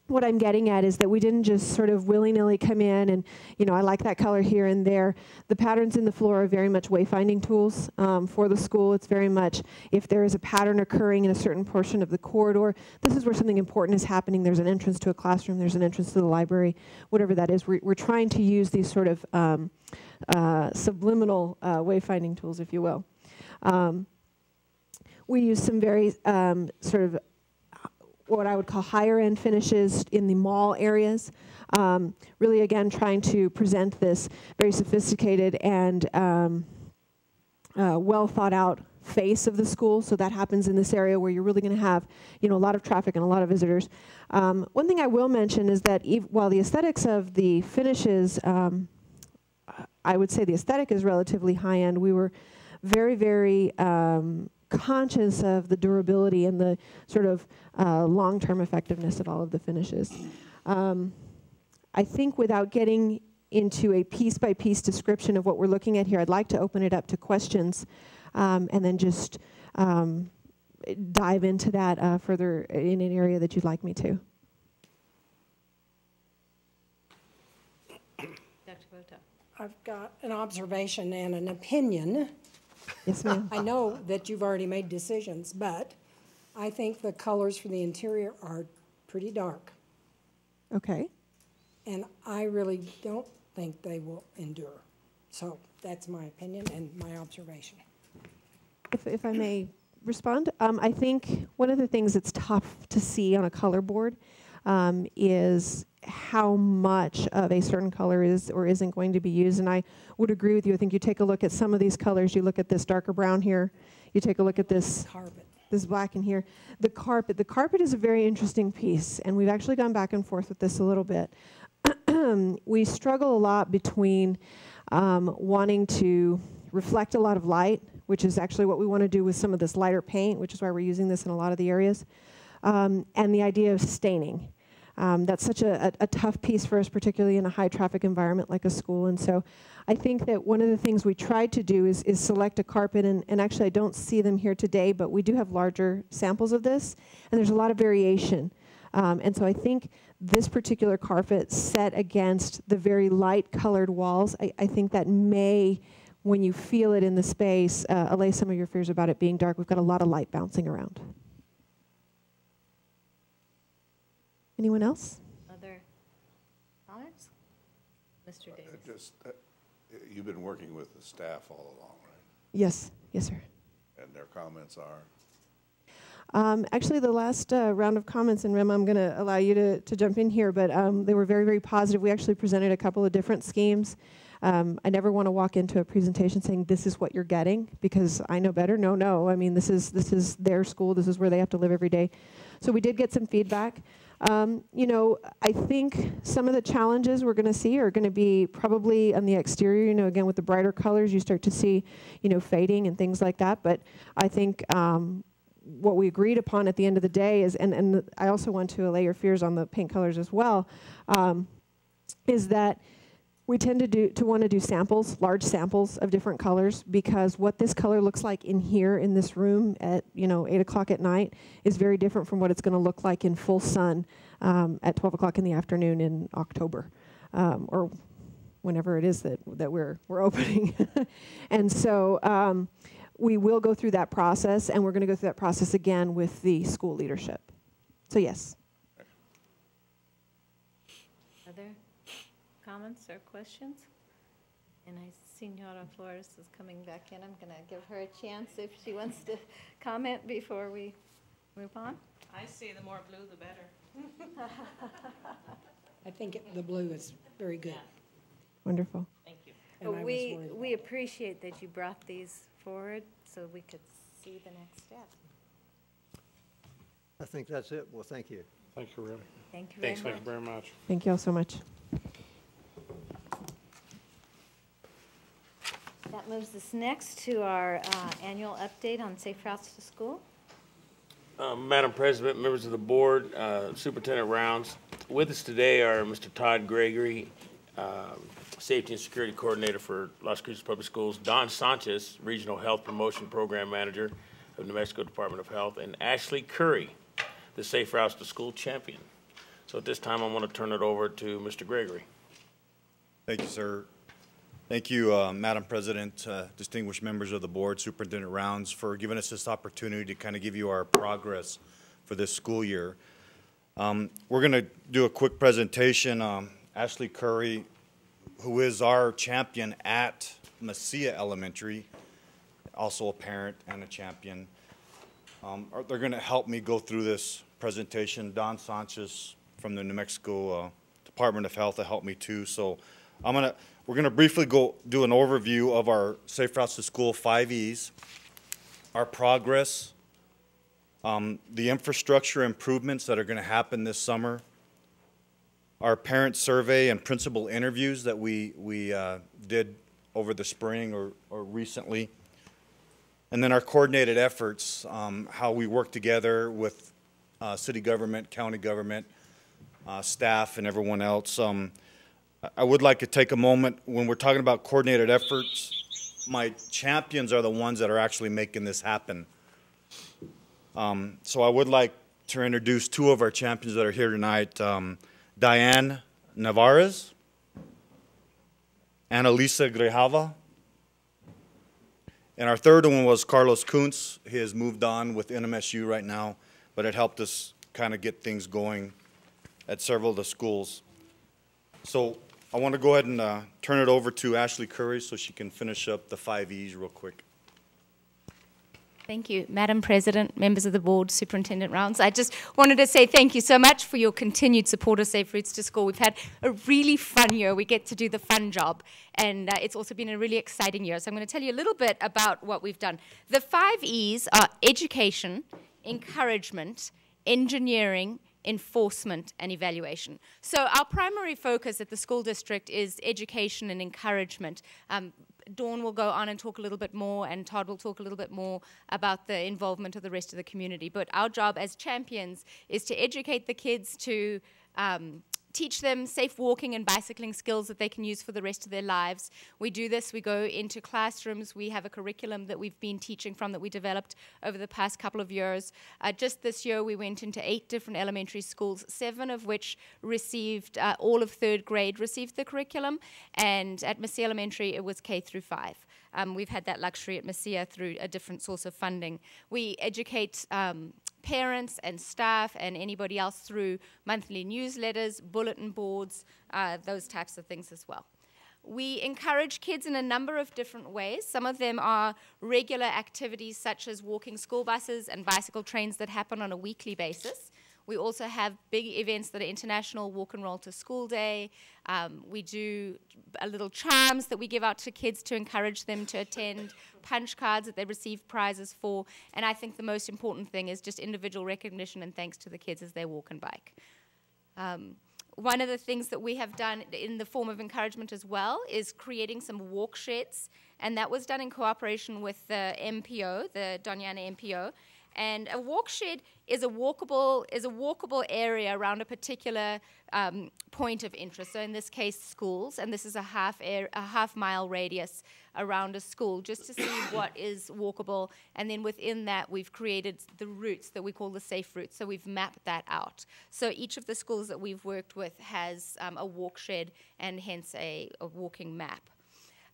what I'm getting at is that we didn't just sort of willy-nilly come in and, you know, I like that color here and there. The patterns in the floor are very much wayfinding tools for the school. It's very much if there is a pattern occurring in a certain portion of the corridor, this is where something important is happening. There's an entrance to a classroom, there's an entrance to the library, whatever that is. We're trying to use these sort of subliminal wayfinding tools, if you will. We use some very sort of what I would call higher end finishes in the mall areas. Really, again, trying to present this very sophisticated and well thought out face of the school. So that happens in this area where you're really going to have, you know, a lot of traffic and a lot of visitors. One thing I will mention is that while the aesthetics of the finishes, I would say the aesthetic is relatively high end, we were very, very conscious of the durability and the sort of long-term effectiveness of all of the finishes. I think without getting into a piece-by-piece description of what we're looking at here, I'd like to open it up to questions and then just dive into that further in an area that you'd like me to. Dr. Bota. I've got an observation and an opinion. Yes, ma'am. I know that you've already made decisions, but I think the colors for the interior are pretty dark. Okay. And I really don't think they will endure. So that's my opinion and my observation. If I may respond, I think one of the things that's tough to see on a color board is how much of a certain color is or isn't going to be used. And I would agree with you. I think you take a look at some of these colors. You look at this darker brown here. You take a look at this carpet, this black in here. The carpet is a very interesting piece, and we've actually gone back and forth with this a little bit. We struggle a lot between wanting to reflect a lot of light, which is actually what we want to do with some of this lighter paint, which is why we're using this in a lot of the areas, and the idea of staining. That's such a tough piece for us, particularly in a high traffic environment like a school. And so I think that one of the things we tried to do is select a carpet, and actually I don't see them here today, but we do have larger samples of this, and there's a lot of variation. And so I think this particular carpet set against the very light colored walls, I think that may, when you feel it in the space, allay some of your fears about it being dark. We've got a lot of light bouncing around. Anyone else? Other comments? Mr. Davis. You've been working with the staff all along, right? Yes. Yes, sir. And their comments are? Actually, the last round of comments, and Rem, I'm going to allow you to jump in here, but they were very, very positive. We actually presented a couple of different schemes. I never want to walk into a presentation saying this is what you're getting because I know better. No. I mean, this is their school. This is where they have to live every day. So we did get some feedback. You know, I think some of the challenges we're going to see are going to be probably on the exterior. You know, again, with the brighter colors, you start to see, you know, fading and things like that. But I think what we agreed upon at the end of the day is, and I also want to allay your fears on the paint colors as well, is that we tend to want to do samples, large samples of different colors, because what this color looks like in here in this room at 8 o'clock at night is very different from what it's going to look like in full sun at 12 o'clock in the afternoon in October, or whenever it is that we're opening. And so we will go through that process, and we're going to go through that process again with the school leadership. So yes. Other comments or questions? And I see Senora Flores is coming back in. I'm going to give her a chance if she wants to comment before we move on. I say the more blue, the better. I think the blue is very good. Wonderful. Thank you. But we appreciate that you brought these forward so we could see the next step. I think that's it. Well, thank you. Thank you, Ray. Thank you very much. Thank you very much. Thank you all so much. That moves us next to our annual update on Safe Routes to School. Madam President, members of the board, Superintendent Rounds, with us today are Mr. Todd Gregory, Safety and Security Coordinator for Las Cruces Public Schools, Don Sanchez, Regional Health Promotion Program Manager of New Mexico Department of Health, and Ashley Curry, the Safe Routes to School champion. So at this time, I want to turn it over to Mr. Gregory. Thank you, sir. Thank you, Madam President, distinguished members of the board, Superintendent Rounds, for giving us this opportunity to kind of give you our progress for this school year. We're going to do a quick presentation. Ashley Curry, who is our champion at Mesilla Elementary, also a parent and a champion, they're going to help me go through this presentation. Don Sanchez from the New Mexico Department of Health will help me too. So we're going to briefly go do an overview of our Safe Routes to School 5 E's, our progress, the infrastructure improvements that are going to happen this summer, our parent survey and principal interviews that we did over the spring or recently, and then our coordinated efforts, how we work together with city government, county government, staff, and everyone else. I would like to take a moment, when we're talking about coordinated efforts, my champions are the ones that are actually making this happen. So I would like to introduce two of our champions that are here tonight, Diane Navarez, Annalisa Grejava, and our third one was Carlos Kuntz. He has moved on with NMSU right now, but it helped us kind of get things going at several of the schools. So I want to go ahead and turn it over to Ashley Curry so she can finish up the 5 E's real quick. Thank you, Madam President, members of the board, Superintendent Rounds. I just wanted to say thank you so much for your continued support of Safe Routes to School. We've had a really fun year. We get to do the fun job, and it's also been a really exciting year. So I'm going to tell you a little bit about what we've done. The 5 E's are education, encouragement, engineering, enforcement, and evaluation. So our primary focus at the school district is education and encouragement. Dawn will go on and talk a little bit more, and Todd will talk a little bit more about the involvement of the rest of the community. But our job as champions is to educate the kids, to teach them safe walking and bicycling skills that they can use for the rest of their lives. We do this, we go into classrooms, we have a curriculum that we've been teaching from that we developed over the past couple of years. Just this year we went into 8 different elementary schools, 7 of which received, all of 3rd grade received the curriculum, and at Mesilla Elementary it was K through 5. We've had that luxury at Mesilla through a different source of funding. We educate parents and staff and anybody else through monthly newsletters, bulletin boards, those types of things as well. We encourage kids in a number of different ways. Some of them are regular activities such as walking school buses and bicycle trains that happen on a weekly basis. We also have big events that are International Walk and Roll to School Day. We do a little charms that we give out to kids to encourage them to attend, punch cards that they receive prizes for, and I think the most important thing is just individual recognition and thanks to the kids as they walk and bike. One of the things that we have done in the form of encouragement as well is creating some walk sheds, and that was done in cooperation with the MPO, the Doñana MPO. And a walk shed is a walkable area around a particular point of interest. So in this case, schools, and this is a half-mile radius around a school, just to see what is walkable. And then within that, we've created the routes that we call the safe routes. So we've mapped that out. So each of the schools that we've worked with has a walk shed and hence a walking map.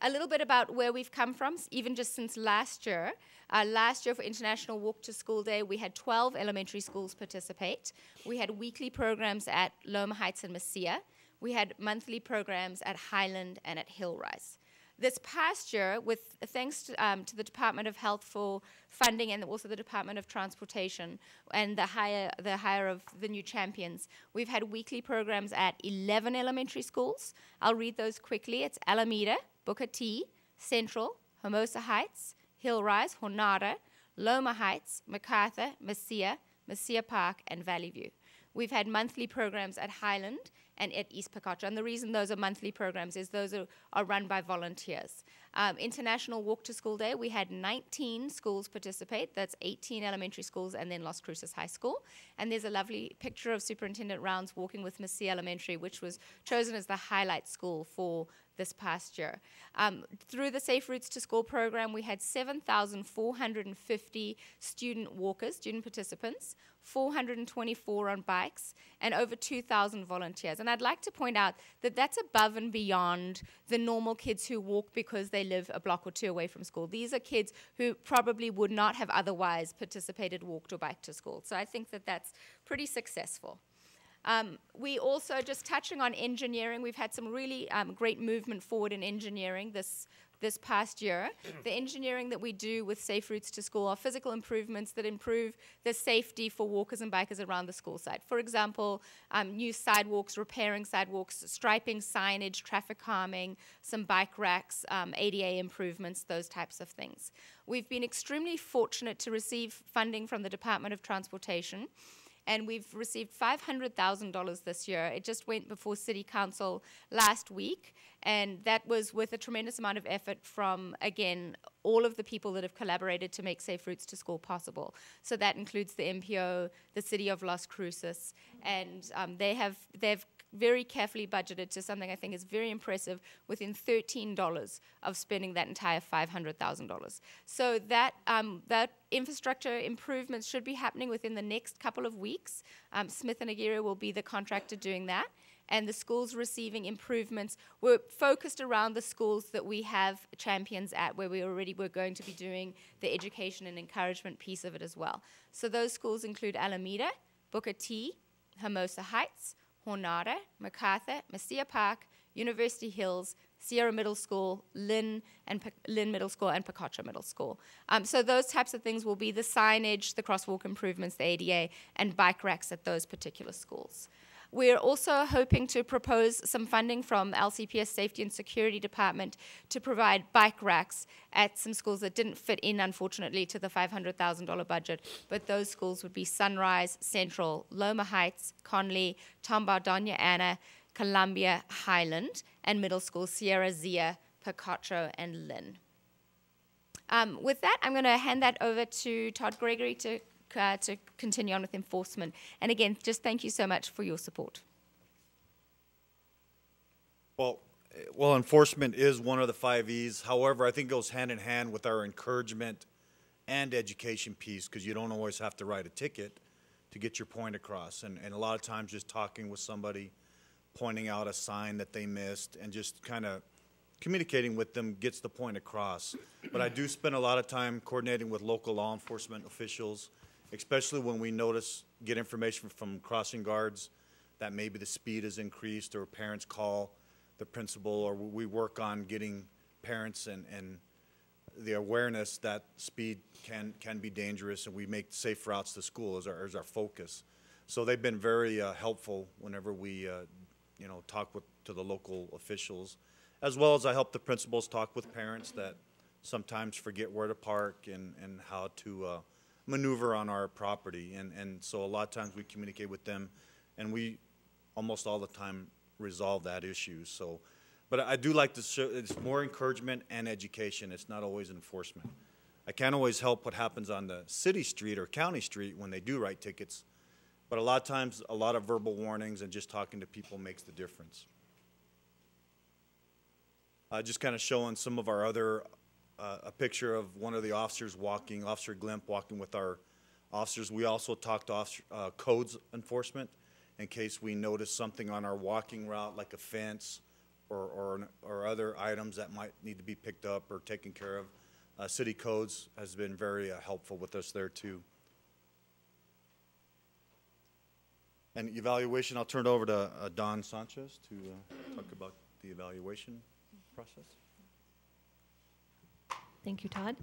A little bit about where we've come from, even just since last year. Last year for International Walk to School Day, we had 12 elementary schools participate. We had weekly programs at Loma Heights and Mesilla. We had monthly programs at Highland and at Hillrise. This past year, with thanks to the Department of Health for funding and also the Department of Transportation and the hire of the new champions, we've had weekly programs at 11 elementary schools. I'll read those quickly. It's Alameda, Booker T, Central, Hermosa Heights, Hillrise, Jornada, Loma Heights, MacArthur, Mesilla, Mesilla Park, and Valley View. We've had monthly programs at Highland and at East Picacho. And the reason those are monthly programs is those are run by volunteers. International Walk to School Day, we had 19 schools participate. That's 18 elementary schools and then Las Cruces High School. And there's a lovely picture of Superintendent Rounds walking with Mesilla Elementary, which was chosen as the highlight school for this past year. Through the Safe Routes to School program, we had 7,450 student walkers, student participants, 424 on bikes, and over 2,000 volunteers. And I'd like to point out that that's above and beyond the normal kids who walk because they live a block or two away from school. These are kids who probably would not have otherwise participated, walked, or biked to school. So I think that that's pretty successful. We also, just touching on engineering, we've had some really great movement forward in engineering this past year. The engineering that we do with Safe Routes to School are physical improvements that improve the safety for walkers and bikers around the school site. For example, new sidewalks, repairing sidewalks, striping signage, traffic calming, some bike racks, ADA improvements, those types of things. We've been extremely fortunate to receive funding from the Department of Transportation, and we've received $500,000 this year. It just went before City Council last week, and that was with a tremendous amount of effort from, again, all of the people that have collaborated to make Safe Routes to School possible. So that includes the MPO, the City of Las Cruces, and they've very carefully budgeted to something I think is very impressive, within $13 of spending that entire $500,000. So that infrastructure improvements should be happening within the next couple of weeks. Smith & Aguirre will be the contractor doing that, and the schools receiving improvements were focused around the schools that we have champions at, where we already were going to be doing the education and encouragement piece of it as well. So those schools include Alameda, Booker T, Hermosa Heights, Hornada, MacArthur, Mesilla Park, University Hills, Sierra Middle School, Lynn Middle School, and Picacho Middle School. So those types of things will be the signage, the crosswalk improvements, the ADA, and bike racks at those particular schools. We're also hoping to propose some funding from LCPS Safety and Security Department to provide bike racks at some schools that didn't fit in, unfortunately, to the $500,000 budget. But those schools would be Sunrise, Central, Loma Heights, Conley, Tombau, Doña Ana, Columbia, Highland, and middle school Sierra, Zia, Picacho, and Lynn. With that, I'm going to hand that over to Todd Gregory to continue on with enforcement. And again, just thank you so much for your support. Well, enforcement is one of the 5 E's. However, I think it goes hand in hand with our encouragement and education piece, because you don't always have to write a ticket to get your point across. And a lot of times just talking with somebody, pointing out a sign that they missed, and just kind of communicating with them gets the point across. But I do spend a lot of time coordinating with local law enforcement officials, especially when we get information from crossing guards that maybe the speed is increased, or parents call the principal, or we work on getting parents and the awareness that speed can be dangerous, and we make safe routes to school as our focus. So they've been very helpful whenever we talk to the local officials, as well as I help the principals talk with parents that sometimes forget where to park and how to maneuver on our property, and so a lot of times we communicate with them, and we almost all the time resolve that issue. So, but I do like to show it's more encouragement and education. It's not always enforcement. I can't always help what happens on the city street or county street when they do write tickets, but a lot of times a lot of verbal warnings and just talking to people makes the difference. Just kind of showing some of our other a picture of one of the officers walking, Officer Glimp walking with our officers. We also talked to codes enforcement in case we notice something on our walking route, like a fence or other items that might need to be picked up or taken care of. City codes has been very helpful with us there too. And evaluation, I'll turn it over to Don Sanchez to talk about the evaluation process. Thank you, Todd.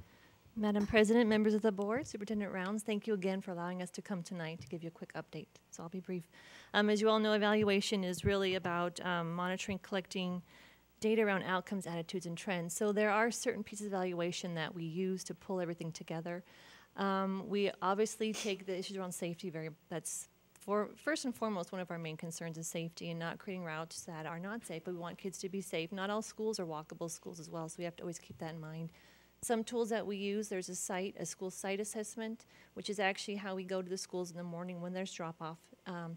Madam President, members of the board, Superintendent Rounds, thank you again for allowing us to come tonight to give you a quick update. So I'll be brief. As you all know, evaluation is really about monitoring, collecting data around outcomes, attitudes, and trends. So there are certain pieces of evaluation that we use to pull everything together. We obviously take the issues around safety first and foremost, one of our main concerns is safety and not creating routes that are not safe, but we want kids to be safe. Not all schools are walkable schools as well, so we have to always keep that in mind. Some tools that we use, there's a school site assessment, which is actually how we go to the schools in the morning when there's drop-off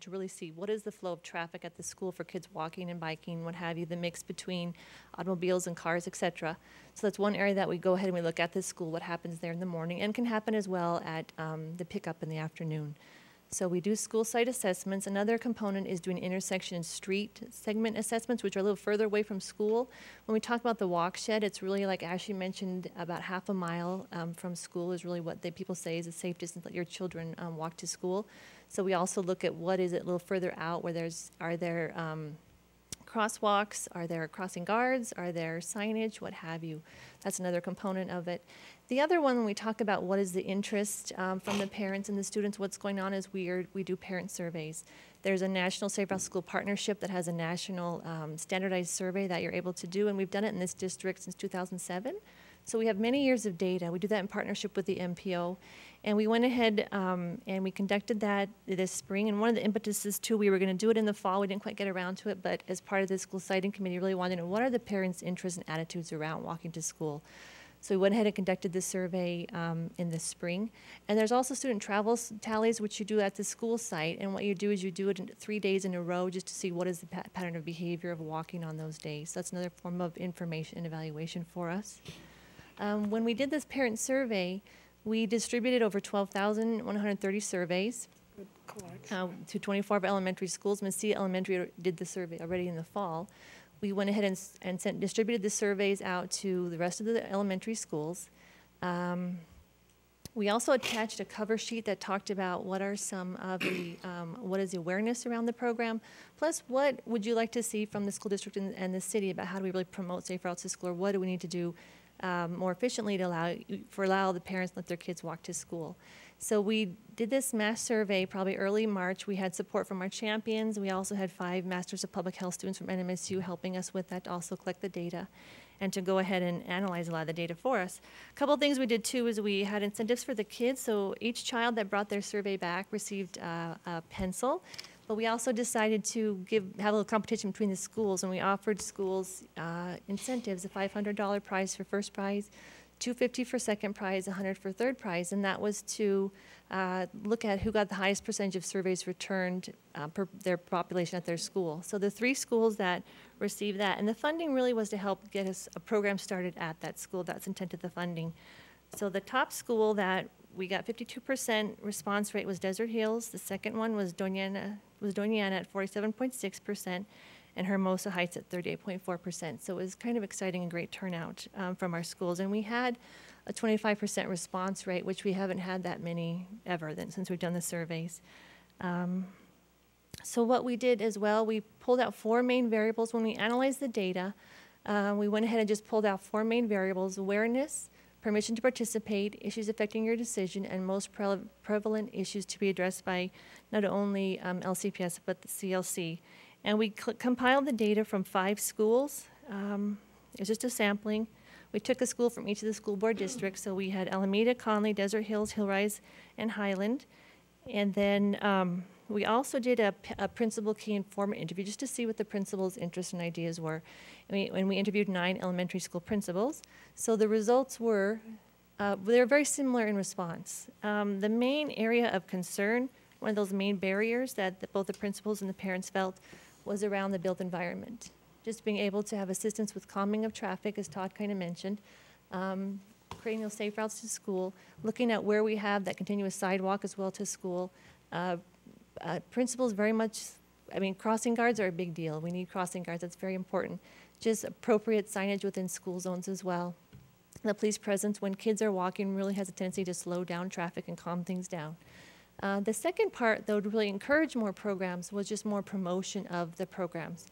to really see what is the flow of traffic at the school for kids walking and biking, what have you, the mix between automobiles and cars, etc. So that's one area that we go ahead and we look at the school, what happens there in the morning, and can happen as well at the pickup in the afternoon. So we do school site assessments. Another component is doing intersection and street segment assessments, which are a little further away from school. When we talk about the walk shed, it's really, like Ashley mentioned, about half a mile from school is really what people say is a safe distance that your children walk to school. So we also look at what is it a little further out where are there crosswalks, are there crossing guards, are there signage, what have you. That's another component of it. The other one, when we talk about what is the interest from the parents and the students, what's going on is we do parent surveys. There's a National Safe Route School Partnership that has a national standardized survey that you're able to do, and we've done it in this district since 2007. So we have many years of data. We do that in partnership with the MPO. And we went ahead and we conducted that this spring. And one of the impetuses, too, we were going to do it in the fall. We didn't quite get around to it, but as part of the school siting committee, really wanted to know what are the parents' interests and attitudes around walking to school. So we went ahead and conducted the survey in the spring. And there's also student travel tallies, which you do at the school site. And what you do is you do it in 3 days in a row just to see what is the pattern of behavior of walking on those days. So that's another form of information and evaluation for us. When we did this parent survey, we distributed over 12,130 surveys to 24 of elementary schools. Mesilla Elementary did the survey already in the fall. We went ahead and distributed the surveys out to the rest of the elementary schools. We also attached a cover sheet that talked about what are some of the, what is the awareness around the program, plus what would you like to see from the school district and the city about how do we really promote safe routes to school, or what do we need to do more efficiently to allow the parents to let their kids walk to school. So we did this mass survey probably early March. We had support from our champions. We also had 5 Masters of Public Health students from NMSU helping us with that to also collect the data and to go ahead and analyze a lot of the data for us. A couple of things we did too is we had incentives for the kids. So each child that brought their survey back received a pencil. But we also decided to have a little competition between the schools, and we offered schools incentives, a $500 prize for first prize, $250 for second prize, $100 for third prize, and that was to look at who got the highest percentage of surveys returned per their population at their school. So the 3 schools that received that, and the funding really was to help get us a program started at that school. That's intended the funding. So the top school that we got 52% response rate was Desert Hills. The second one was Doñana at 47.6%, and Hermosa Heights at 38.4%. So it was kind of exciting and great turnout from our schools. And we had a 25% response rate, which we haven't had that many ever since we've done the surveys. So what we did as well, we pulled out 4 main variables. When we analyzed the data, we went ahead and just pulled out 4 main variables: awareness, permission to participate, issues affecting your decision, and most prevalent issues to be addressed by not only LCPS but the CLC. And we compiled the data from 5 schools. It was just a sampling. We took a school from each of the school board districts. So we had Alameda, Conley, Desert Hills, Hillrise, and Highland. And then we also did a principal key informant interview just to see what the principal's interests and ideas were. And we interviewed 9 elementary school principals. So the results were, they were very similar in response. The main area of concern, one of those main barriers that both the principals and the parents felt, was around the built environment. Just being able to have assistance with calming of traffic, as Todd kind of mentioned, creating those safe routes to school, looking at where we have that continuous sidewalk as well to school. Principals very much, crossing guards are a big deal. We need crossing guards, that's very important. Just appropriate signage within school zones as well. The police presence when kids are walking really has a tendency to slow down traffic and calm things down. The second part, though, to really encourage more programs was just more promotion of the programs.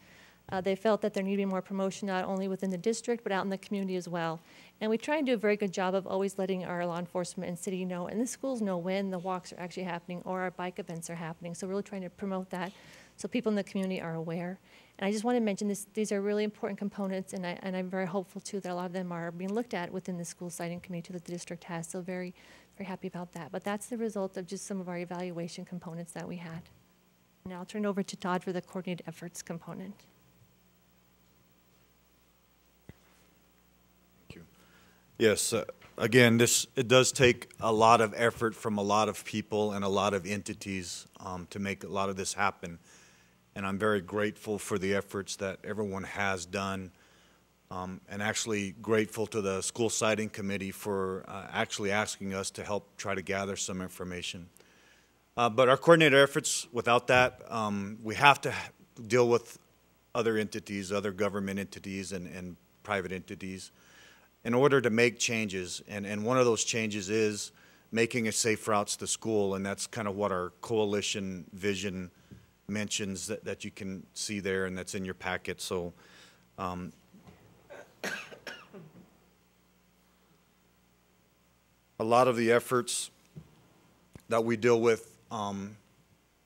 They felt that there needed to be more promotion not only within the district but out in the community as well. And we try and do a very good job of always letting our law enforcement and city know, and the schools know when the walks are actually happening or our bike events are happening. So we're really trying to promote that so people in the community are aware. And I just want to mention this, these are really important components, and I'm very hopeful too that a lot of them are being looked at within the school siting committee that the district has. So very, very happy about that. But that's the result of just some of our evaluation components that we had. Now I'll turn it over to Todd for the coordinated efforts component. Yes, again, it does take a lot of effort from a lot of people and a lot of entities to make a lot of this happen. And I'm very grateful for the efforts that everyone has done, and actually grateful to the School Siting Committee for actually asking us to help try to gather some information. But our coordinated efforts, without that, we have to deal with other entities, other government entities and private entities in order to make changes. And one of those changes is making a safe routes to school, and that's kind of what our coalition vision mentions that you can see there, and that's in your packet. So a lot of the efforts that we deal with,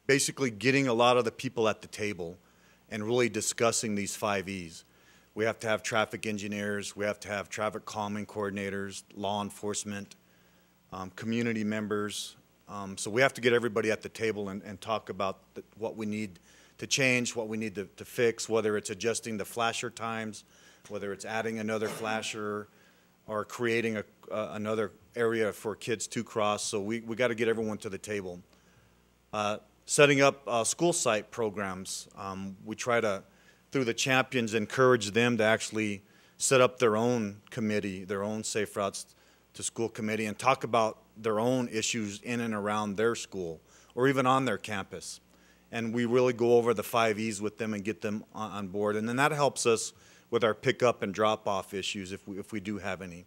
basically getting a lot of the people at the table and really discussing these 5 E's. We have to have traffic engineers, we have to have traffic calming coordinators, law enforcement, community members. So we have to get everybody at the table and talk about what we need to change, what we need to fix, whether it's adjusting the flasher times, whether it's adding another flasher or creating another area for kids to cross. So we got to get everyone to the table. Setting up school site programs. We try to, through the champions, encourage them to actually set up their own committee, their own Safe Routes to School committee, and talk about their own issues in and around their school or even on their campus. And we really go over the 5 E's with them and get them on board. And then that helps us with our pickup and drop-off issues if we do have any.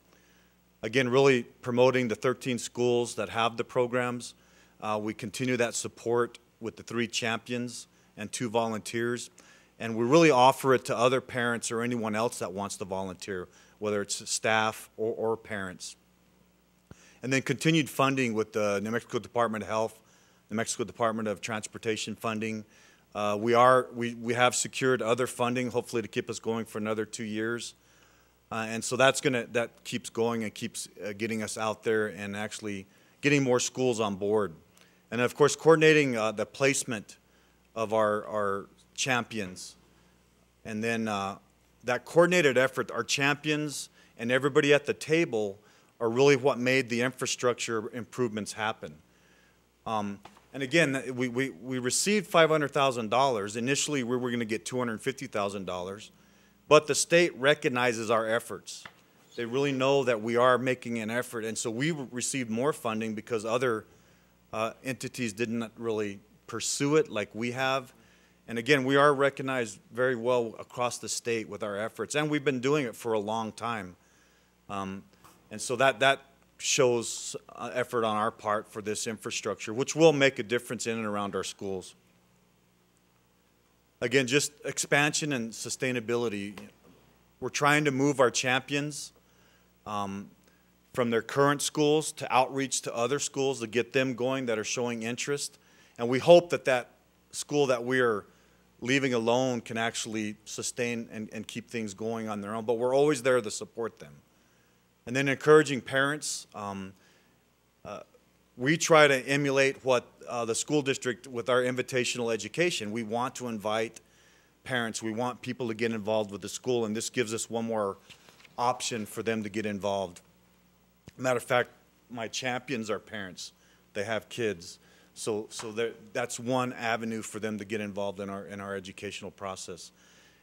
Again, really promoting the 13 schools that have the programs. We continue that support with the 3 champions and 2 volunteers. And we really offer it to other parents or anyone else that wants to volunteer, whether it's staff or parents. And then continued funding with the New Mexico Department of Health, New Mexico Department of Transportation funding. We have secured other funding, hopefully to keep us going for another 2 years. And so that keeps going and keeps getting us out there and actually getting more schools on board. And of course, coordinating the placement of our champions. And then that coordinated effort, our champions and everybody at the table are really what made the infrastructure improvements happen. And again, we received $500,000. Initially, we were going to get $250,000, but the state recognizes our efforts. They really know that we are making an effort, and so we received more funding because other entities didn't really pursue it like we have. And again, we are recognized very well across the state with our efforts, and we've been doing it for a long time. And so that shows effort on our part for this infrastructure, which will make a difference in and around our schools. Again, just expansion and sustainability. We're trying to move our champions from their current schools to outreach to other schools to get them going that are showing interest. And we hope that school that we are leaving alone can actually sustain and keep things going on their own. But we're always there to support them. And then encouraging parents. We try to emulate what the school district with our invitational education. We want to invite parents. We want people to get involved with the school, and this gives us one more option for them to get involved. Matter of fact, my champions are parents. They have kids. So that's one avenue for them to get involved in our educational process.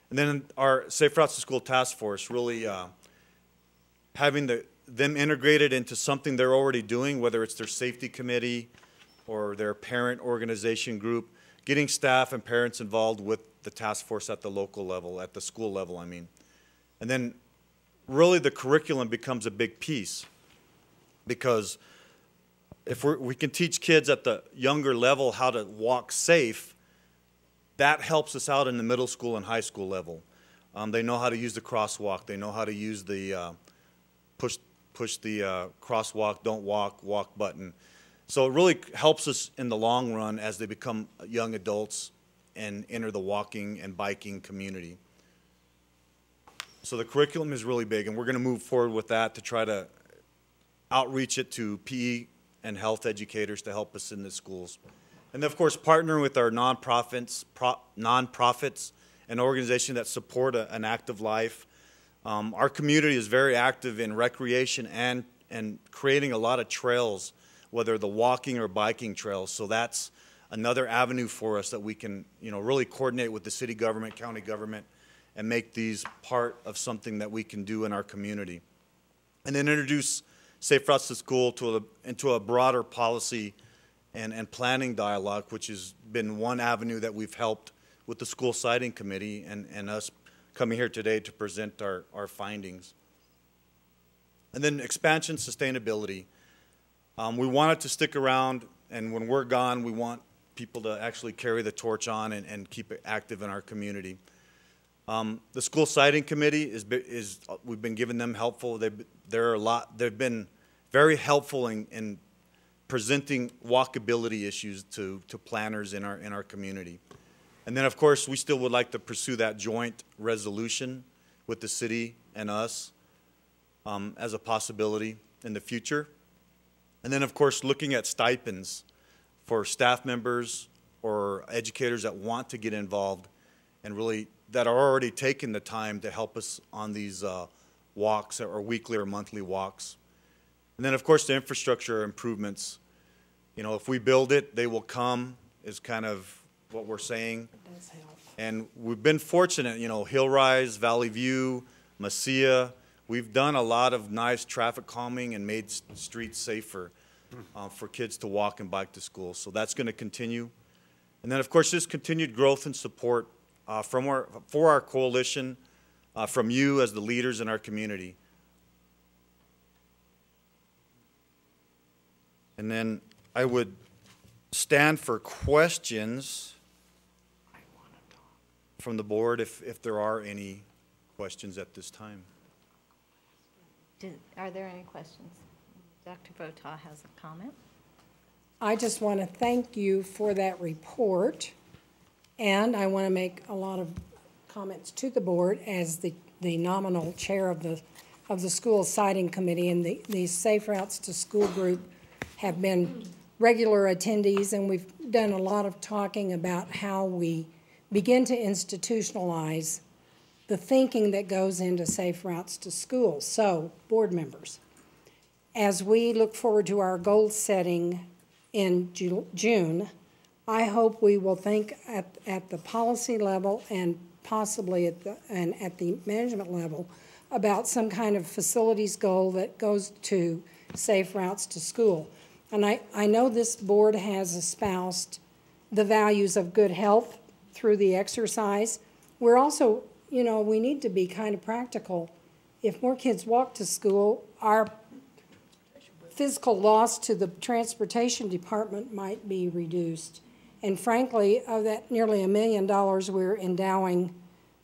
And then our Safe Routes to School Task Force, really having them integrated into something they're already doing, whether it's their safety committee or their parent organization group, getting staff and parents involved with the task force at the local level, at the school level, I mean. And then really the curriculum becomes a big piece, because if we can teach kids at the younger level how to walk safe, that helps us out in the middle school and high school level. They know how to use the crosswalk. They know how to use the push the crosswalk, don't walk, walk button. So it really helps us in the long run as they become young adults and enter the walking and biking community. So the curriculum is really big, and we're going to move forward with that to try to outreach it to PE and health educators to help us in the schools. And of course, partnering with our nonprofits and organizations that support an active life. Our community is very active in recreation and and creating a lot of trails, whether the walking or biking trails. So that's another avenue for us that we can, really coordinate with the city government, county government, and make these part of something that we can do in our community. And then introduce Safe Routes to School into a broader policy and planning dialogue, which has been one avenue that we've helped with the school siting committee and us coming here today to present our findings. And then expansion sustainability. We want it to stick around, and when we're gone, we want people to actually carry the torch on and keep it active in our community. The school siting committee we've been giving them helpful. They've been very helpful in presenting walkability issues to planners in our community. And then, of course, we still would like to pursue that joint resolution with the city and us as a possibility in the future. And then, of course, looking at stipends for staff members or educators that want to get involved and really that are already taking the time to help us on these walks or weekly or monthly walks. And then, of course, the infrastructure improvements. If we build it, they will come is kind of what we're saying. It does help. And we've been fortunate, Hill Rise, Valley View, Mesilla. We've done a lot of nice traffic calming and made streets safer for kids to walk and bike to school. So that's going to continue. And then, of course, just continued growth and support for our coalition, from you as the leaders in our community. And then I would stand for questions from the board if there are any questions at this time. Are there any questions? Dr. Votaw has a comment. I just want to thank you for that report, and I want to make a lot of comments to the board as the nominal chair of the school siting committee, and the Safe Routes to School group have been regular attendees, and we've done a lot of talking about how we begin to institutionalize the thinking that goes into Safe Routes to School. So, board members, as we look forward to our goal setting in June, I hope we will think at the policy level and possibly at the management level about some kind of facilities goal that goes to Safe Routes to School. And I know this board has espoused the values of good health through the exercise. We're also, we need to be kind of practical. If more kids walk to school, our physical loss to the transportation department might be reduced. And frankly, of that nearly $1 million we're endowing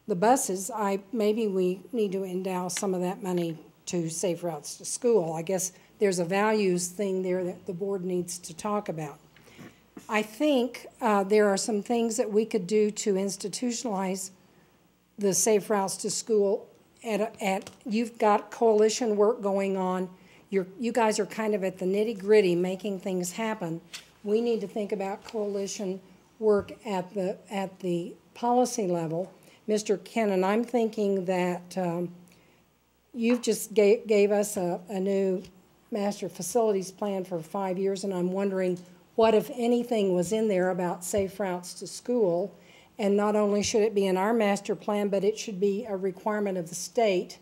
the buses, maybe we need to endow some of that money to Safe Routes to School. I guess there's a values thing there that the board needs to talk about. I think there are some things that we could do to institutionalize the Safe Routes to School. You've got coalition work going on. You guys are kind of at the nitty-gritty making things happen. We need to think about coalition work at the policy level. Mr. Kennan, I'm thinking that you've just gave us a new master facilities plan for 5 years, and I'm wondering what, if anything, was in there about Safe Routes to School. And not only should it be in our master plan, but it should be a requirement of the state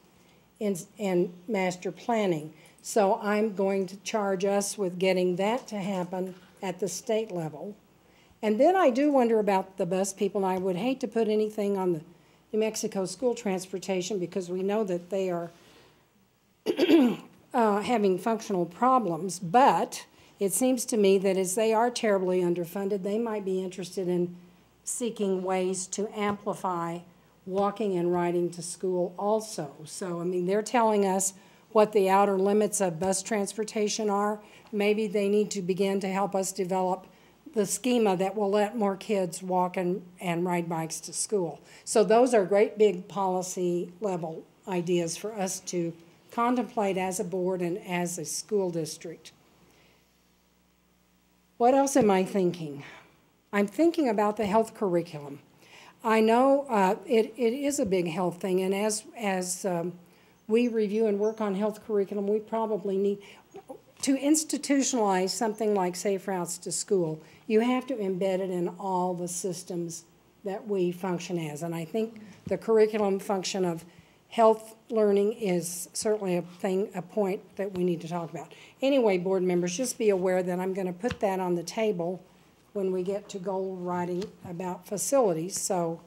in master planning. So I'm going to charge us with getting that to happen at the state level. And then I do wonder about the bus people, and I would hate to put anything on the New Mexico school transportation because we know that they are having functional problems, but it seems to me that as they are terribly underfunded, they might be interested in seeking ways to amplify walking and riding to school also. So, I mean, they're telling us what the outer limits of bus transportation are. Maybe they need to begin to help us develop the schema that will let more kids walk and ride bikes to school. So those are great big policy level ideas for us to contemplate as a board and as a school district. What else am I thinking? I'm thinking about the health curriculum. I know it is a big health thing, and as we review and work on health curriculum, we probably need, to institutionalize something like Safe Routes to School, you have to embed it in all the systems that we function as. And I think the curriculum function of health learning is certainly a point that we need to talk about. Anyway, board members, just be aware that I'm going to put that on the table when we get to goal writing about facilities. So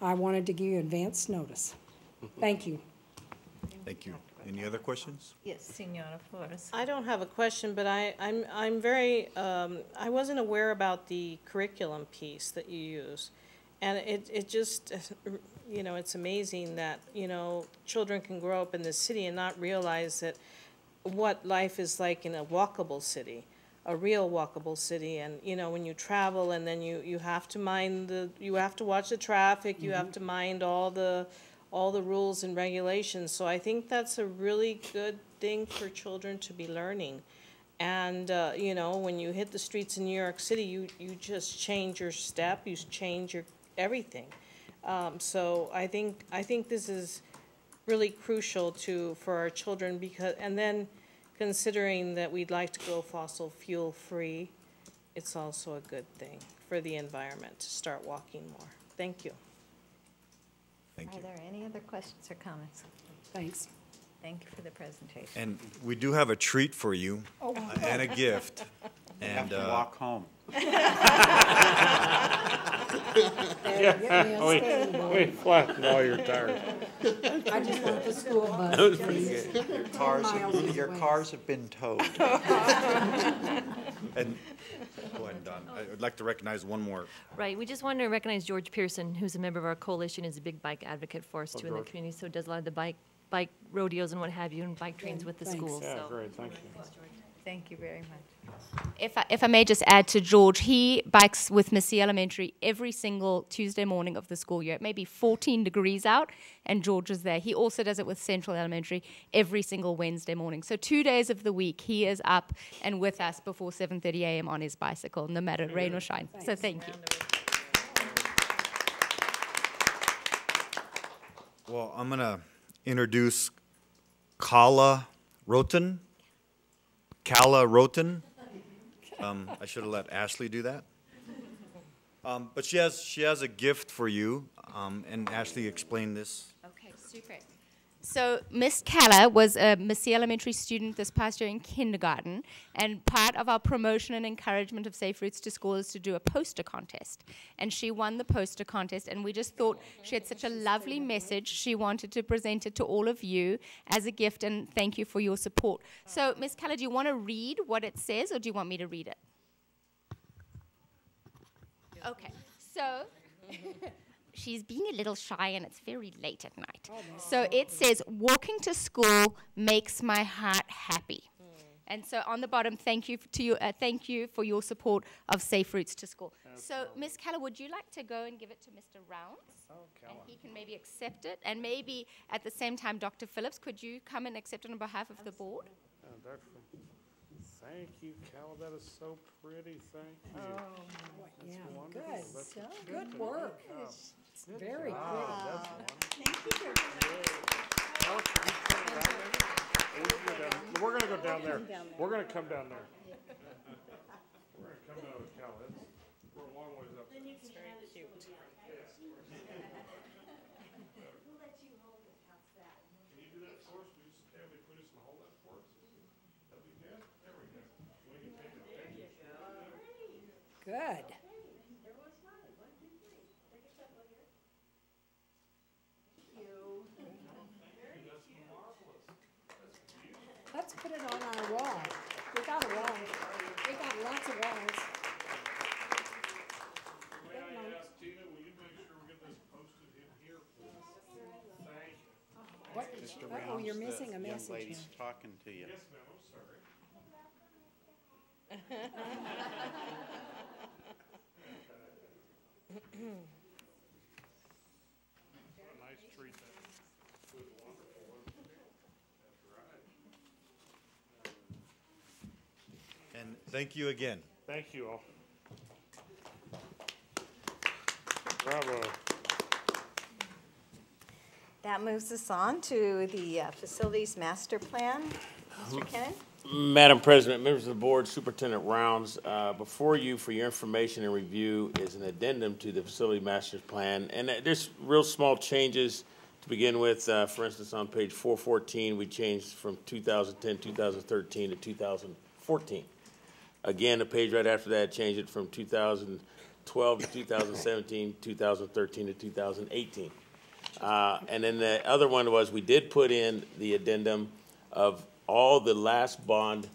I wanted to give you advance notice. Thank you. Thank you. Any other questions? Yes, Senora Flores. I don't have a question, but I'm very, I wasn't aware about the curriculum piece that you use. And it just, you know, it's amazing that, you know, children can grow up in this city and not realize that what life is like in a walkable city, a real walkable city. And, you know, when you travel and then you have to mind you have to watch the traffic, you have to mind all the rules and regulations. So I think that's a really good thing for children to be learning. And, you know, when you hit the streets in New York City, you just change your step, you change your everything. So I think this is really crucial for our children, because, and then considering that we'd like to go fossil fuel free, it's also a good thing for the environment to start walking more. Thank you. Thank you. Are there any other questions or comments? Thanks. Thank you for the presentation. And we do have a treat for you and a gift. You have to walk home. Yeah, we flattened all your tires. I just want the school bus, please. Your cars have been towed. And go ahead, Don. I would like to recognize one more. Right, we just wanted to recognize George Pearson, who's a member of our coalition, is a big bike advocate for us too in the community, so does a lot of the bike rodeos and what have you, and bike trains with the schools. Yeah, So. great, thank you. Thank you very much. If I may just add to George, he bikes with Missy Elementary every single Tuesday morning of the school year. It may be 14 degrees out, and George is there. He also does it with Central Elementary every single Wednesday morning. So 2 days of the week, he is up and with us before 7:30 a.m. on his bicycle, no matter rain or shine. Thanks. So thank you. Well, I'm going to introduce Kala Roten. I should have let Ashley do that. But she has a gift for you, and Ashley explained this. Okay, super. So Miss Calla was a Missy Elementary student this past year in kindergarten, and part of our promotion and encouragement of Safe Routes to School is to do a poster contest. And she won the poster contest, and we just thought she had such a lovely message. She wanted to present it to all of you as a gift, and thank you for your support. So Miss Calla, do you want to read what it says, or do you want me to read it? Okay, so... She's being a little shy and it's very late at night. So it says, walking to school makes my heart happy. And so on the bottom, thank you for your support of Safe Routes to School. So Ms. Calla, would you like to go and give it to Mr. Rounds? And he can maybe accept it. And maybe at the same time, Dr. Phillips, could you come and accept it on behalf of the board? Thank you, Cal. That is so pretty. Thank you. Oh, yeah, wonderful. good. That's So good work. It's very job. pretty. Thank you. We're going to go down there. We're going to come down there. We're going to come down with Cal. We're a long ways up. Then you can very cute. We'll let you hold it. How's that? Can you do that for us? Will you stand between us and hold that for us? That'd be good. There we go. Good. Let's put it on our wall. We got a wall. We got lots of walls. May I ask Tina, will you make sure we get this posted in here, please? Thank you. What? Uh-oh, you're missing a message Young lady's here. talking to you. Yes, ma'am, I'm sorry. What a nice treat that was. Wonderful. That's right. And thank you again. Thank you all. Bravo. That moves us on to the facilities master plan. Mr. Kennan? Madam President, members of the board, Superintendent Rounds, before you for your information and review is an addendum to the facility master plan. And there's real small changes to begin with. For instance, on page 414, we changed from 2010, 2013 to 2014. Again, the page right after that changed it from 2012 to 2017, 2013 to 2018. And then the other one was we did put in the addendum of all the last bond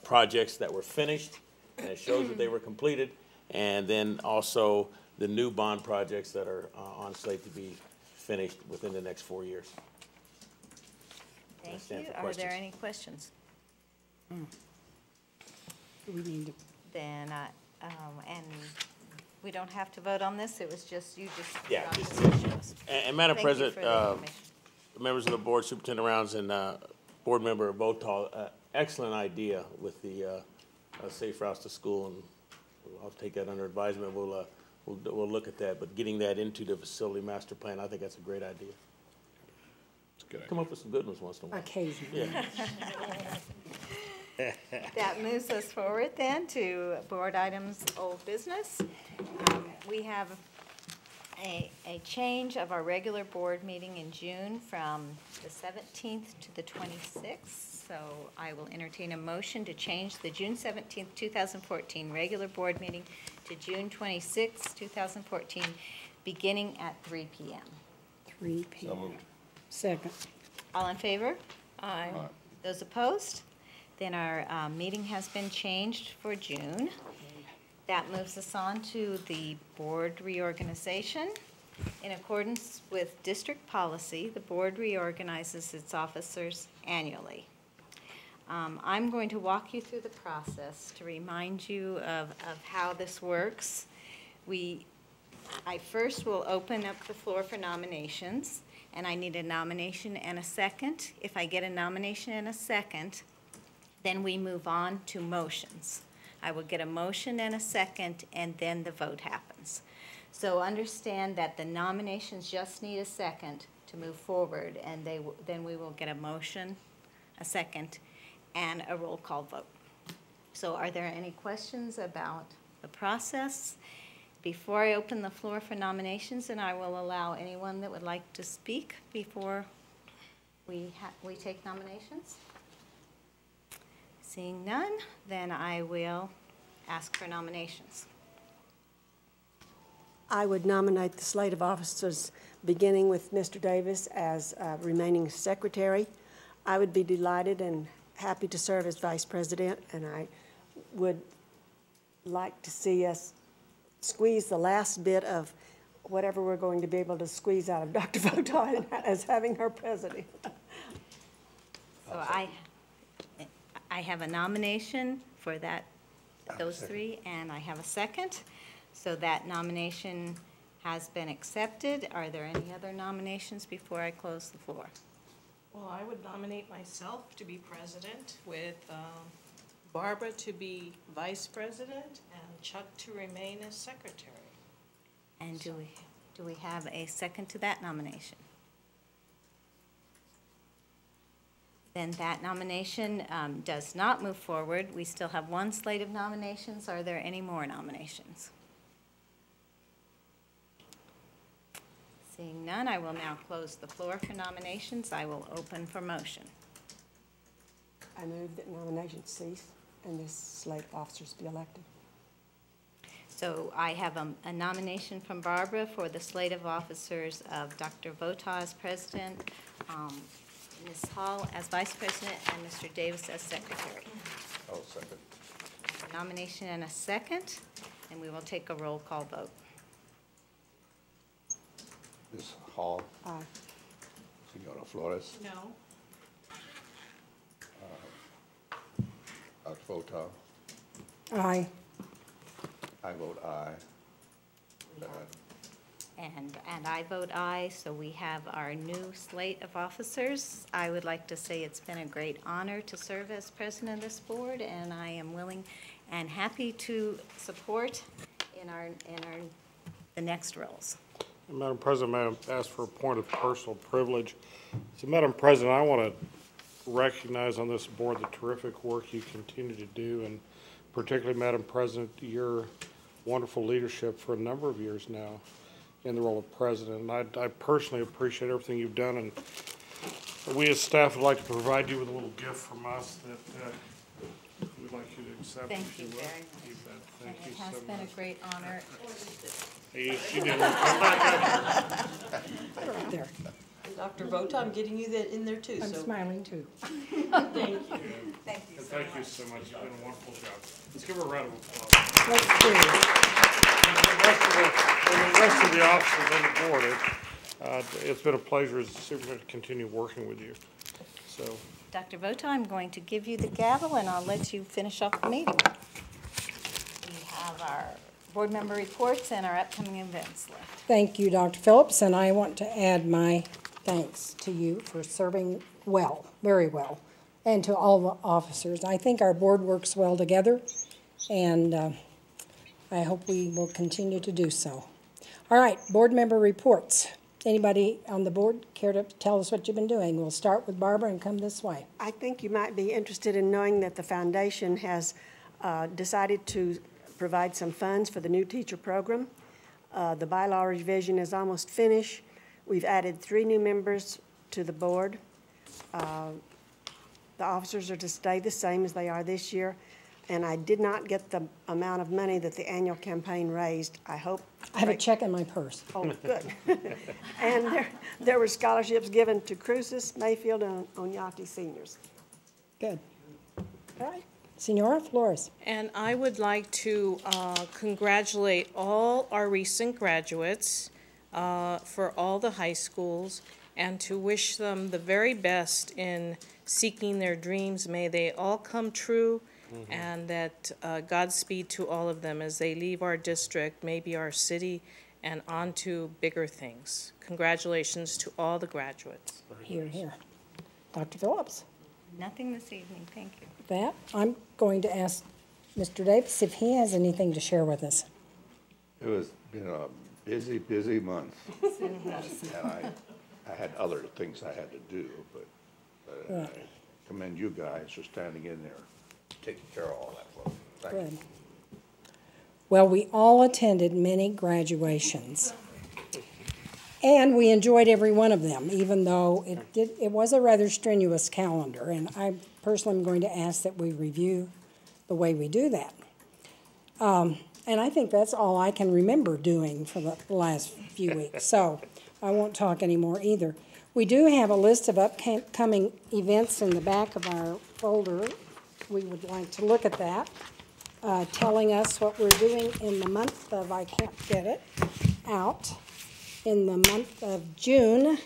projects that were finished, and it shows that they were completed, and then also the new bond projects that are on slate to be finished within the next 4 years. Thank you. Are there any questions? We need to. Then, and we don't have to vote on this, it was just, you just. Yeah, brought just, this to us. and Madam Thank you President, for the information. members of the board, Superintendent Rounds, and board member Votal, excellent idea with the safe routes to school, and I'll take that under advisement. We'll look at that, but getting that into the facility master plan, I think that's a great idea. It's good. Come up with some good ones once in a while. Occasionally. Yeah. That moves us forward then to board items, old business. We have a change of our regular board meeting in June from the 17th to the 26th. So I will entertain a motion to change the June 17th, 2014 regular board meeting to June 26th, 2014, beginning at 3 p.m. 3 p.m. So moved. Second. All in favor? Aye. Those opposed? Then our meeting has been changed for June. That moves us on to the board reorganization. In accordance with district policy, the board reorganizes its officers annually. I'm going to walk you through the process to remind you of how this works. I first will open up the floor for nominations, and I need a nomination and a second. If I get a nomination and a second, then we move on to motions. I will get a motion and a second, and then the vote happens. So understand that the nominations just need a second to move forward, and then we will get a motion, a second, and a roll call vote. So are there any questions about the process? Before I open the floor for nominations, and I will allow anyone that would like to speak before we take nominations. Seeing none, then I will ask for nominations. I would nominate the slate of officers, beginning with Mr. Davis as remaining secretary. I would be delighted and happy to serve as vice president, and I would like to see us squeeze the last bit of whatever we're going to be able to squeeze out of Dr. Votal as having her president. So I have a nomination for those three, and I have a second. So that nomination has been accepted. Are there any other nominations before I close the floor? Well, I would nominate myself to be president, with Barbara to be vice president, and Chuck to remain as secretary. And do we have a second to that nomination? Then that nomination does not move forward. We still have one slate of nominations. Are there any more nominations? Seeing none, I will now close the floor for nominations. I will open for motion. I move that nominations cease and this slate of officers be elected. So I have a nomination from Barbara for the slate of officers of Dr. Votal as president, Ms. Hall as vice president, and Mr. Davis as secretary. I'll second. A nomination and a second, and we will take a roll call vote. Ms. Hall? Aye. Senora Flores? No. Dr. Votal? Aye. I vote aye. And I vote aye, so we have our new slate of officers. I would like to say it's been a great honor to serve as president of this board, and I am willing and happy to support in the next roles. Madam President, may I ask for a point of personal privilege? So, Madam President, I want to recognize on this board the terrific work you continue to do, and particularly, Madam President, your wonderful leadership for a number of years now in the role of president. And I personally appreciate everything you've done, and we as staff would like to provide you with a little gift from us that we'd like you to accept. Thank if you will. very much. You bet. Thank And you it has so been much. a great honor. Hey, you did. Right there. Dr. Vota, I'm getting you that in there too. I'm so. smiling too. Thank you. Thank you And so thank much. you so much. It's been a wonderful job. Let's give her a round of applause. Let's do it. And the rest of the officers on the board, it's been a pleasure as a superintendent to continue working with you. So, Dr. Vota, I'm going to give you the gavel, and I'll let you finish off the meeting. We have our board member reports and our upcoming events left. Thank you, Dr. Phillips, and I want to add my thanks to you for serving well, very well, and to all the officers. I think our board works well together, and I hope we will continue to do so. All right, board member reports. Anybody on the board care to tell us what you've been doing? We'll start with Barbara and come this way. I think you might be interested in knowing that the foundation has decided to provide some funds for the new teacher program. The bylaw revision is almost finished. We've added 3 new members to the board. The officers are to stay the same as they are this year, and I did not get the amount of money that the annual campaign raised. I hope. I have a check in my purse. Oh, good. And there were scholarships given to Cruces, Mayfield, and Oñati seniors. Good. All right. Senora Flores. And I would like to congratulate all our recent graduates for all the high schools and to wish them the very best in seeking their dreams. May they all come true, and that Godspeed to all of them as they leave our district, maybe our city, and on to bigger things. Congratulations to all the graduates. Here, here. Dr. Phillips. Nothing this evening, thank you. That, I'm going to ask Mr. Davis if he has anything to share with us. It was been a busy, busy month. And I had other things I had to do, but I commend you guys for standing in there, taking care of all that for me. Thank you. Good. Well, we all attended many graduations. And we enjoyed every one of them, even though it was a rather strenuous calendar. And I personally am going to ask that we review the way we do that. And I think that's all I can remember doing for the last few weeks. So I won't talk anymore either. We do have a list of upcoming events in the back of our folder. We would like to look at that, telling us what we're doing in the month of, I can't get it out, in the month of June.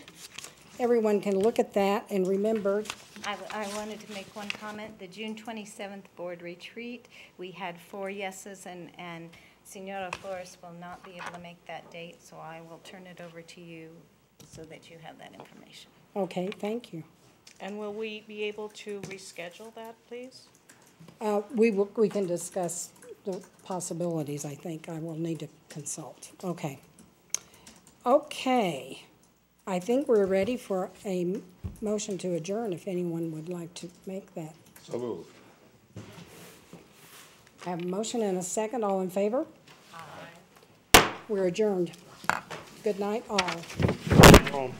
Everyone can look at that and remember. I wanted to make one comment. The June 27th board retreat, we had 4 yeses, and Senora Flores will not be able to make that date, so I will turn it over to you so that you have that information. Okay, thank you. And will we be able to reschedule that, please? We can discuss the possibilities, I think. I will need to consult. Okay. Okay. I think we're ready for a motion to adjourn, if anyone would like to make that. So moved. I have a motion and a second. All in favor? Aye. We're adjourned. Good night, all. Home.